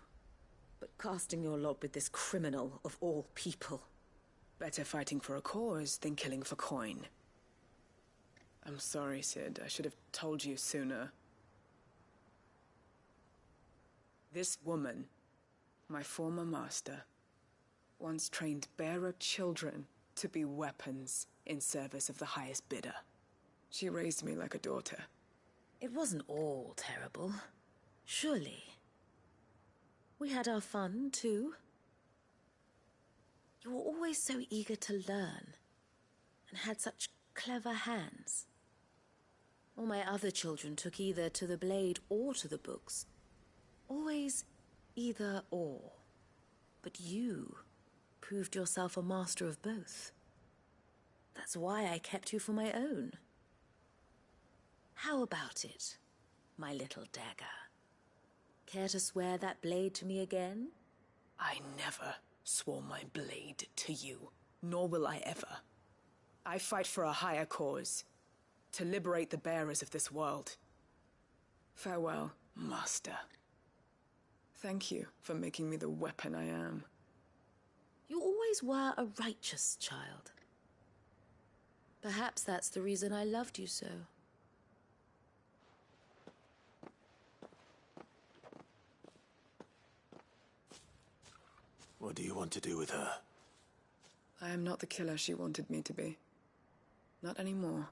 But casting your lot with this criminal of all people. Better fighting for a cause than killing for coin. I'm sorry, Cid. I should have told you sooner. This woman, my former master, once trained bearer children to be weapons in service of the highest bidder. She raised me like a daughter. It wasn't all terrible. Surely. We had our fun, too. You were always so eager to learn, and had such clever hands. All my other children took either to the blade or to the books. Always either or. But you proved yourself a master of both. That's why I kept you for my own. How about it, my little dagger? Care to swear that blade to me again? I never swore my blade to you, nor will I ever. I fight for a higher cause, to liberate the bearers of this world. Farewell, Master. Thank you for making me the weapon I am. You always were a righteous child. Perhaps that's the reason I loved you so. What do you want to do with her? I am not the killer she wanted me to be. Not anymore.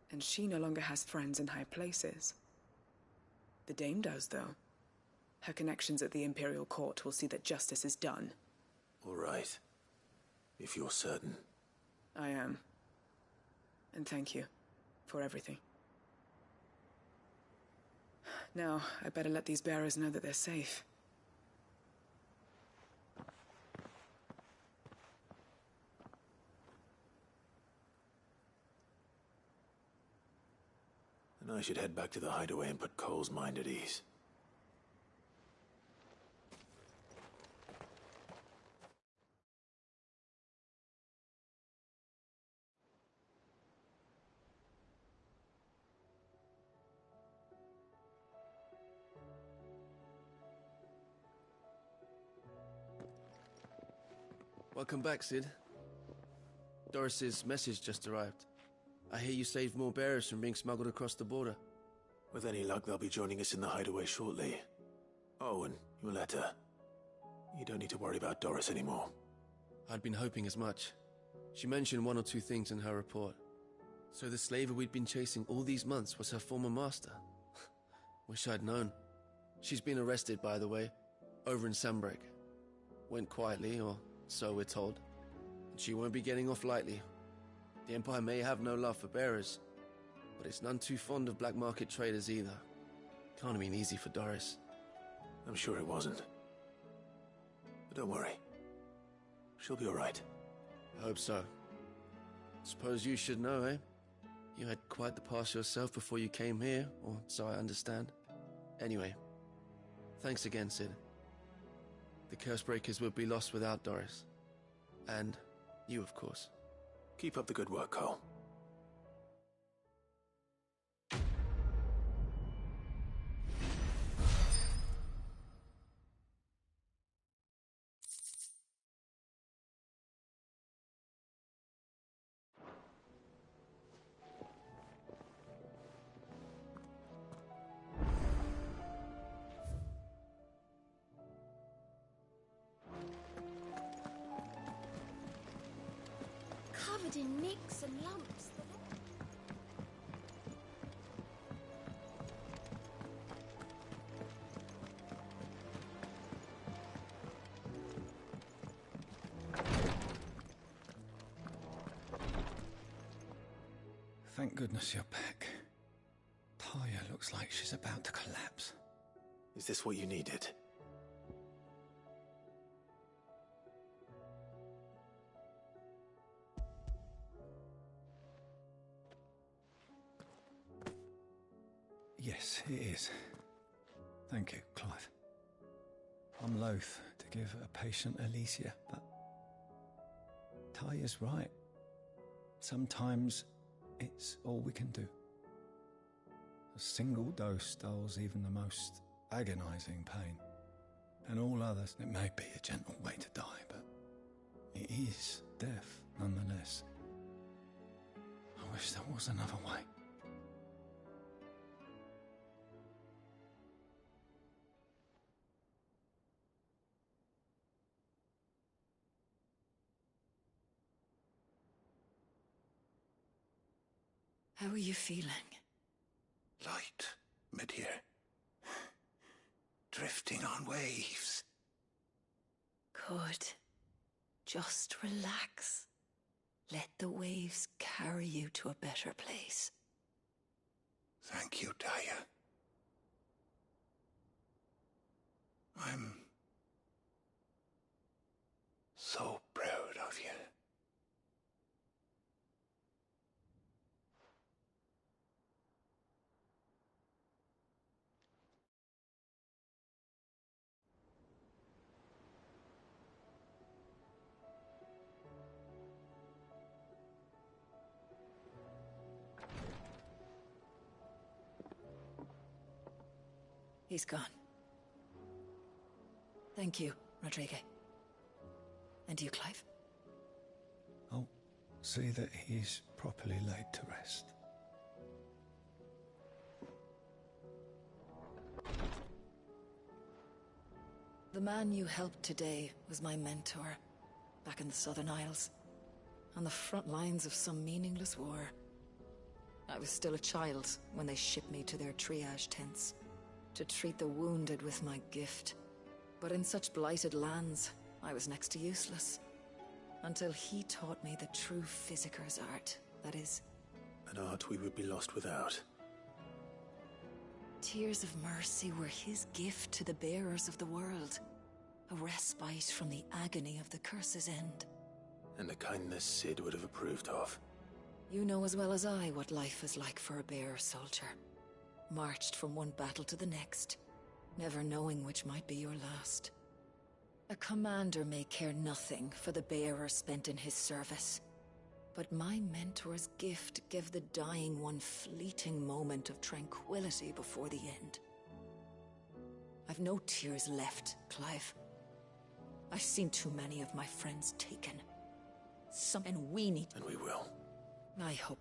And she no longer has friends in high places. The Dame does, though. Her connections at the Imperial Court will see that justice is done. All right. If you're certain. I am. And thank you for everything. Now, I better let these bearers know that they're safe. And I should head back to the hideaway and put Cole's mind at ease. Welcome back, Sid. Doris's message just arrived. I hear you saved more bearers from being smuggled across the border. With any luck, they'll be joining us in the hideaway shortly. Oh, and your letter. You don't need to worry about Doris anymore. I'd been hoping as much. She mentioned one or two things in her report. So the slaver we'd been chasing all these months was her former master. Wish I'd known. She's been arrested, by the way, over in Sandbreak. Went quietly, or so we're told. And she won't be getting off lightly. The Empire may have no love for bearers, but it's none too fond of black market traders either. Can't have been easy for Doris. I'm sure it wasn't. But don't worry. She'll be alright. I hope so. Suppose you should know, eh? You had quite the past yourself before you came here, or so I understand. Anyway, thanks again, Sid. The Cursebreakers would be lost without Doris. And you, of course. Keep up the good work, Cole. Covered in nicks and lumps. Thank goodness you're back. Taya looks like she's about to collapse. Is this what you needed? Yes, it is. Thank you, Clive. I'm loath to give a patient Alicia, but Taya's right. Sometimes it's all we can do. A single dose dulls even the most agonizing pain. And all others, it may be a gentle way to die, but it is death nonetheless. I wish there was another way. How are you feeling? Light, mid-here. Drifting on waves. Good. Just relax. Let the waves carry you to a better place. Thank you, Taya. I'm so proud of you. He's gone. Thank you, Rodrigo. And you, Clive? I'll see that he's properly laid to rest. The man you helped today was my mentor, back in the Southern Isles, on the front lines of some meaningless war. I was still a child when they shipped me to their triage tents, to treat the wounded with my gift. But in such blighted lands, I was next to useless. Until he taught me the true physicker's art, that is. An art we would be lost without. Tears of mercy were his gift to the bearers of the world. A respite from the agony of the curse's end. And a kindness Sid would have approved of. You know as well as I what life is like for a bearer soldier. Marched from one battle to the next, never knowing which might be your last. A commander may care nothing for the bearer spent in his service, but my mentor's gift gave the dying one fleeting moment of tranquility before the end. I've no tears left, Clive. I've seen too many of my friends taken. And we need... And we will. I hope.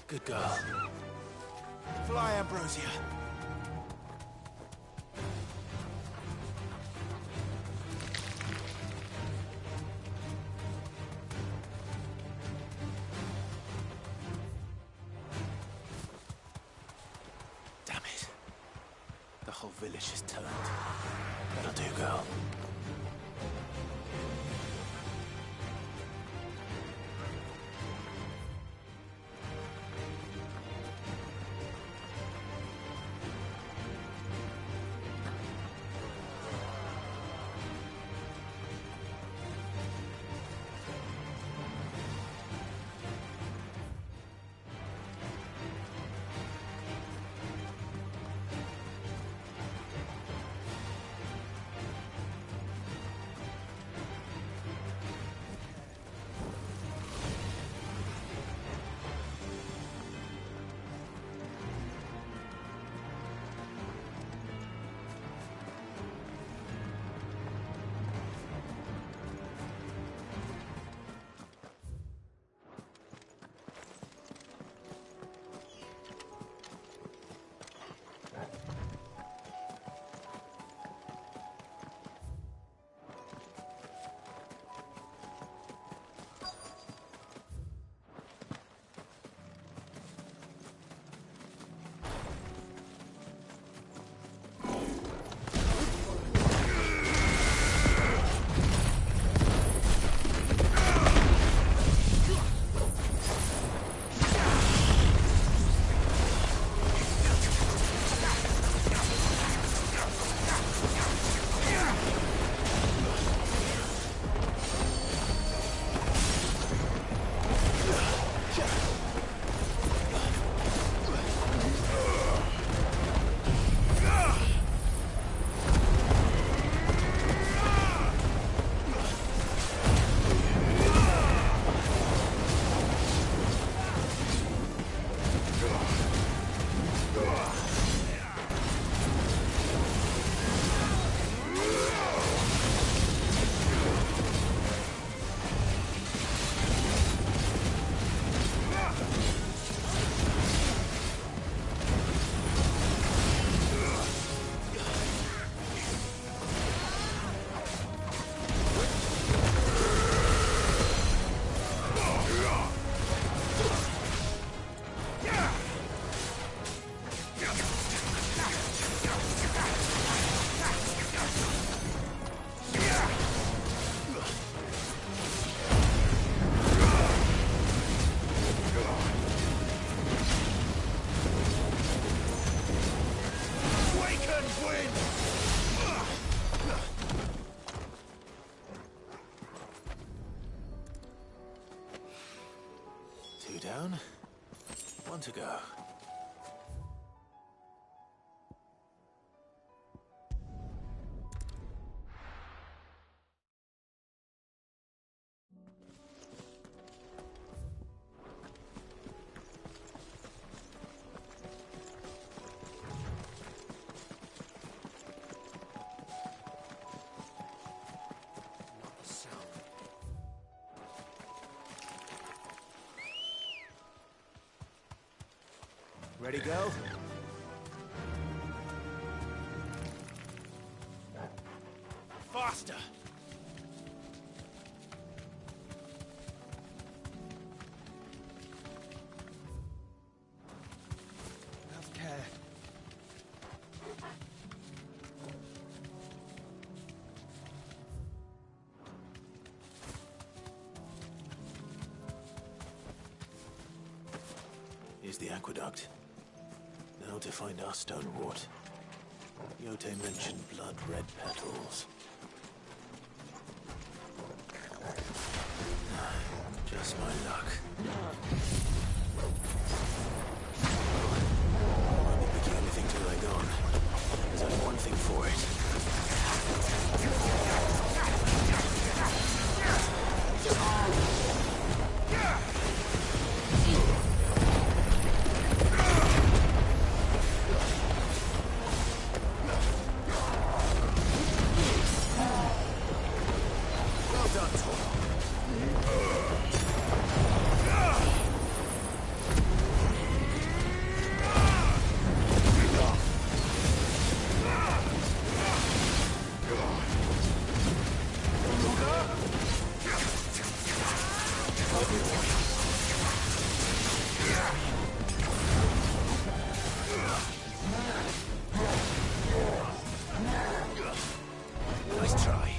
Good girl. Fly, Ambrosia. Damn it. The whole village is turned. That'll do, girl. Down. One to go. Ready, go? Faster! Here's the aqueduct. Now to find our stonewort. Yote mentioned blood-red petals. Just my luck. Won't be picking anything till they're gone. There's only one thing for it. Well done, Toro. Nice try.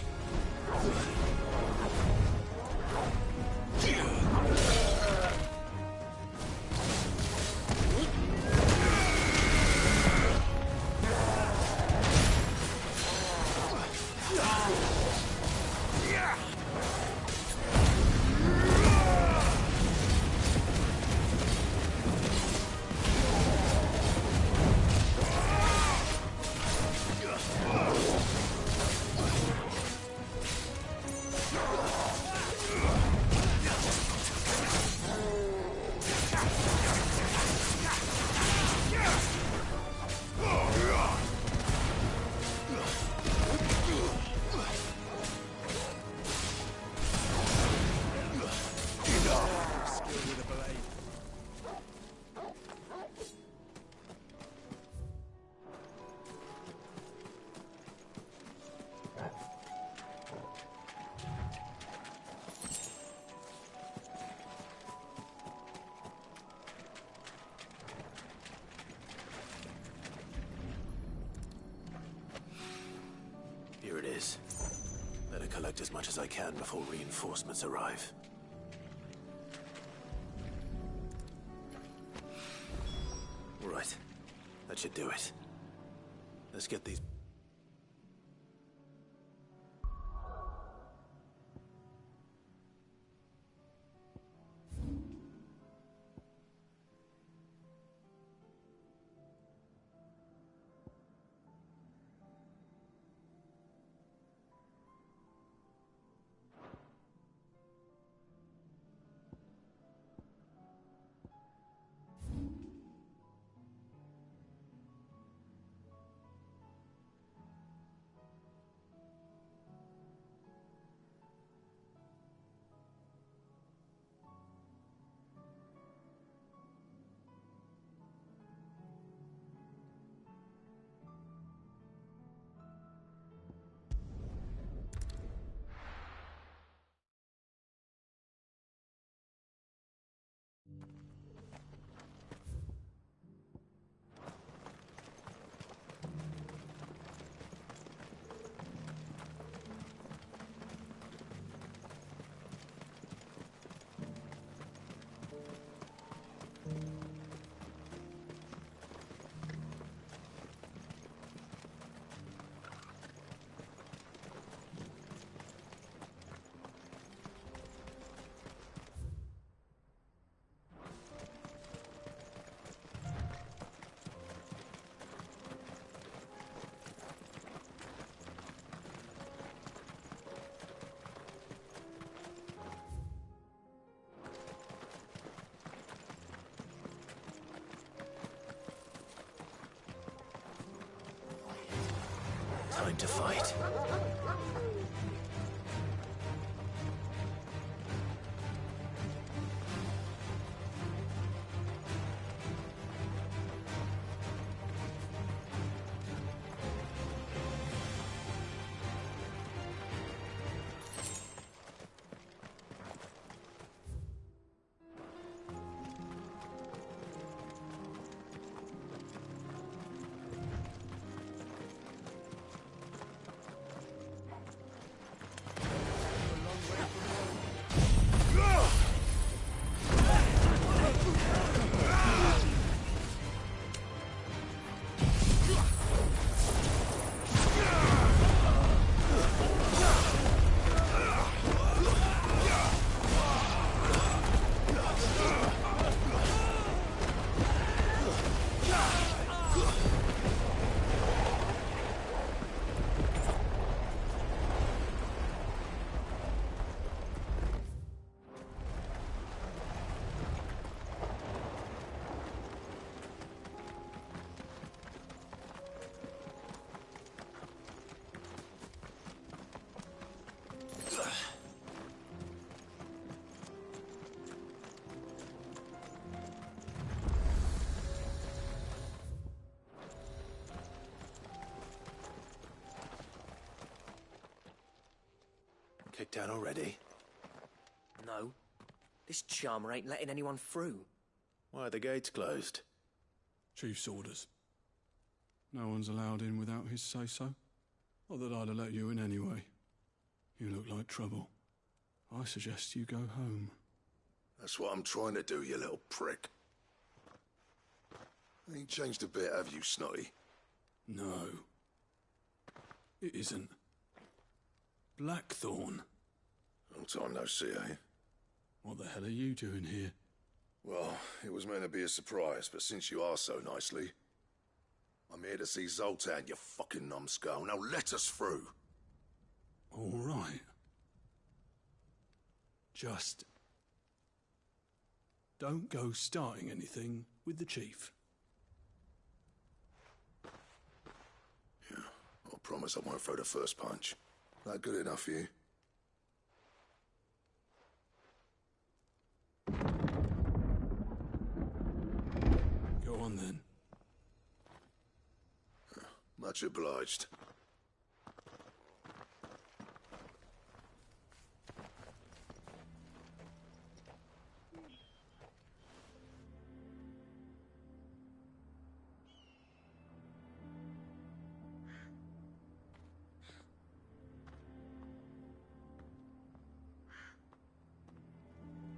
Here it is. Better collect as much as I can before reinforcements arrive. Right. That should do it. Let's get these... Time to fight. Kicked out already? No. This charmer ain't letting anyone through. Why are the gates closed? Chief's orders. No one's allowed in without his say-so. Not that I'd have let you in anyway. You look like trouble. I suggest you go home. That's what I'm trying to do, you little prick. Ain't changed a bit, have you, Snotty? No. It isn't. Blackthorn. Long time no see, eh? What the hell are you doing here? Well, it was meant to be a surprise, but since you asked so nicely, I'm here to see Zoltan, you fucking numbskull. Now let us through. All right. Just don't go starting anything with the chief. Yeah, I promise I won't throw the first punch. That good enough for you? Go on then. Much obliged.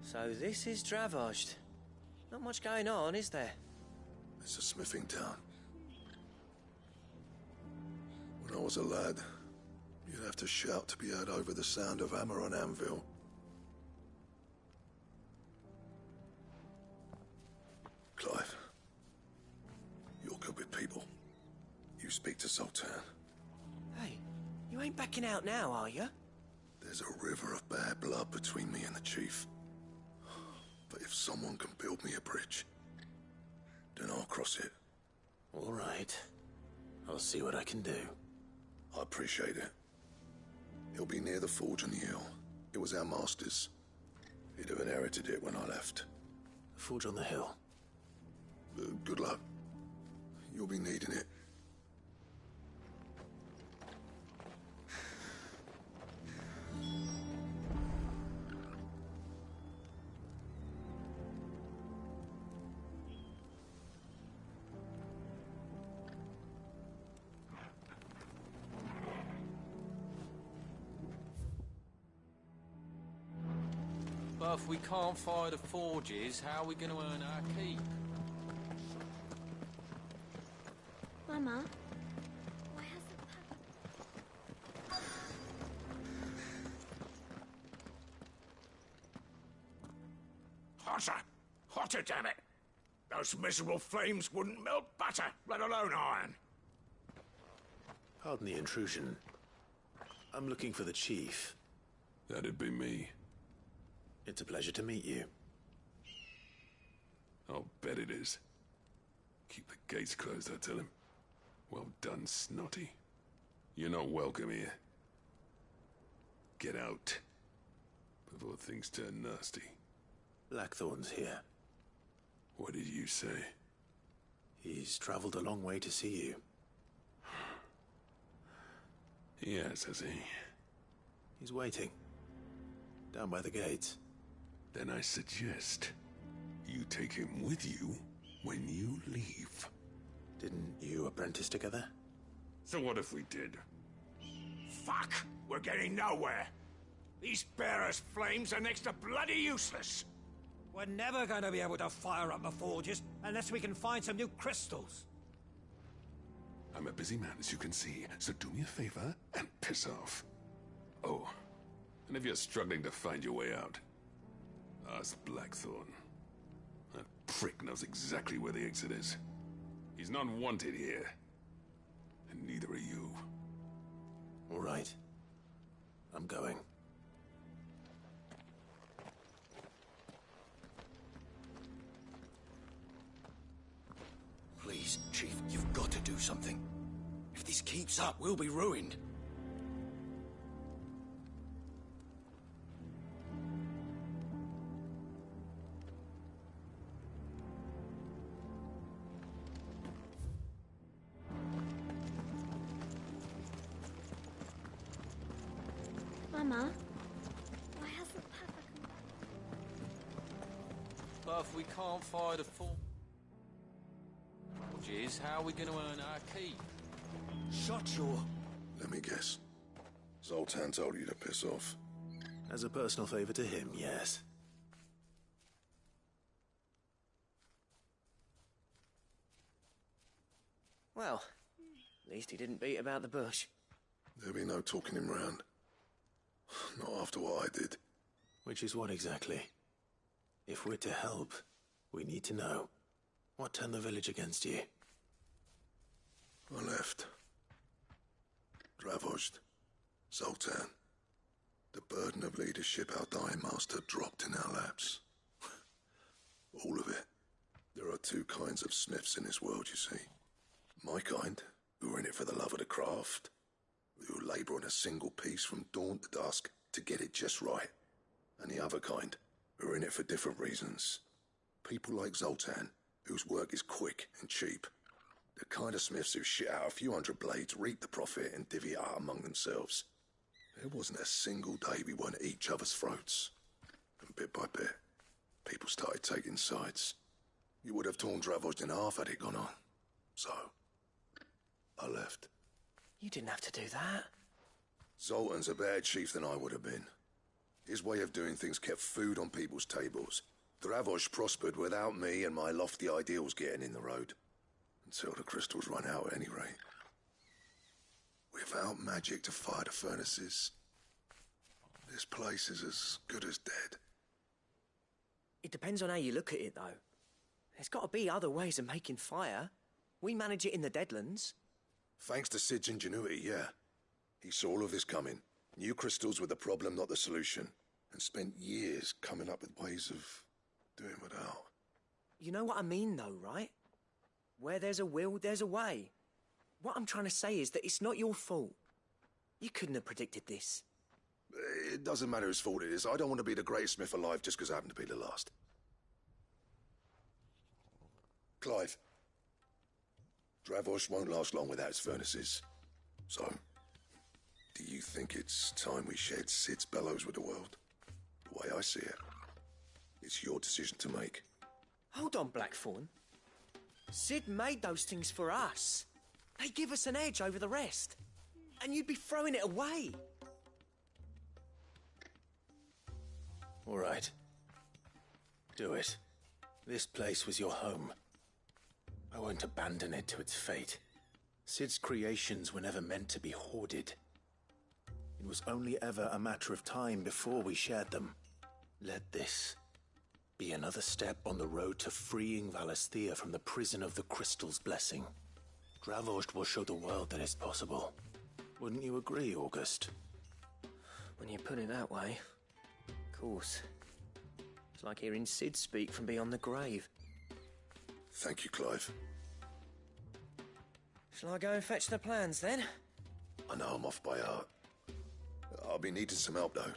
So this is Dravaged. Not much going on, is there? It's a smithing town. When I was a lad, you'd have to shout to be heard over the sound of hammer on anvil. Clive, you're good with people. You speak to Zoltan. Hey, you ain't backing out now, are you? There's a river of bad blood between me and the chief. But if someone can build me a bridge, then I'll cross it. All right. I'll see what I can do. I appreciate it. He'll be near the forge on the hill. It was our master's. He'd have inherited it when I left. The forge on the hill? Good luck. You'll be needing it. But if we can't fire the forges, how are we going to earn our keep? Mama, Hotter! Hotter, damn it! Those miserable flames wouldn't melt butter, let alone iron. Pardon the intrusion. I'm looking for the chief. That'd be me. It's a pleasure to meet you. I'll bet it is. Keep the gates closed, I tell him. Well done, Snotty. You're not welcome here. Get out. Before things turn nasty. Blackthorn's here. What did you say? He's traveled a long way to see you. Yes, has he? He's waiting. Down by the gates. Then I suggest you take him with you when you leave. Didn't you apprentice together? So what if we did? Fuck! We're getting nowhere. These bearers' flames are next to bloody useless. We're never going to be able to fire up the forges unless we can find some new crystals. I'm a busy man, as you can see, so do me a favor and piss off. Oh, and if you're struggling to find your way out, ask Blackthorn. That prick knows exactly where the exit is. He's not wanted here. And neither are you. All right. I'm going. Please, Chief, you've got to do something. If this keeps up, we'll be ruined. Mama, Buff, we can't fire the forges. How are we going to earn our keep? Shut your... Let me guess. Zoltan told you to piss off. As a personal favor to him, yes. Well, at least he didn't beat about the bush. There'll be no talking him round. Not after what I did. Which is what exactly? If we're to help, we need to know. What turned the village against you? I left. Dravozd. Zoltan. The burden of leadership our dying master dropped in our laps. All of it. There are two kinds of smiths in this world, you see. My kind, who are in it for the love of the craft, who labour on a single piece from dawn to dusk to get it just right. And the other kind, who are in it for different reasons. People like Zoltan, whose work is quick and cheap. The kind of smiths who shit out a few hundred blades, reap the profit, and divvy it out among themselves. There wasn't a single day we weren't at each other's throats. And bit by bit, people started taking sides. You would have torn Dravozd in half had it gone on. So, I left. You didn't have to do that. Zoltan's a better chief than I would have been. His way of doing things kept food on people's tables. Dravozd prospered without me and my lofty ideals getting in the road. Until the crystals run out at any rate. Without magic to fire the furnaces, this place is as good as dead. It depends on how you look at it, though. There's got to be other ways of making fire. We manage it in the Deadlands. Thanks to Sid's ingenuity, yeah. He saw all of this coming. Knew crystals were the problem, not the solution. And spent years coming up with ways of doing without. You know what I mean, though, right? Where there's a will, there's a way. What I'm trying to say is that it's not your fault. You couldn't have predicted this. It doesn't matter whose fault it is. I don't want to be the greatest smith alive just because I happen to be the last. Clive. Dravozd won't last long without its furnaces. So, do you think it's time we shared Sid's bellows with the world? The way I see it, it's your decision to make. Hold on, Blackthorn. Sid made those things for us. They give us an edge over the rest. And you'd be throwing it away. All right. Do it. This place was your home. I won't abandon it to its fate. Sid's creations were never meant to be hoarded. It was only ever a matter of time before we shared them. Let this be another step on the road to freeing Valisthea from the prison of the Crystal's blessing. Dravozd will show the world that it's possible. Wouldn't you agree, August? When you put it that way, of course. It's like hearing Sid speak from beyond the grave. Thank you, Clive. Shall I go and fetch the plans, then? I know I'm off by heart. I'll be needing some help, though.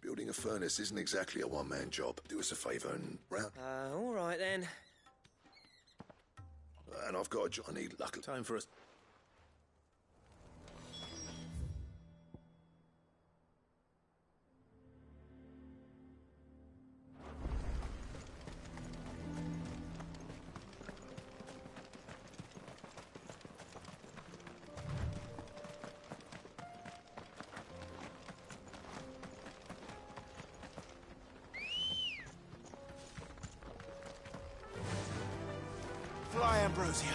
Building a furnace isn't exactly a one-man job. Do us a favour and round. All right, then. And I've got a job. I need luck. Time for us. Fly, Ambrosia.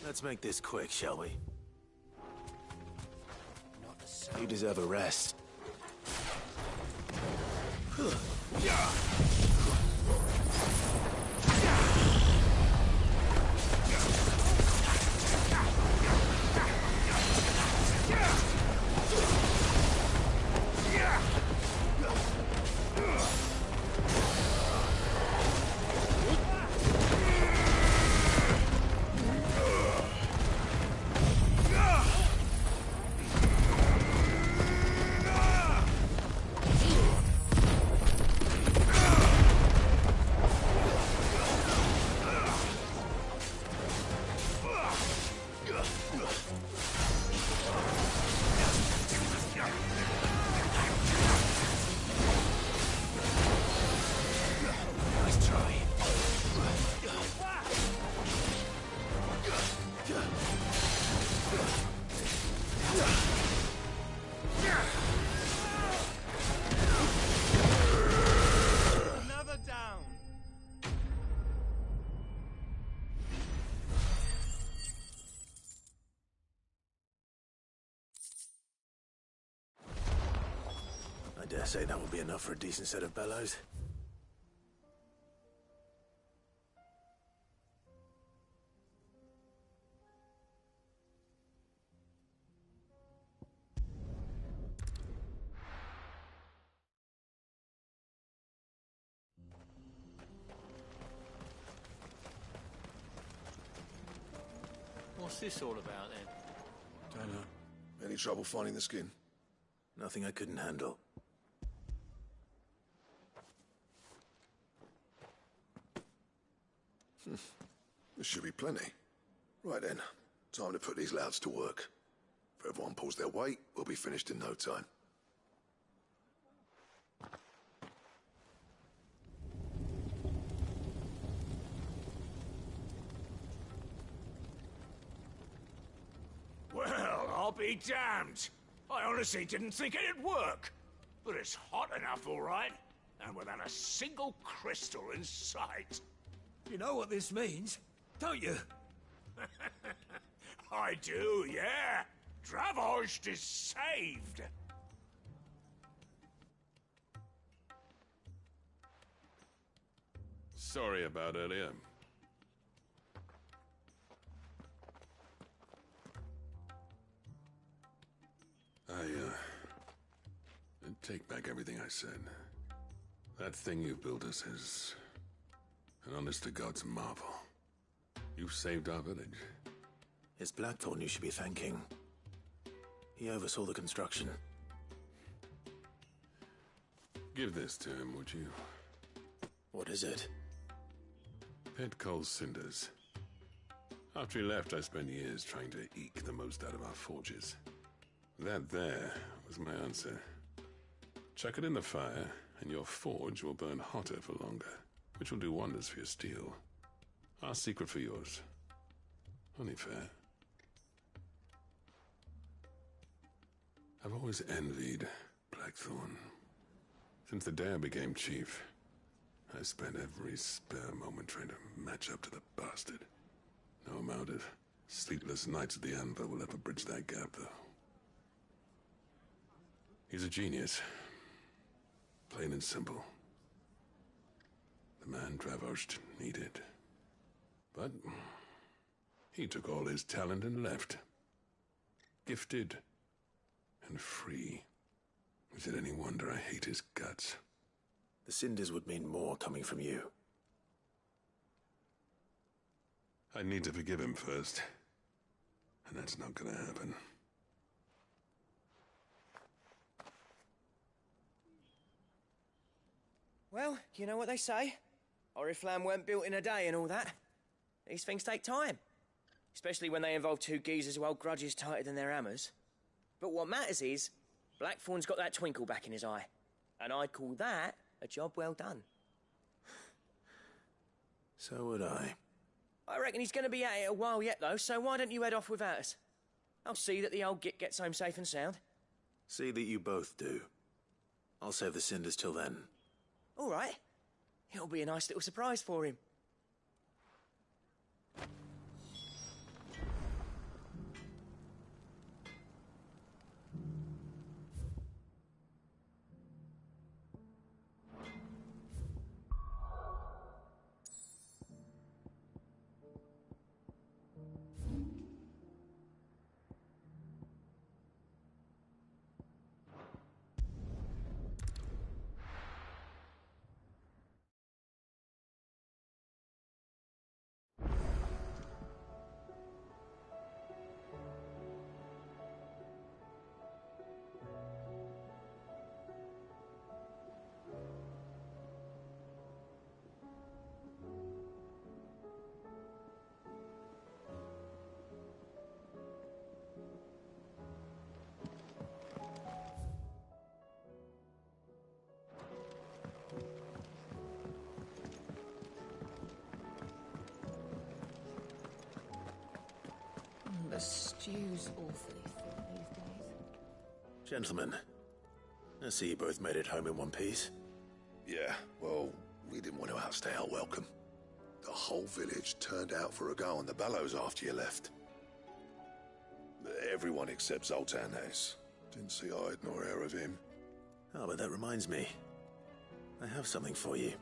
Let's make this quick, shall we? You deserve a rest. Dare say that will be enough for a decent set of bellows. What's this all about, then? Don't know. Any trouble finding the skin? Nothing I couldn't handle. There should be plenty. Right then, time to put these louds to work. If everyone pulls their weight, we'll be finished in no time. Well, I'll be damned. I honestly didn't think it'd work. But it's hot enough, all right. And without a single crystal in sight. You know what this means, don't you? I do, yeah. Dravost is saved. Sorry about earlier. Take back everything I said. That thing you built us is an honest-to-God's marvel. You saved our village. It's Blackthorn you should be thanking. He oversaw the construction. Give this to him, would you? What is it? Pet Cole's cinders. After he left, I spent years trying to eke the most out of our forges. That there was my answer. Chuck it in the fire, and your forge will burn hotter for longer, which will do wonders for your steel. Our secret for yours. Only fair. I've always envied Blackthorn. Since the day I became chief, I spent every spare moment trying to match up to the bastard. No amount of sleepless nights at the Anvil will ever bridge that gap, though. He's a genius. Plain and simple. The man Dravost needed. But he took all his talent and left. Gifted and free. Is it any wonder I hate his guts? The cinders would mean more coming from you. I need to forgive him first. And that's not gonna happen. Well, you know what they say. Oriflamme weren't built in a day and all that. These things take time. Especially when they involve two geezers who hold grudges tighter than their hammers. But what matters is, Blackthorn's got that twinkle back in his eye. And I'd call that a job well done. So would I. I reckon he's going to be at it a while yet, though, so why don't you head off without us? I'll see that the old git gets home safe and sound. See that you both do. I'll save the cinders till then. All right. It'll be a nice little surprise for him. The stew's awfully thick these days. Gentlemen, I see you both made it home in one piece. Yeah, well, we didn't want to outstay our welcome. The whole village turned out for a go on the bellows after you left. Everyone except Zoltan has. Didn't see hide nor hair of him. Oh, but that reminds me. I have something for you.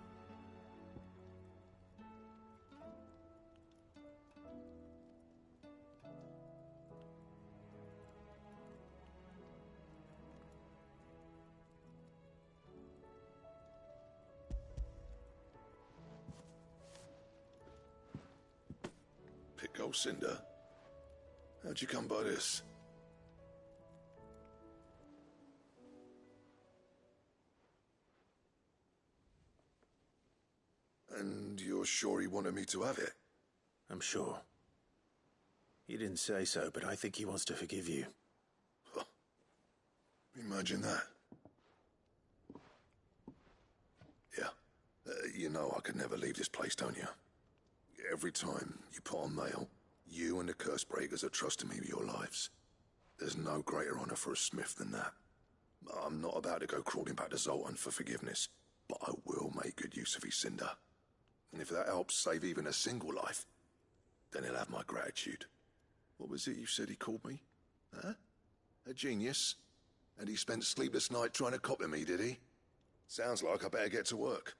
Pick Cinder. How'd you come by this? And you're sure he wanted me to have it? I'm sure. He didn't say so, but I think he wants to forgive you. Huh. Imagine that. Yeah. You know I could never leave this place, don't you? Every time you put on mail, you and the curse breakers are trusting me with your lives. There's no greater honor for a smith than that. I'm not about to go crawling back to Zoltan for forgiveness, but I will make good use of his cinder. And if that helps save even a single life, then he'll have my gratitude. What was it you said he called me? Huh? A genius? And he spent sleepless night trying to copy me, did he? Sounds like I better get to work.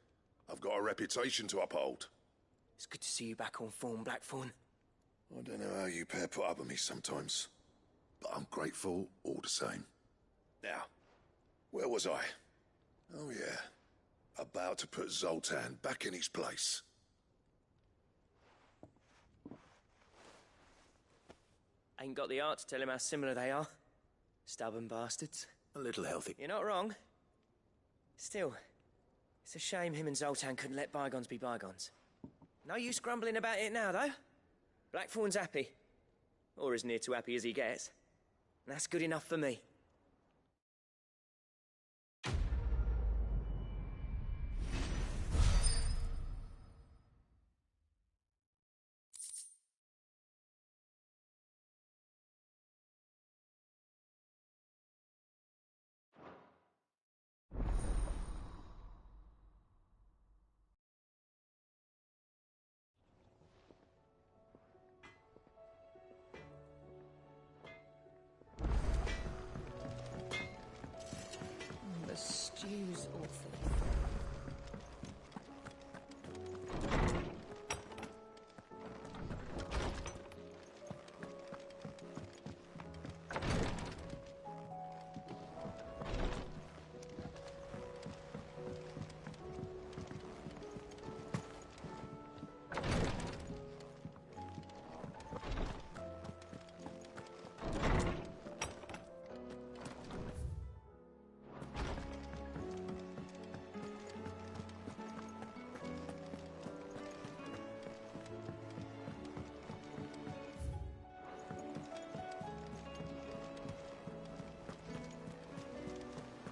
I've got a reputation to uphold. It's good to see you back on form, Blackthorn. I don't know how you pair put up with me sometimes, but I'm grateful all the same. Now, where was I? Oh yeah, about to put Zoltan back in his place. Ain't got the art to tell him how similar they are. Stubborn bastards. A little healthy. You're not wrong. Still, it's a shame him and Zoltan couldn't let bygones be bygones. No use grumbling about it now, though. Blackthorn's happy. Or as near to happy as he gets. And that's good enough for me. The stew's awful.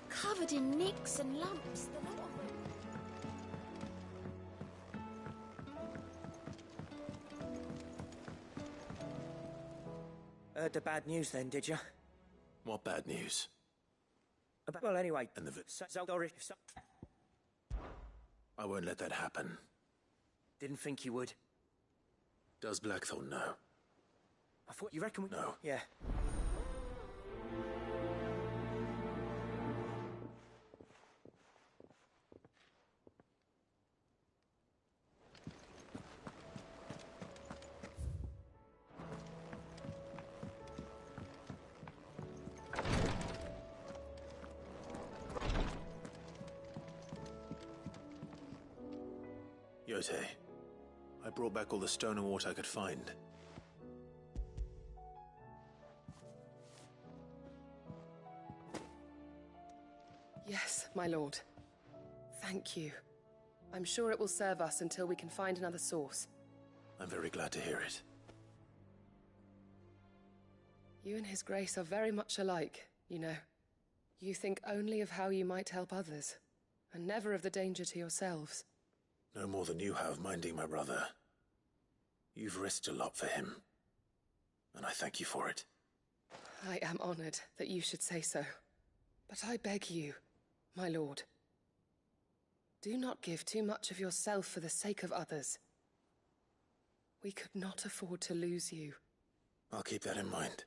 Covered in nicks and lumps, the lot of them. Heard the bad news then, did you? What bad news? Well, anyway, And the Zoldor... I won't let that happen. Didn't think you would. Does Blackthorn know? I thought you reckon we... No. Yeah. Yote, I brought back all the stone and water I could find. Yes, my lord. Thank you. I'm sure it will serve us until we can find another source. I'm very glad to hear it. You and His Grace are very much alike, you know. You think only of how you might help others, and never of the danger to yourselves. No more than you have minding my brother. You've risked a lot for him, and I thank you for it. I am honored that you should say so. But I beg you, my lord, do not give too much of yourself for the sake of others. We could not afford to lose you. I'll keep that in mind.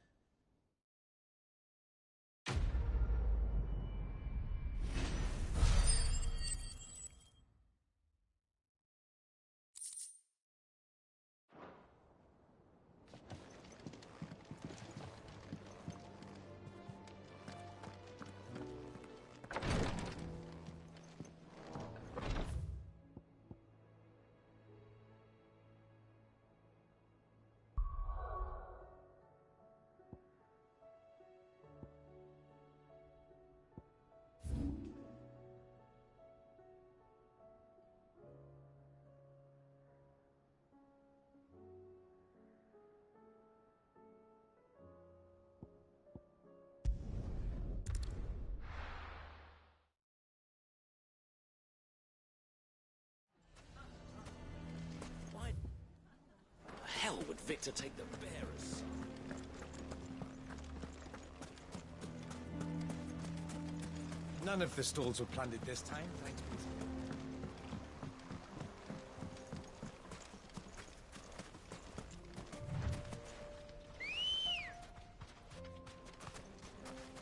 Victor take the bearers. None of the stalls were plundered this time, thanks, Peter.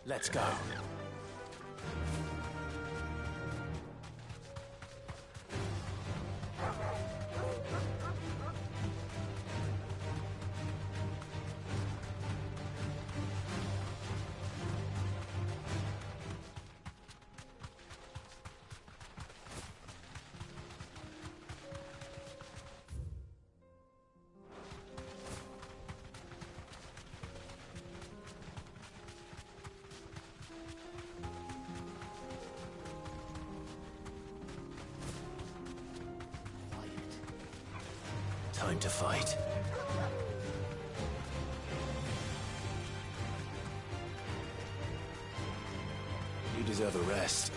Let's go. Time to fight. You deserve a rest.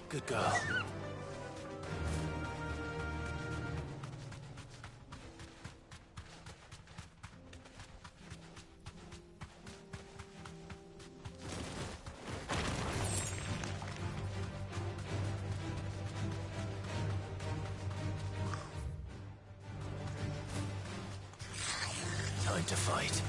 Good girl. Time to fight.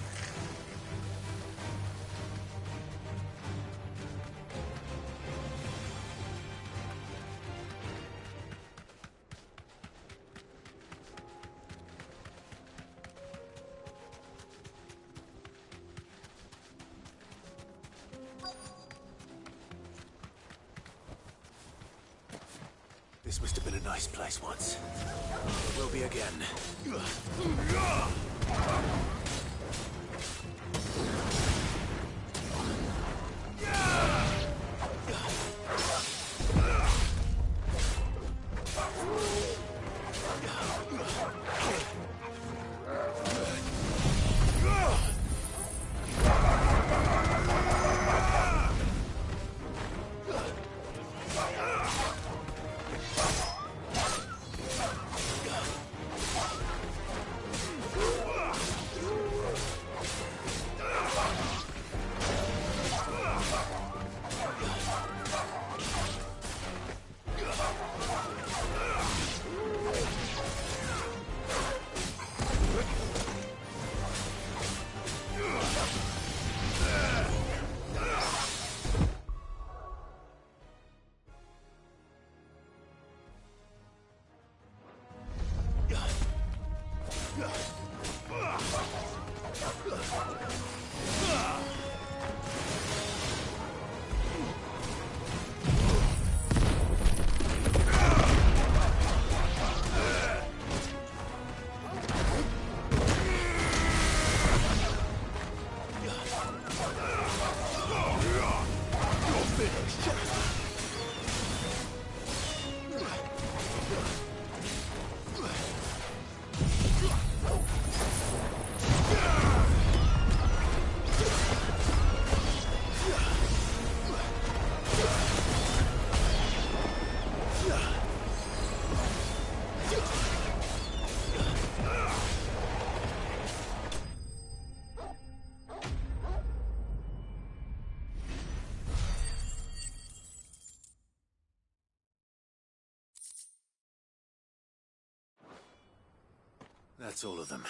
This must have been a nice place once. It will be again. That's all of them.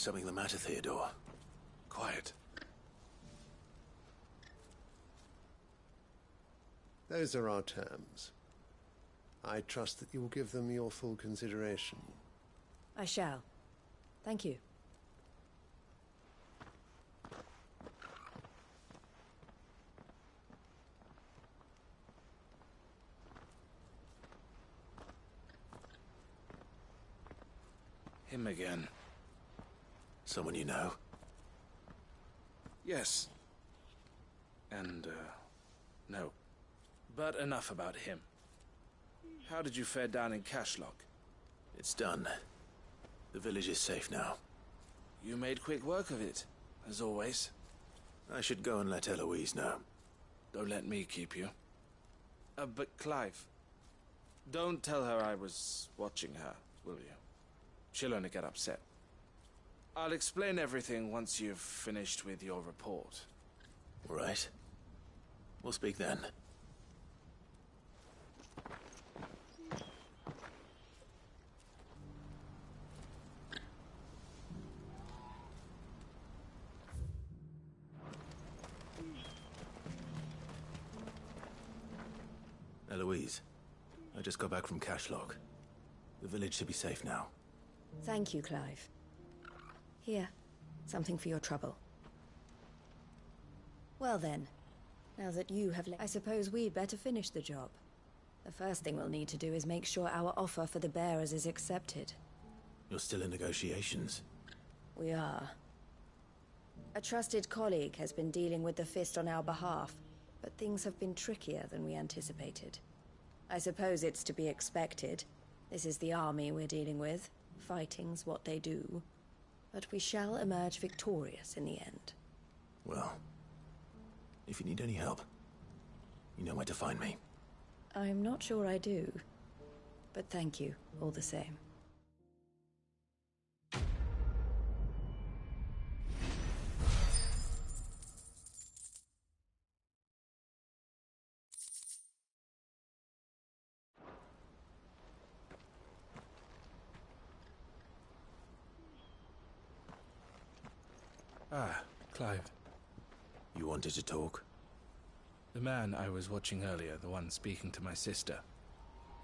Something the matter, Theodore? Quiet. Those are our terms. I trust that you will give them your full consideration. I shall. Thank you. Him again. Someone you know? Yes. And, no. But enough about him. How did you fare down in Cashlock? It's done. The village is safe now. You made quick work of it, as always. I should go and let Eloise know. Don't let me keep you. But Clive, don't tell her I was watching her, will you? She'll only get upset. I'll explain everything once you've finished with your report. All right. We'll speak then. Eloise, I just got back from Cashlock. The village should be safe now. Thank you, Clive. Here, something for your trouble. Well then, now that you have I suppose we'd better finish the job. The first thing we'll need to do is make sure our offer for the bearers is accepted. You're still in negotiations? We are. A trusted colleague has been dealing with the Fist on our behalf, but things have been trickier than we anticipated. I suppose it's to be expected. This is the army we're dealing with. Fighting's what they do. But we shall emerge victorious in the end. Well, if you need any help, you know where to find me. I'm not sure I do, but thank you all the same. Ah, Clive. You wanted to talk? The man I was watching earlier, the one speaking to my sister.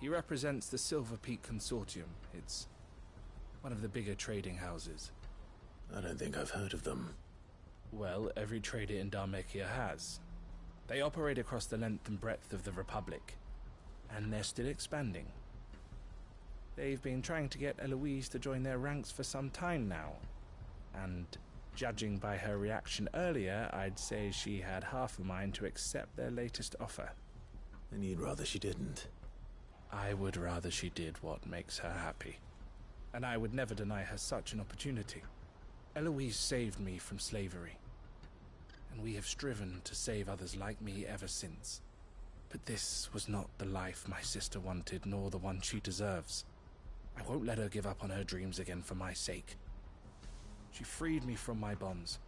He represents the Silver Peak Consortium. It's one of the bigger trading houses. I don't think I've heard of them. Well, every trader in Dharmekia has. They operate across the length and breadth of the Republic, and they're still expanding. They've been trying to get Eloise to join their ranks for some time now, and judging by her reaction earlier, I'd say she had half a mind to accept their latest offer. And you'd rather she didn't? I would rather she did what makes her happy. And I would never deny her such an opportunity. Eloise saved me from slavery. And we have striven to save others like me ever since. But this was not the life my sister wanted, nor the one she deserves. I won't let her give up on her dreams again for my sake. She freed me from my bonds,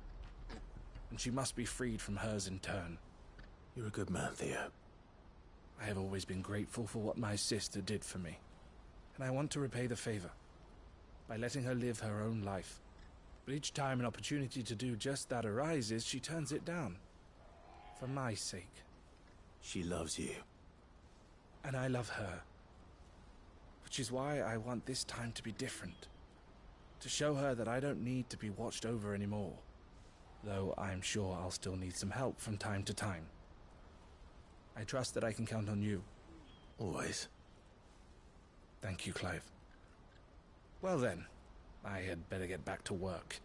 and she must be freed from hers in turn. You're a good man, Theo. I have always been grateful for what my sister did for me, and I want to repay the favor by letting her live her own life. But each time an opportunity to do just that arises, she turns it down. For my sake. She loves you. And I love her. Which is why I want this time to be different. To show her that I don't need to be watched over anymore. Though I'm sure I'll still need some help from time to time. I trust that I can count on you. Always. Thank you, Clive. Well then, I had better get back to work.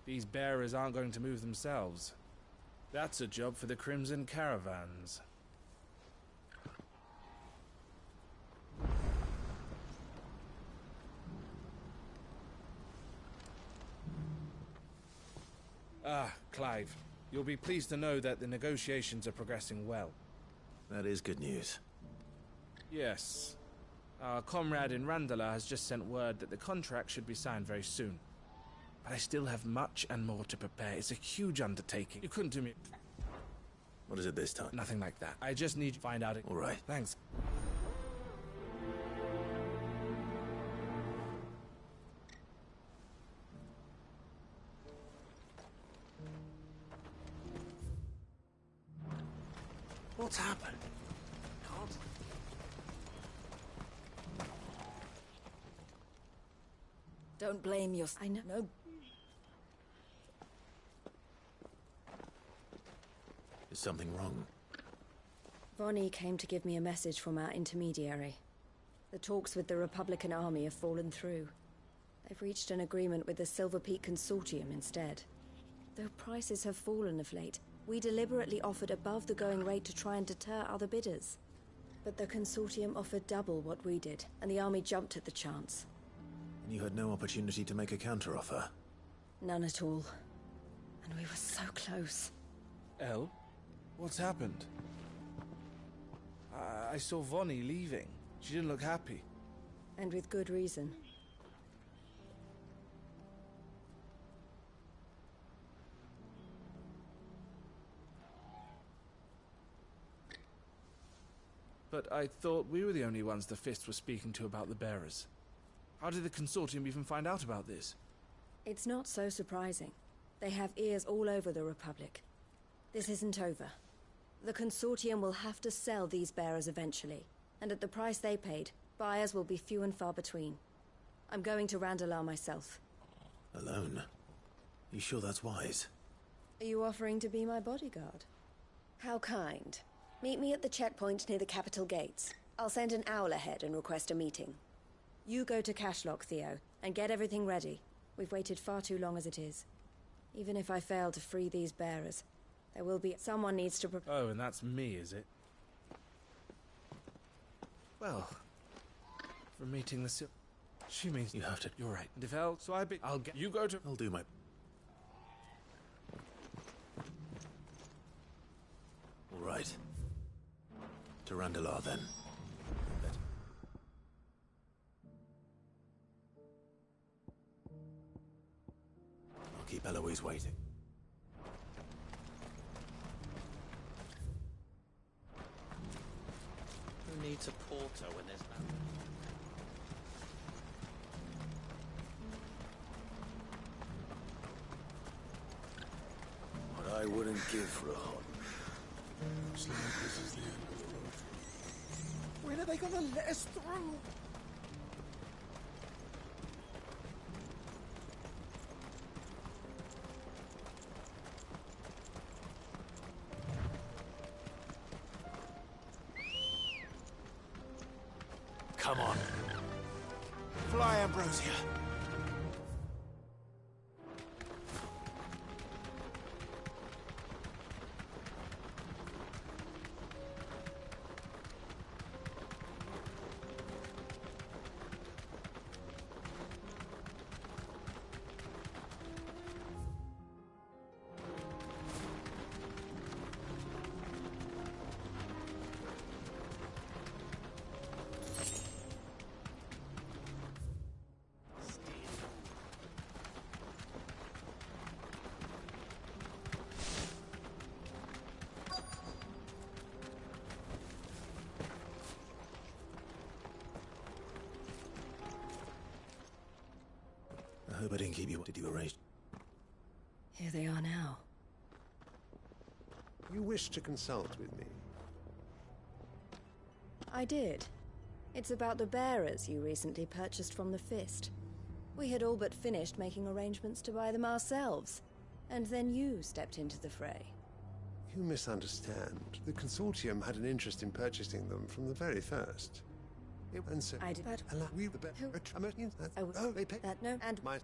These bearers aren't going to move themselves. That's a job for the Crimson Caravans. Ah, Clive. You'll be pleased to know that the negotiations are progressing well. That is good news. Yes. Our comrade in Randala has just sent word that the contract should be signed very soon. But I still have much and more to prepare. It's a huge undertaking. You couldn't do me... What is it this time? Nothing like that. I just need to find out... All right. Thanks. What's happened? Can't... Don't blame yourself. I know. No. Is something wrong? Vonnie came to give me a message from our intermediary. The talks with the Republican army have fallen through. They've reached an agreement with the Silver Peak Consortium instead. Though prices have fallen of late, we deliberately offered above the going rate to try and deter other bidders. But the Consortium offered double what we did, and the army jumped at the chance. And you had no opportunity to make a counteroffer? None at all. And we were so close. Elle? What's happened? I saw Vonnie leaving. She didn't look happy. And with good reason. But I thought we were the only ones the Fist was speaking to about the bearers. How did the Consortium even find out about this? It's not so surprising. They have ears all over the Republic. This isn't over. The Consortium will have to sell these bearers eventually, and at the price they paid, buyers will be few and far between. I'm going to Randalar myself. Alone? You sure that's wise? Are you offering to be my bodyguard? How kind. Meet me at the checkpoint near the capital gates. I'll send an owl ahead and request a meeting. You go to Cashlock, Theo, and get everything ready. We've waited far too long as it is. Even if I fail to free these bearers, there will be someone needs to Oh, and that's me, is it? Well, for meeting the she means you have to. You're right. And if Elle, so I'll get. You go to. I'll do my. All right. To Randalar then. I'll keep Eloise waiting. Who needs a porter when there's no... What I wouldn't give for a hot. Looks like this is the end of the road. When are they gonna let us through? Come on. Fly, Ambrosia. I hope I didn't keep you. Did you arrange? Here they are now. You wish to consult with me? I did. It's about the bearers you recently purchased from the Fist. We had all but finished making arrangements to buy them ourselves. And then you stepped into the fray. You misunderstand. The Consortium had an interest in purchasing them from the very first. And so I did that. We the better. I would. Oh, they pay that no and my.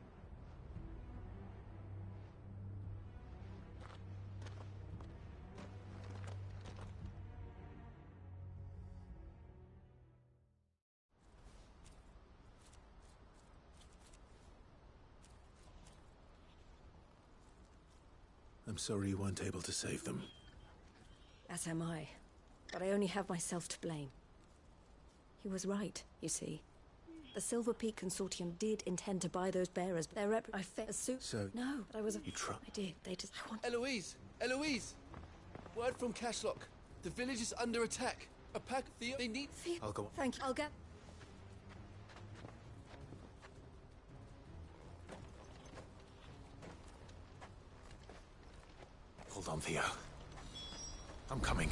I'm sorry you weren't able to save them. as am I. But I only have myself to blame. He was right, you see. The Silver Peak Consortium did intend to buy those bearers, but their So... No, but I was... You tried... I did. They just... I want... Eloise! Eloise! Word from Cashlock. The village is under attack. A pack... They need... I'll go... Thank you. I'll get... Hold on, Theo. I'm coming.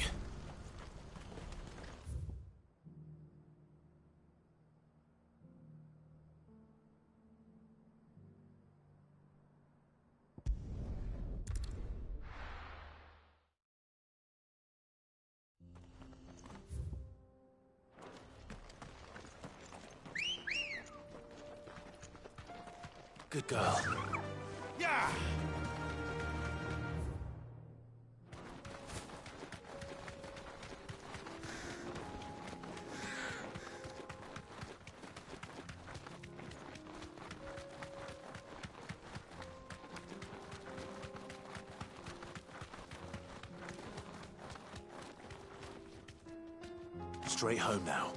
Good girl. Yeah! Straight home now.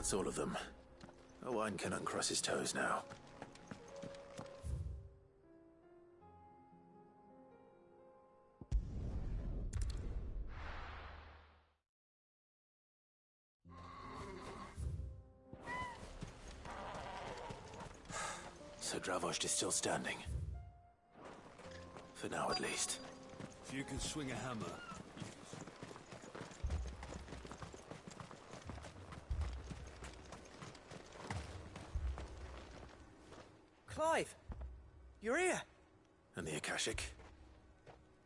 That's all of them. Owain can uncross his toes now. So Dravost is still standing. For now, at least. If you can swing a hammer. Clive! You're here! And the Akashic?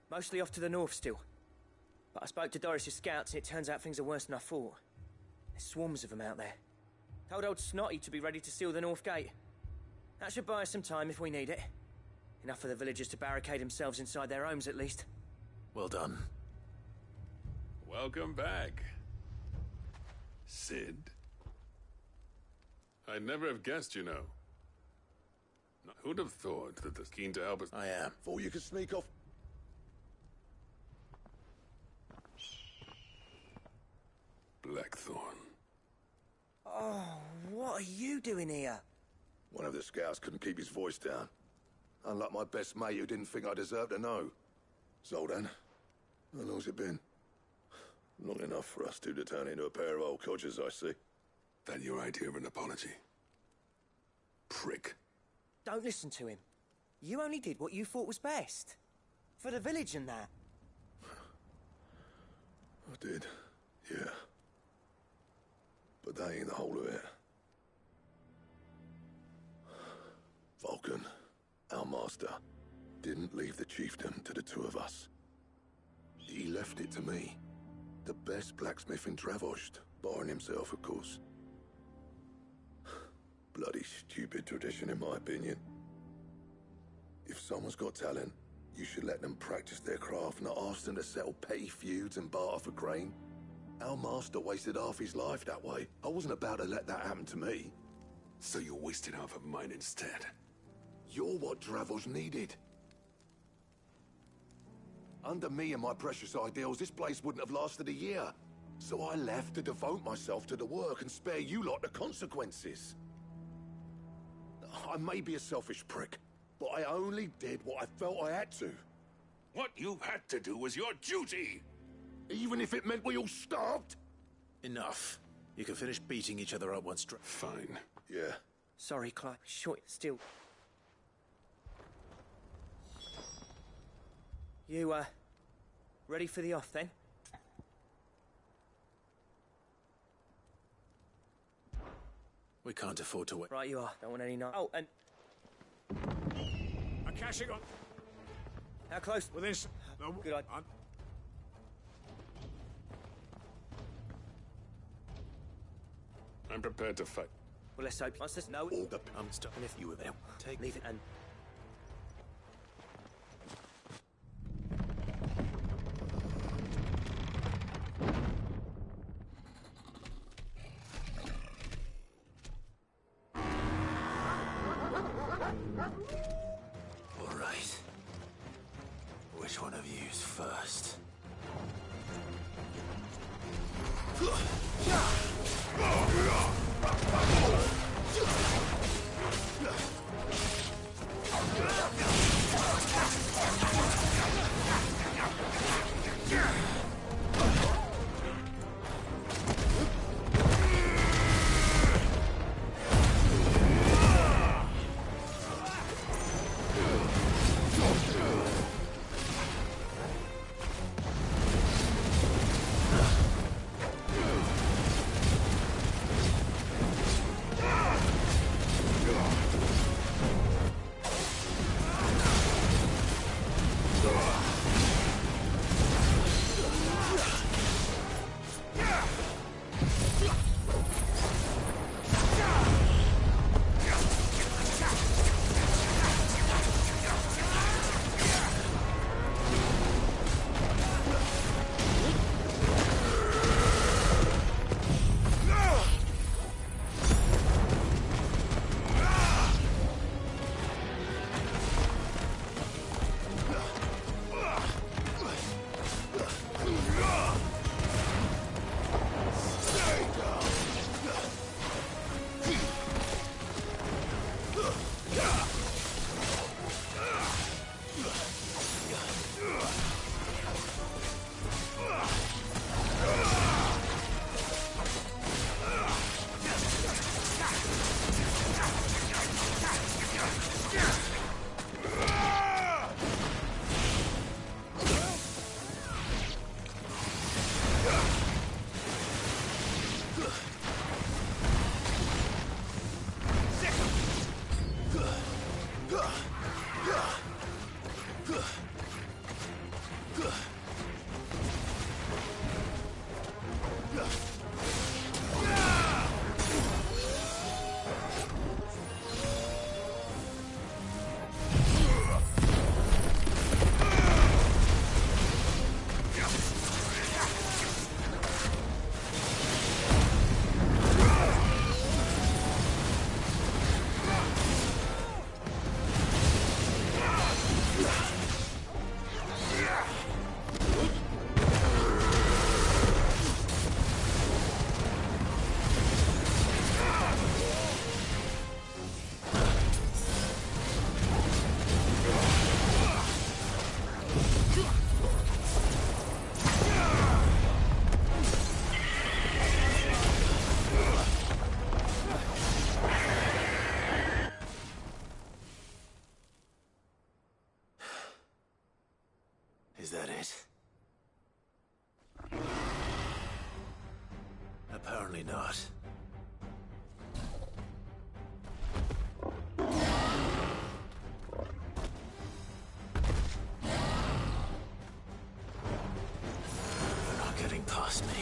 Mostly off to the north still. But I spoke to Doris's scouts and it turns out things are worse than I thought. There's swarms of them out there. Told old Snotty to be ready to seal the north gate. That should buy us some time if we need it. Enough for the villagers to barricade themselves inside their homes at least. Well done. Welcome back, Sid. I'd never have guessed, you know. Who'd have thought that the keen to help us? I am. Thought you could sneak off. Blackthorn. Oh, what are you doing here? One of the scouts couldn't keep his voice down. Unlike my best mate who didn't think I deserved to know. Zoldan, how long's it been? Long enough for us two to turn into a pair of old codgers, I see. That your idea of an apology? Prick. Don't listen to him. You only did what you thought was best. For the village and that. I did, yeah. But that ain't the whole of it. Vulcan, our master, didn't leave the chiefdom to the two of us. He left it to me. The best blacksmith in Dravost, barring himself, of course. Bloody stupid tradition, in my opinion. If someone's got talent, you should let them practice their craft, not ask them to settle petty feuds and barter for grain. Our master wasted half his life that way. I wasn't about to let that happen to me. So you wasted half of mine instead. You're what Dravost needed. Under me and my precious ideals, this place wouldn't have lasted a year. So I left to devote myself to the work and spare you lot the consequences. I may be a selfish prick, but I only did what I felt I had to. What you had to do was your duty! Even if it meant we all starved? Enough. You can finish beating each other up once. Fine. Yeah. Sorry, Clive. Short, still. You, ready for the off, then? We can't afford to wait. Right you are. Don't want any night. Oh, and... Akashic on... How close? Within... No, good idea. I'm prepared to fight. Well, let's hope once there's no... All the stuff, and if you were there, Leave it and... All right. Which one of you's first? Is that it? Apparently not. You're not getting past me.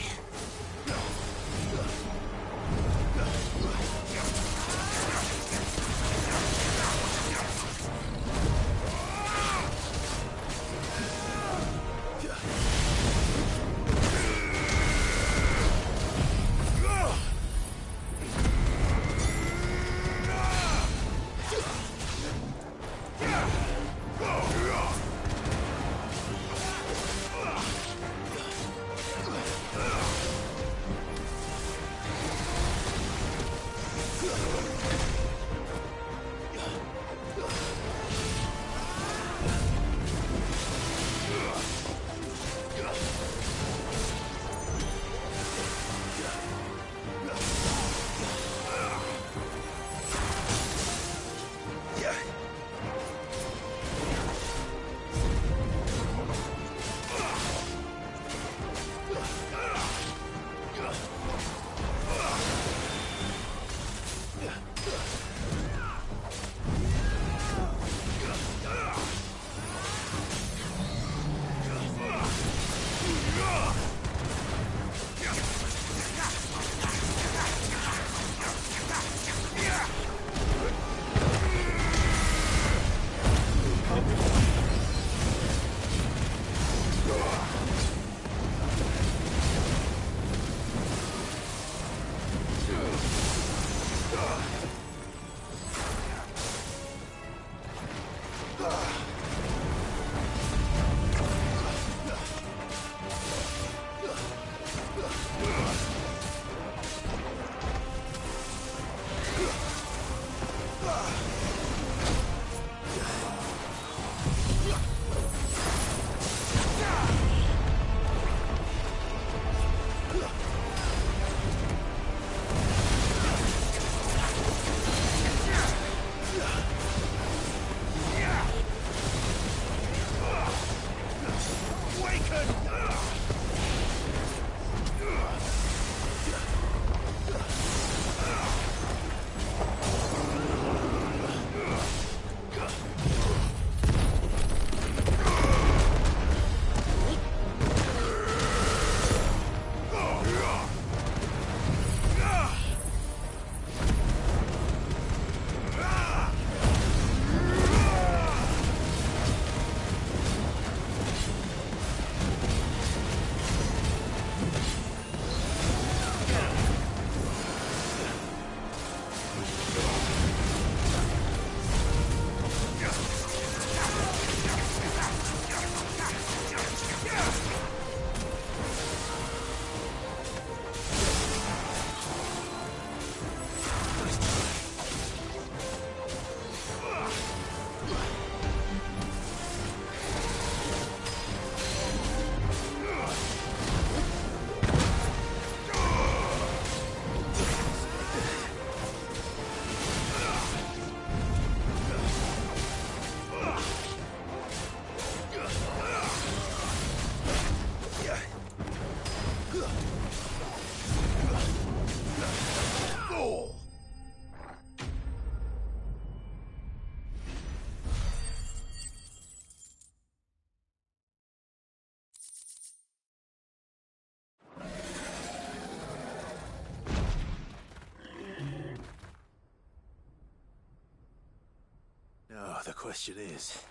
Now, the question is,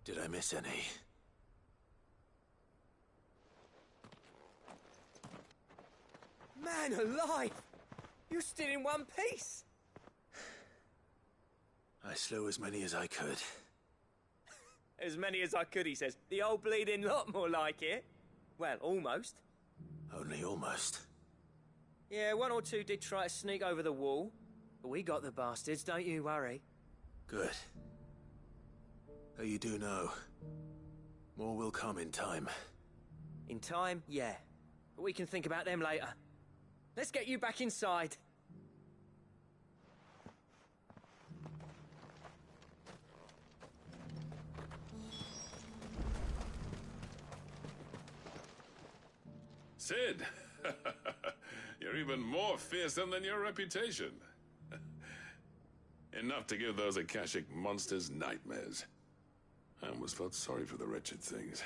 did I miss any? Man alive! You're still in one piece! I slew as many as I could. As many as I could, he says. The old bleeding lot, more like it. Well, almost. Only almost. Yeah, one or two did try to sneak over the wall. But we got the bastards, don't you worry. Good. Though you do know, more will come in time. In time, yeah. But we can think about them later. Let's get you back inside. Sid! You're even more fearsome than your reputation. Enough to give those Akashic monsters nightmares. I almost felt sorry for the wretched things.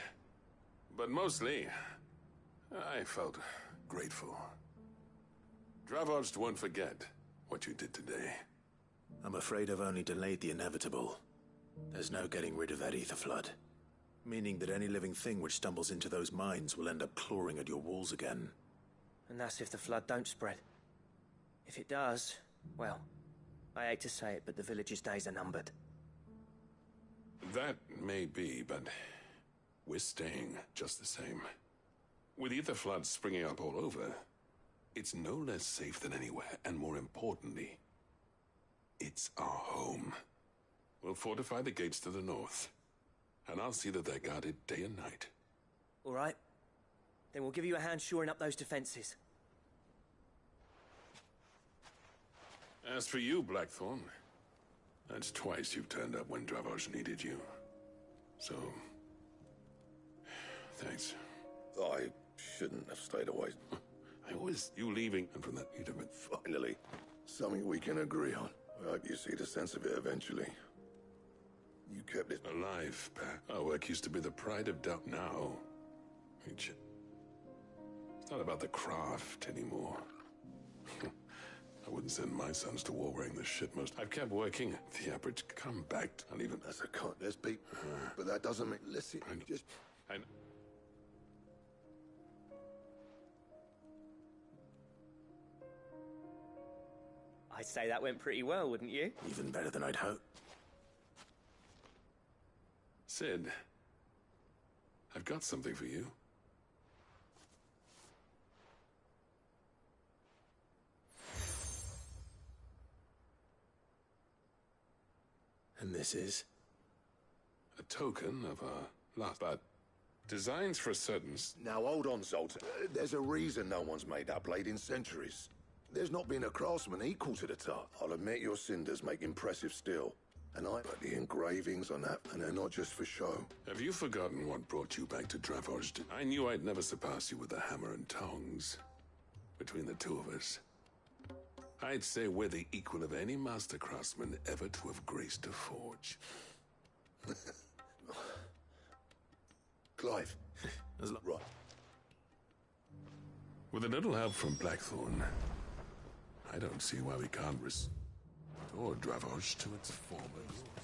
But mostly, I felt grateful. Dravos won't forget what you did today. I'm afraid I've only delayed the inevitable. There's no getting rid of that ether flood. Meaning that any living thing which stumbles into those mines will end up clawing at your walls again. And that's if the flood don't spread. If it does, well, I hate to say it, but the village's days are numbered. That may be, but we're staying just the same. With ether floods springing up all over, it's no less safe than anywhere, and more importantly, it's our home. We'll fortify the gates to the north, and I'll see that they're guarded day and night. All right. Then we'll give you a hand shoring up those defenses. As for you, Blackthorn, that's twice you've turned up when Dravos needed you. So, thanks. I shouldn't have stayed away. You leaving, and from that you'd have been... Finally, something we can agree on. I hope you see the sense of it eventually. You kept it alive, Pat. Our work used to be the pride of doubt now. It's not about the craft anymore. I wouldn't send my sons to war wearing the shitmost. I've kept working. The average comeback, and even... That's a con. There's people. But that doesn't mean... Listen, just... I'd say that went pretty well, wouldn't you? Even better than I'd hoped. Sid, I've got something for you. And this is? A token of our last, but designs for a certain... Now hold on, Zoltan. There's a reason no one's made that blade in centuries. There's not been a craftsman equal to the task. I'll admit your cinders make impressive steel. And but the engravings on that, and they're not just for show. Have you forgotten what brought you back to Dravozd? I knew I'd never surpass you with the hammer and tongs. Between the two of us, I'd say we're the equal of any master craftsman ever to have graced a forge. Clive. Right. With a little help from Blackthorn, I don't see why we can't restore Dravozd to its former glory.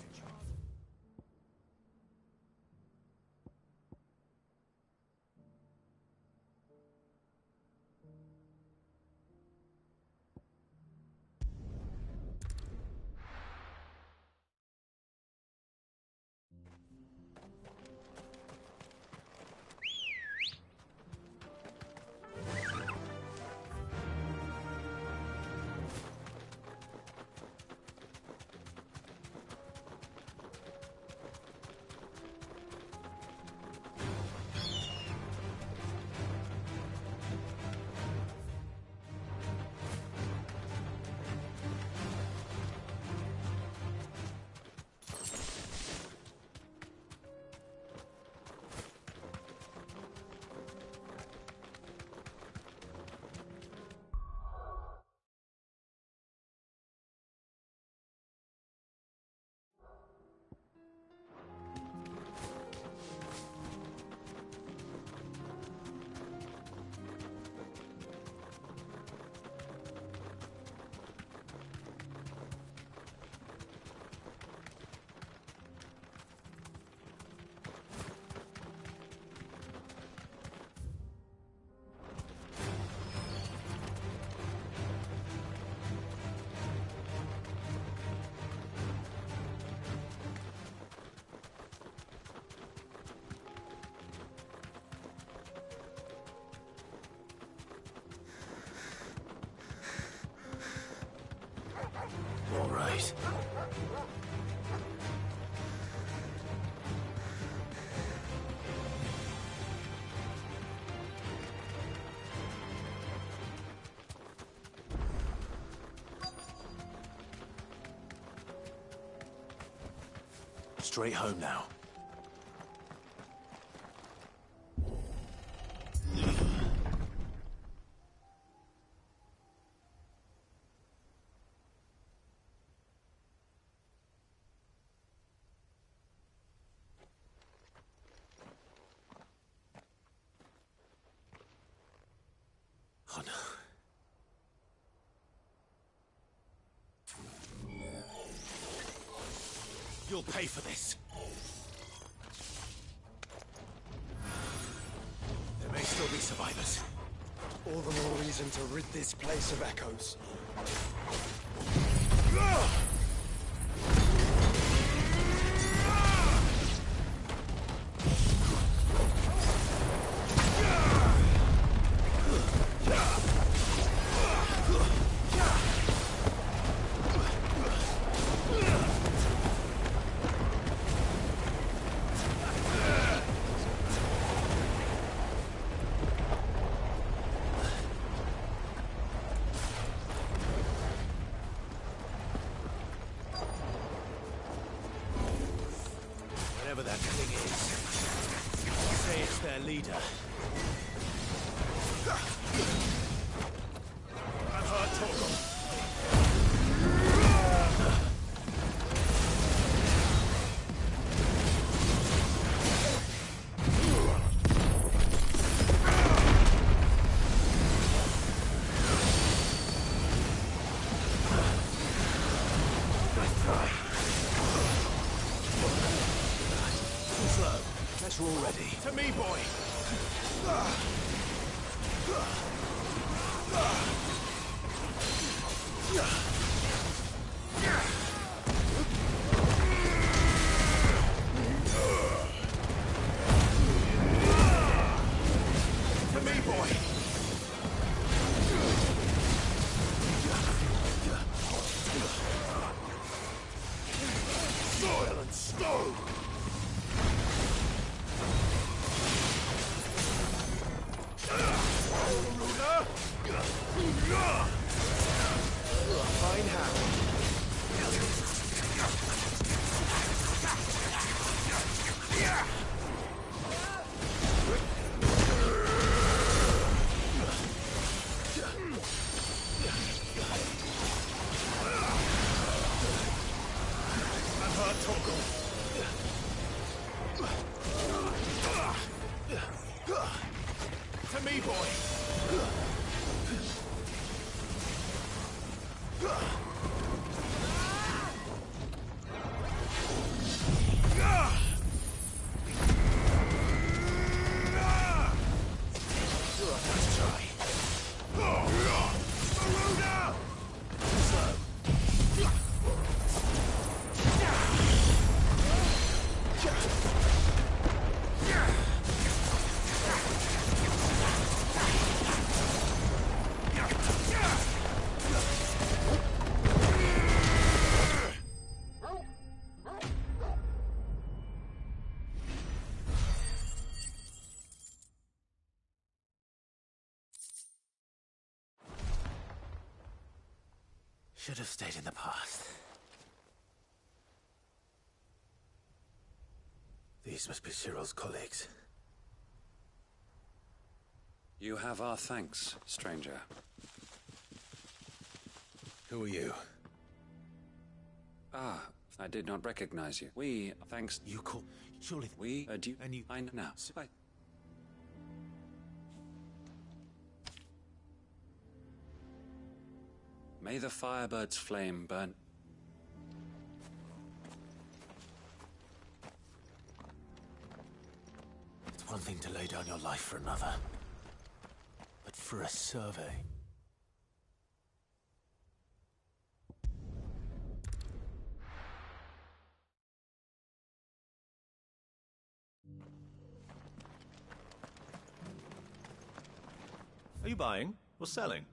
All right. Straight home now. Oh no. You'll pay for this. There may still be survivors. All the more reason to rid this place of echoes. Whatever that thing is, say it's their leader. I've heard talk of. We're all ready. To me, boy! Fine hand. To me, boy! Let's try. Maruna! Should have stayed in the past. These must be Cyril's colleagues. You have our thanks, stranger. Who are you? Ah, I did not recognize you. We, thanks... You call... Surely... We are due... And you... I know now. Bye. May the Firebird's flame burn... It's one thing to lay down your life for another. But for a survey... Are you buying or selling?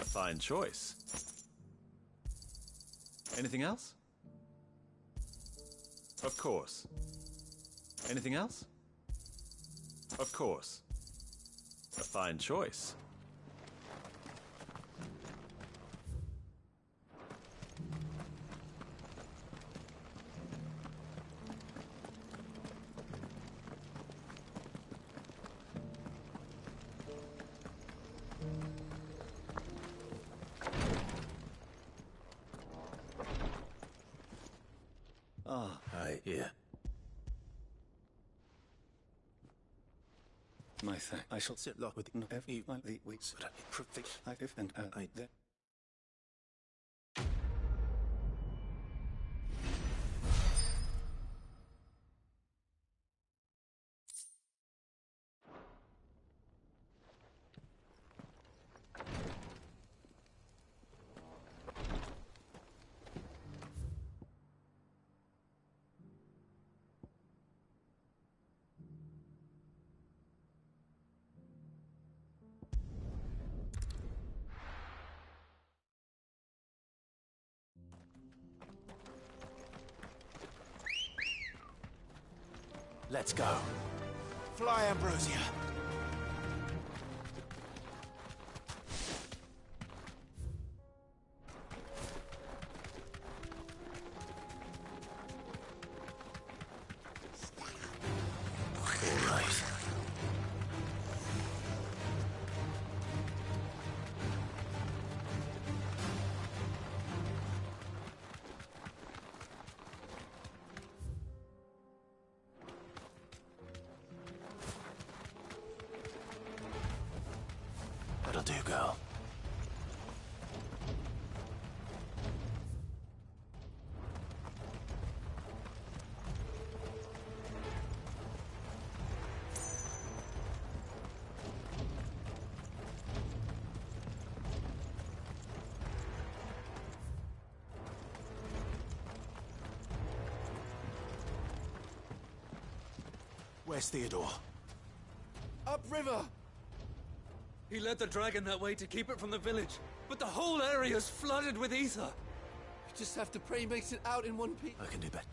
A fine choice. Anything else? Of course. Anything else? Of course. A fine choice. Here. My thanks. I shall Sit locked with the weeks. I live and there. Let's go. Fly, Ambrosia. All right. That'll do, girl. Where's Theodore? Upriver! He led the dragon that way to keep it from the village, but the whole area's flooded with ether. Just have to pray he makes it out in one piece. I can do better.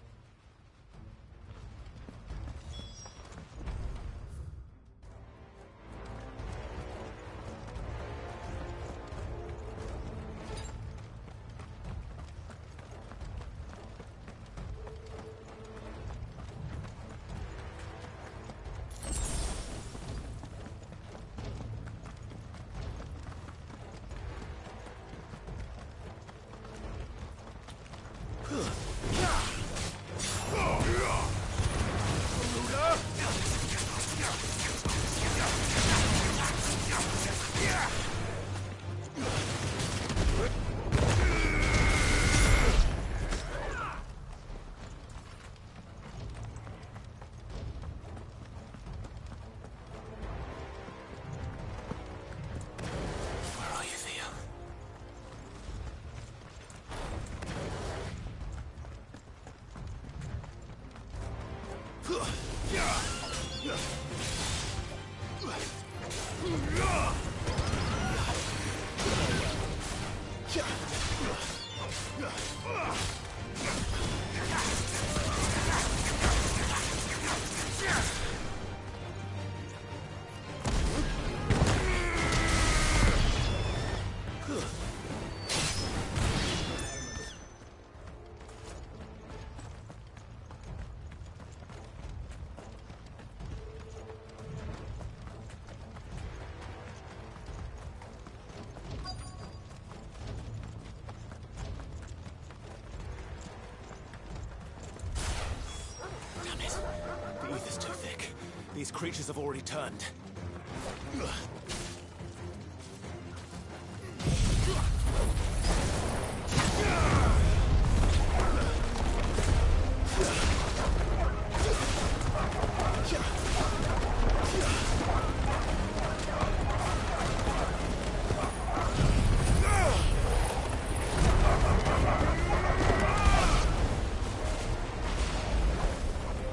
These creatures have already turned.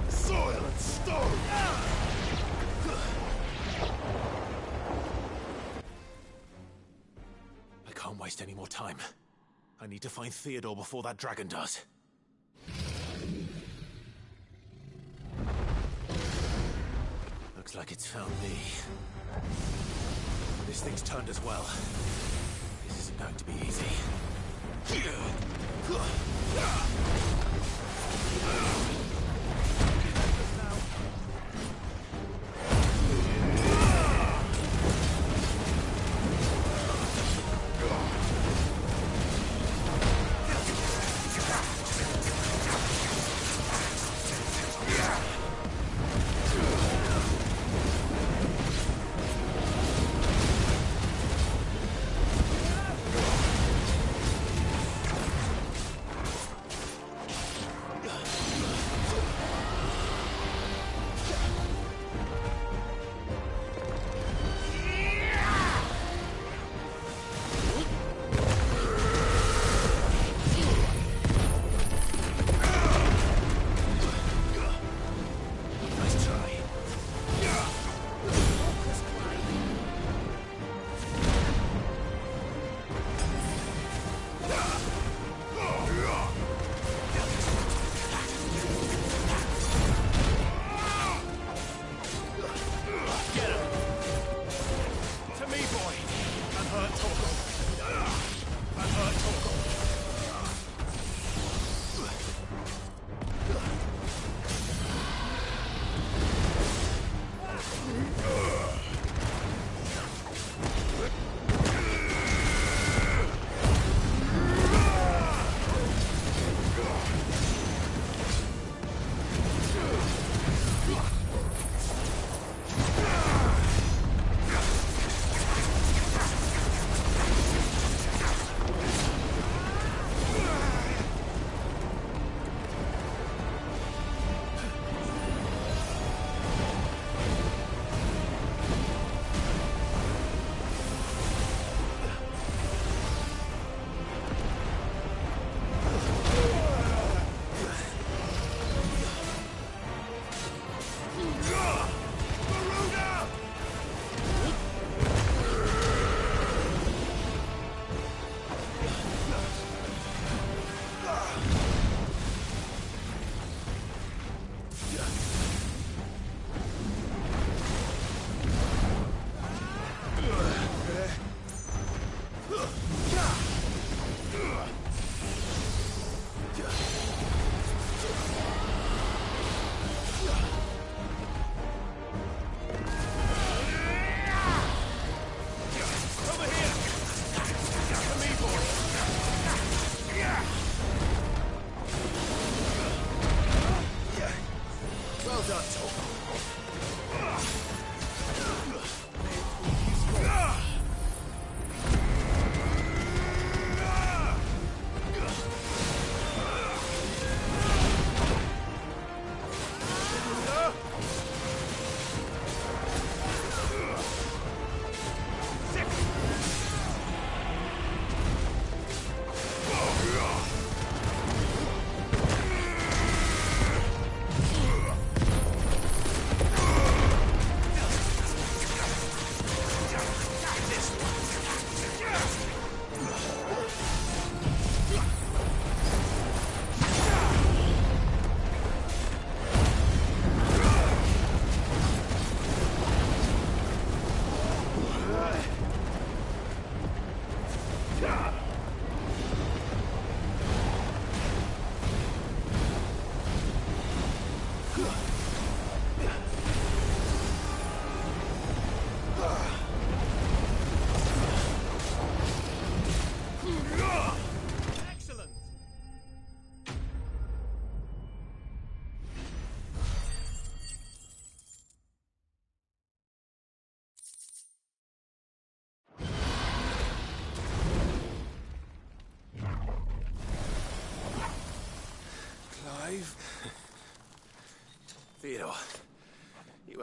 Soil and stone! I can't waste any more time. I need to find Theodore before that dragon does. Looks like it's found me. This thing's turned as well. This isn't going to be easy.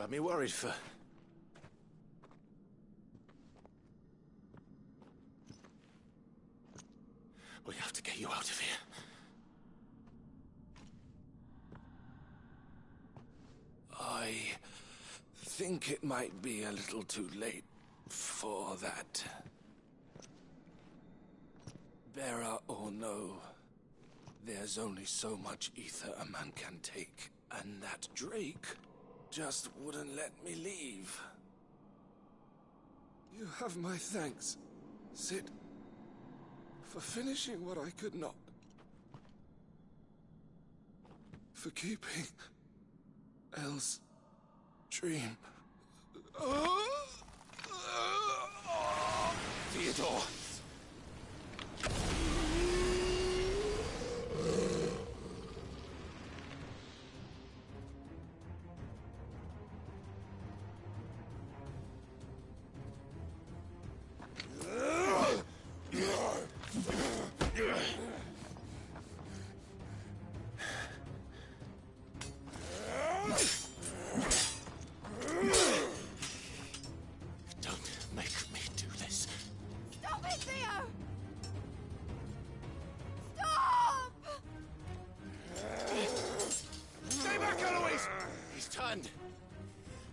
had me worried for... We have to get you out of here. I think it might be a little too late for that. Bearer or no, there's only so much ether a man can take, and that Drake just wouldn't let me leave. You have my thanks, Sid, for finishing what I could not. For keeping Elle's dream. Theodore!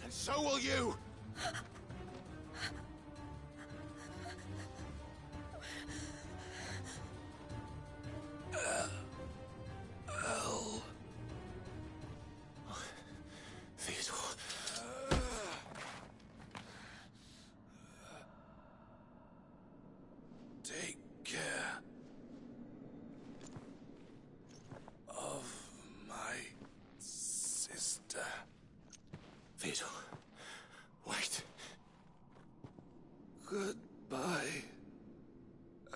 And so will you! Elle. Theodore. Take care of my sister. Theodore, wait. Goodbye,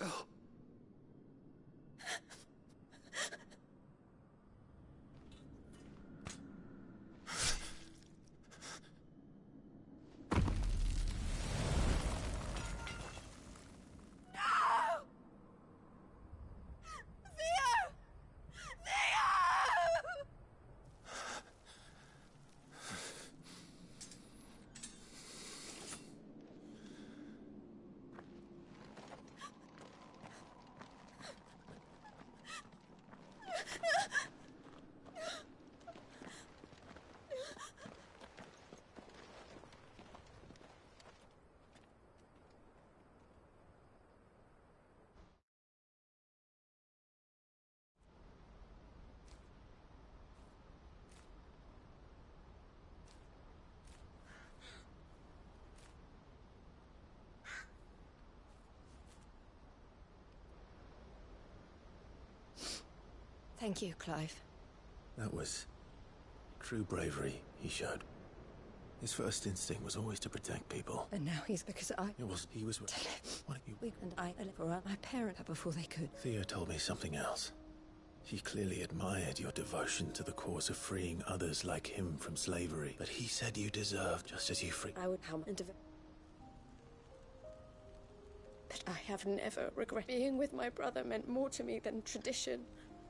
Elle. Thank you, Clive. That was true bravery he showed. His first instinct was always to protect people. And now he's because He was... What you... We and I for my parents before they could. Thea told me something else. She clearly admired your devotion to the cause of freeing others like him from slavery. But he said you deserved just as you free... I would come into... But I have never regretted being with my brother meant more to me than tradition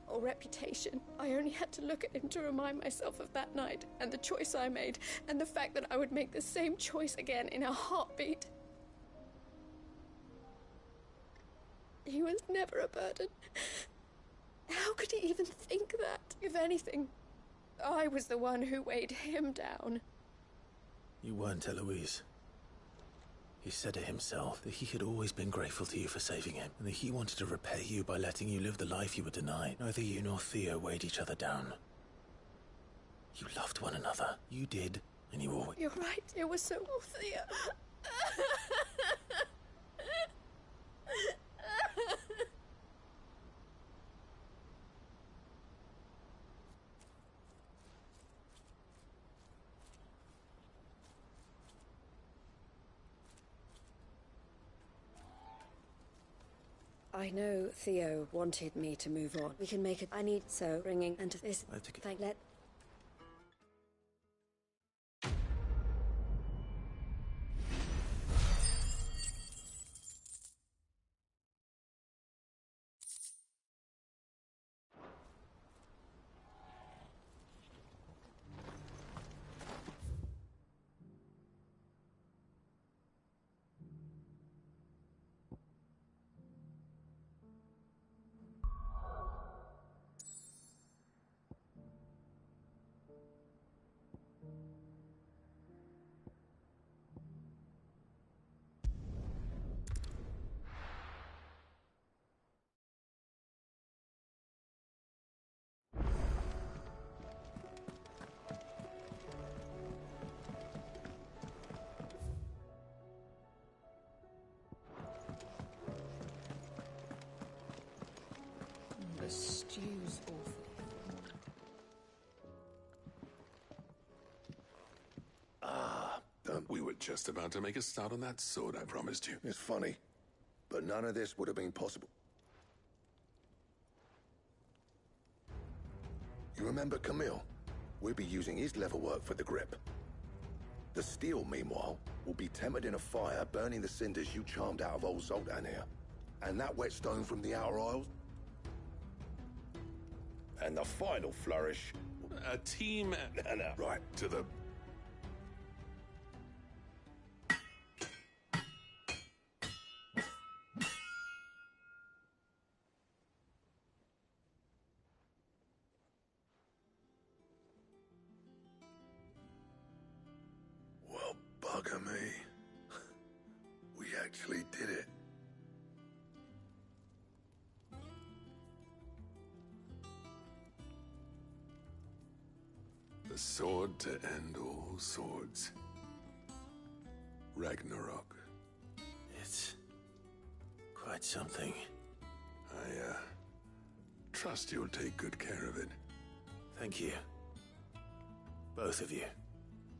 or reputation. I only had to look at him to remind myself of that night and the choice I made and the fact that I would make the same choice again in a heartbeat. He was never a burden. How could he even think that? If anything, I was the one who weighed him down. You weren't, Eloise. He said it himself, that he had always been grateful to you for saving him, and that he wanted to repay you by letting you live the life you were denied. Neither you nor Thea weighed each other down. You loved one another. You did, and you always... You're right, it was so... Oh, Thea. I know Theo wanted me to move on. We can make it. I need so bringing and this. I think thank let. We were just about to make a start on that sword I promised you. It's funny, but none of this would have been possible. You remember Camille? We'll be using his leather work for the grip. The steel, meanwhile, will be tempered in a fire, burning the cinders you charmed out of old Zoltan here. And that whetstone from the Outer Isles. And the final flourish. A team... No. Right. To the... Well, bugger me. We actually did it. The sword to end all swords. Ragnarok. It's quite something. I, trust you'll take good care of it. Thank you. Both of you.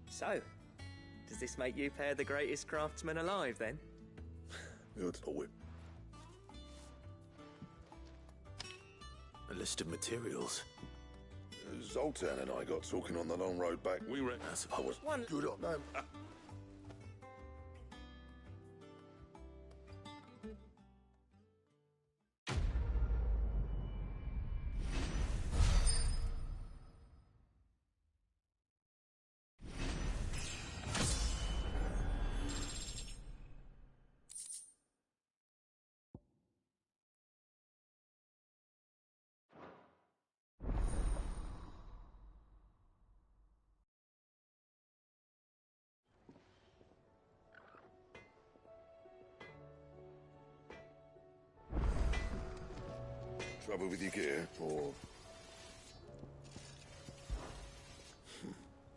So, does this make you pair the greatest craftsmen alive, then? It's a whip. A list of materials. Zoltan and I got talking on the long road back. We were... I was good on them. Trouble with your gear, or...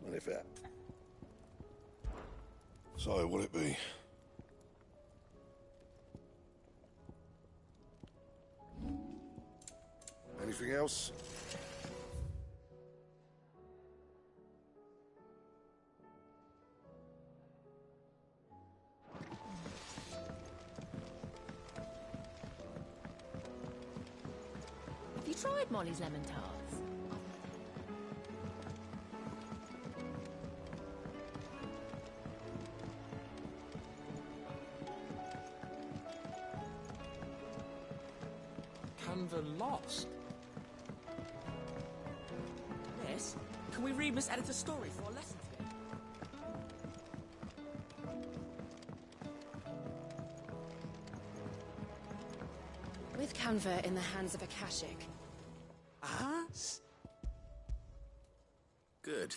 Not if that. So, what'll it be? Anything else? Have you tried Molly's lemon tarts? Canva lost. Miss, can we read Miss Editor's story for our lesson today? With Canva in the hands of Akashic. Ah? Good.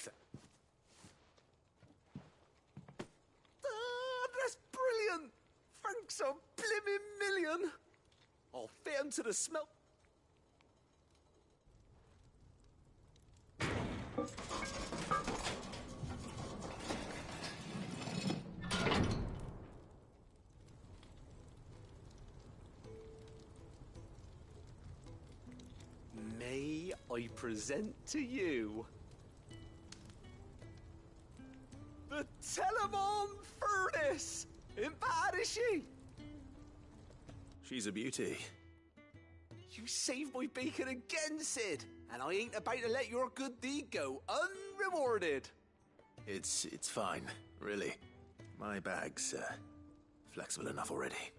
That's brilliant! Thanks a blimmin' million! I'll fit 'em to the smell... May I present to you the Telemon Furnace! Ain't bad, is she? She's a beauty. You saved my bacon again, Sid, and I ain't about to let your good deed go unrewarded. It's fine, really. My bag's, flexible enough already.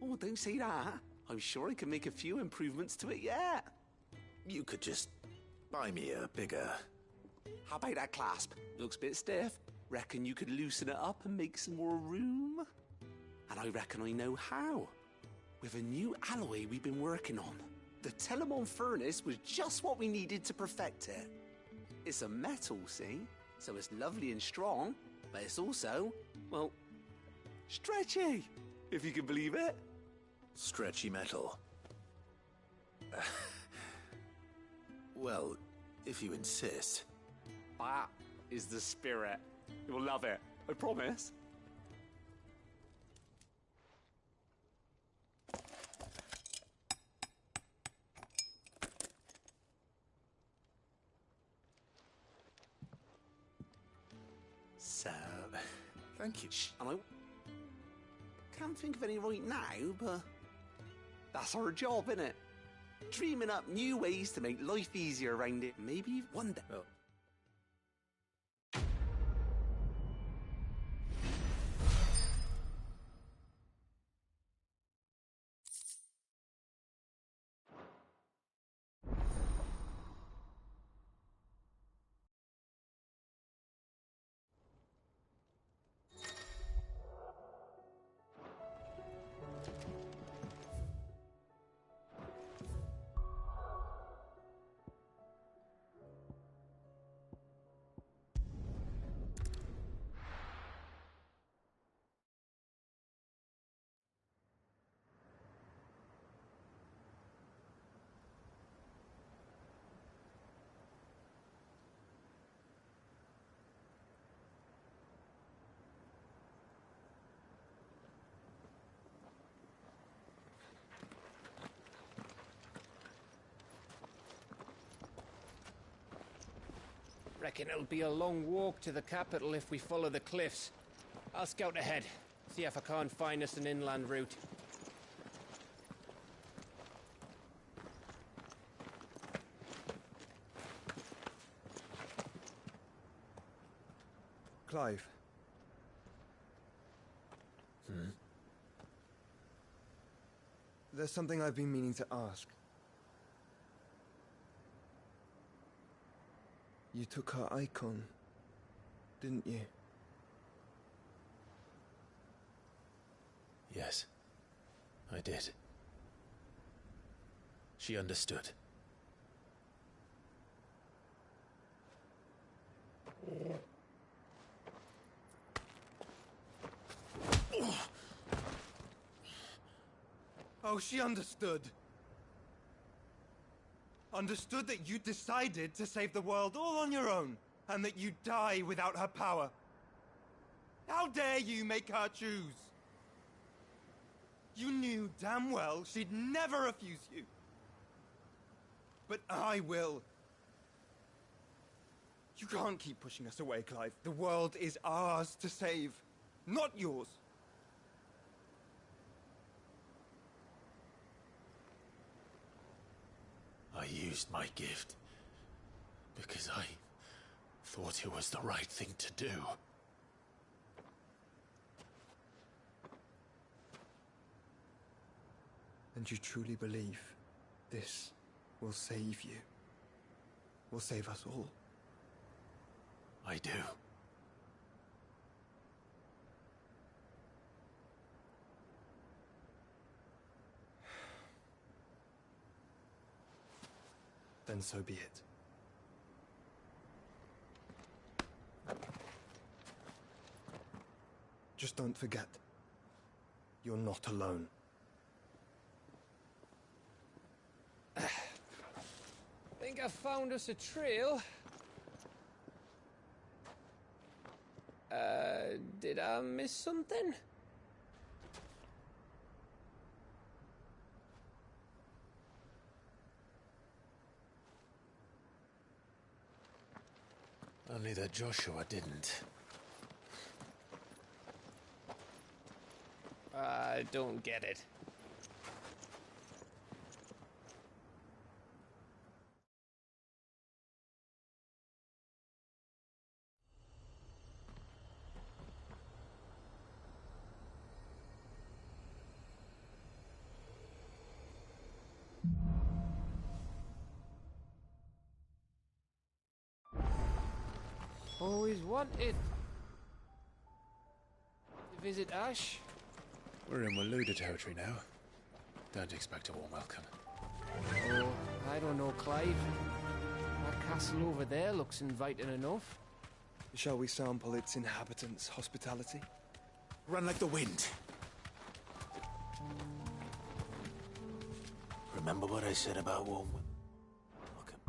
Oh, don't say that. I'm sure I can make a few improvements to it yet. You could just buy me a bigger... How about that clasp? Looks a bit stiff. Reckon you could loosen it up and make some more room? And I reckon I know how. With a new alloy we've been working on. The Telemon Furnace was just what we needed to perfect it. It's a metal, see? So it's lovely and strong, but it's also, well, stretchy, if you can believe it. Stretchy metal. Well, if you insist. That is the spirit. You'll love it, I promise. So, Thank you. And I can't think of any right now, but that's our job, innit? Dreaming up new ways to make life easier around it. Maybe one day. Oh. Reckon it'll be a long walk to the capital if we follow the cliffs. I'll scout ahead, see if I can't find us an inland route. Clive. There's something I've been meaning to ask. You took her icon, didn't you? Yes, I did. She understood. Oh, she understood. Understood that you decided to save the world all on your own, and that you'd die without her power. How dare you make her choose? You knew damn well she'd never refuse you. But I will. You can't keep pushing us away, Clive. The world is ours to save, not yours. I used my gift because I thought it was the right thing to do. And you truly believe this will save you? Will save us all? I do. Then so be it. Just don't forget, you're not alone. Think I found us a trail. Did I miss something? Only that Joshua didn't. I don't get it. Always wanted to visit Ash. We're in Waluda territory now. Don't expect a warm welcome. Oh, I don't know, Clive. That castle over there looks inviting enough. Shall we sample its inhabitants' hospitality? Run like the wind. Remember what I said about warm welcome?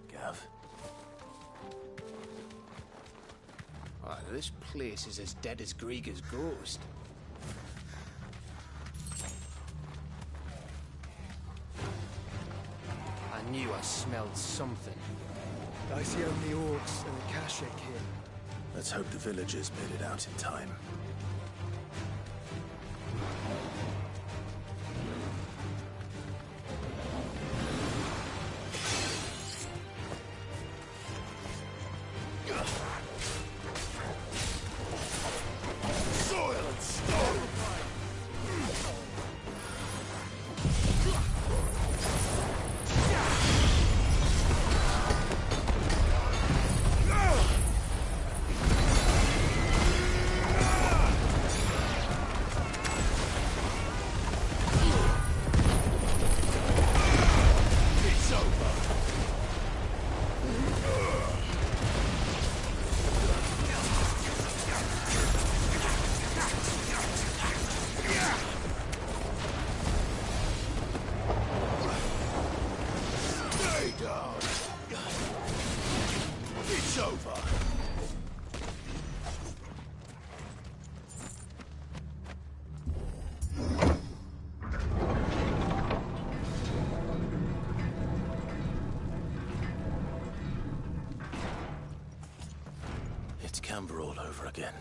Gav. Oh, this place is as dead as Grieger's ghost. knew I smelled something. I see only orcs and a Kashik here. Let's hope the villagers made it out in time. Soil and stone! It's over! Stay down! It's over! It's Camber all over again.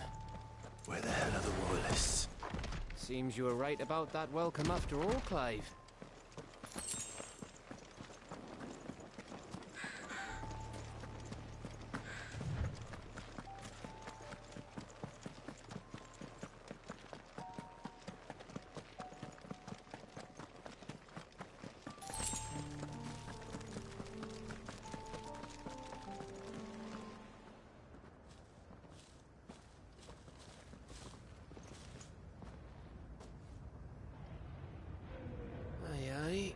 Where the hell are the royalists? Seems you were right about that welcome after all, Clive. Aye, aye.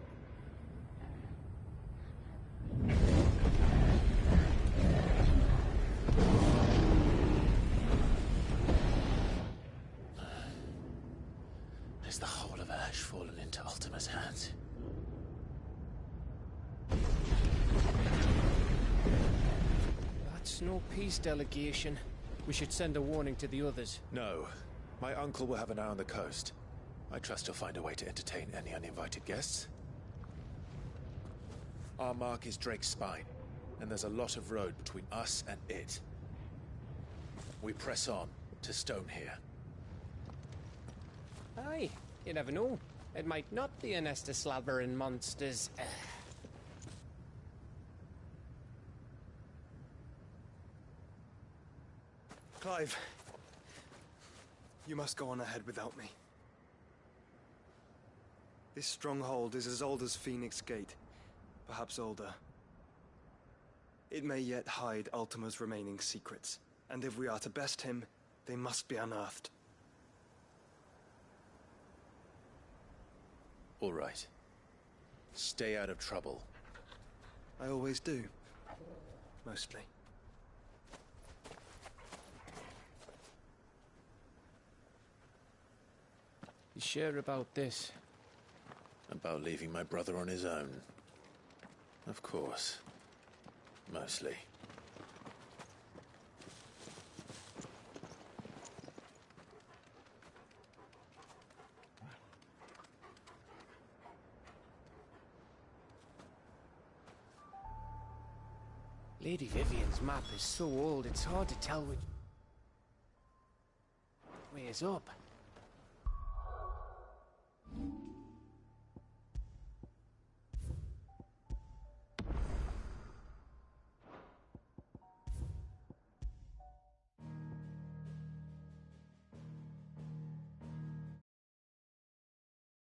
Is the whole of Ash fallen into Ultima's hands? That's no peace delegation. We should send a warning to the others. No. My uncle will have an eye on the coast. I trust he'll find a way to entertain any uninvited guests. Our mark is Drake's Spine, and there's a lot of road between us and it. We press on to Stonehere. Aye, you never know. It might not be a nest of slabbering monsters. Clive, you must go on ahead without me. This stronghold is as old as Phoenix Gate, perhaps older. It may yet hide Ultima's remaining secrets, and if we are to best him, they must be unearthed. All right. Stay out of trouble. I always do. Mostly. You sure about this? About leaving my brother on his own. Of course. Mostly. Lady Vivian's map is so old, it's hard to tell which way is up.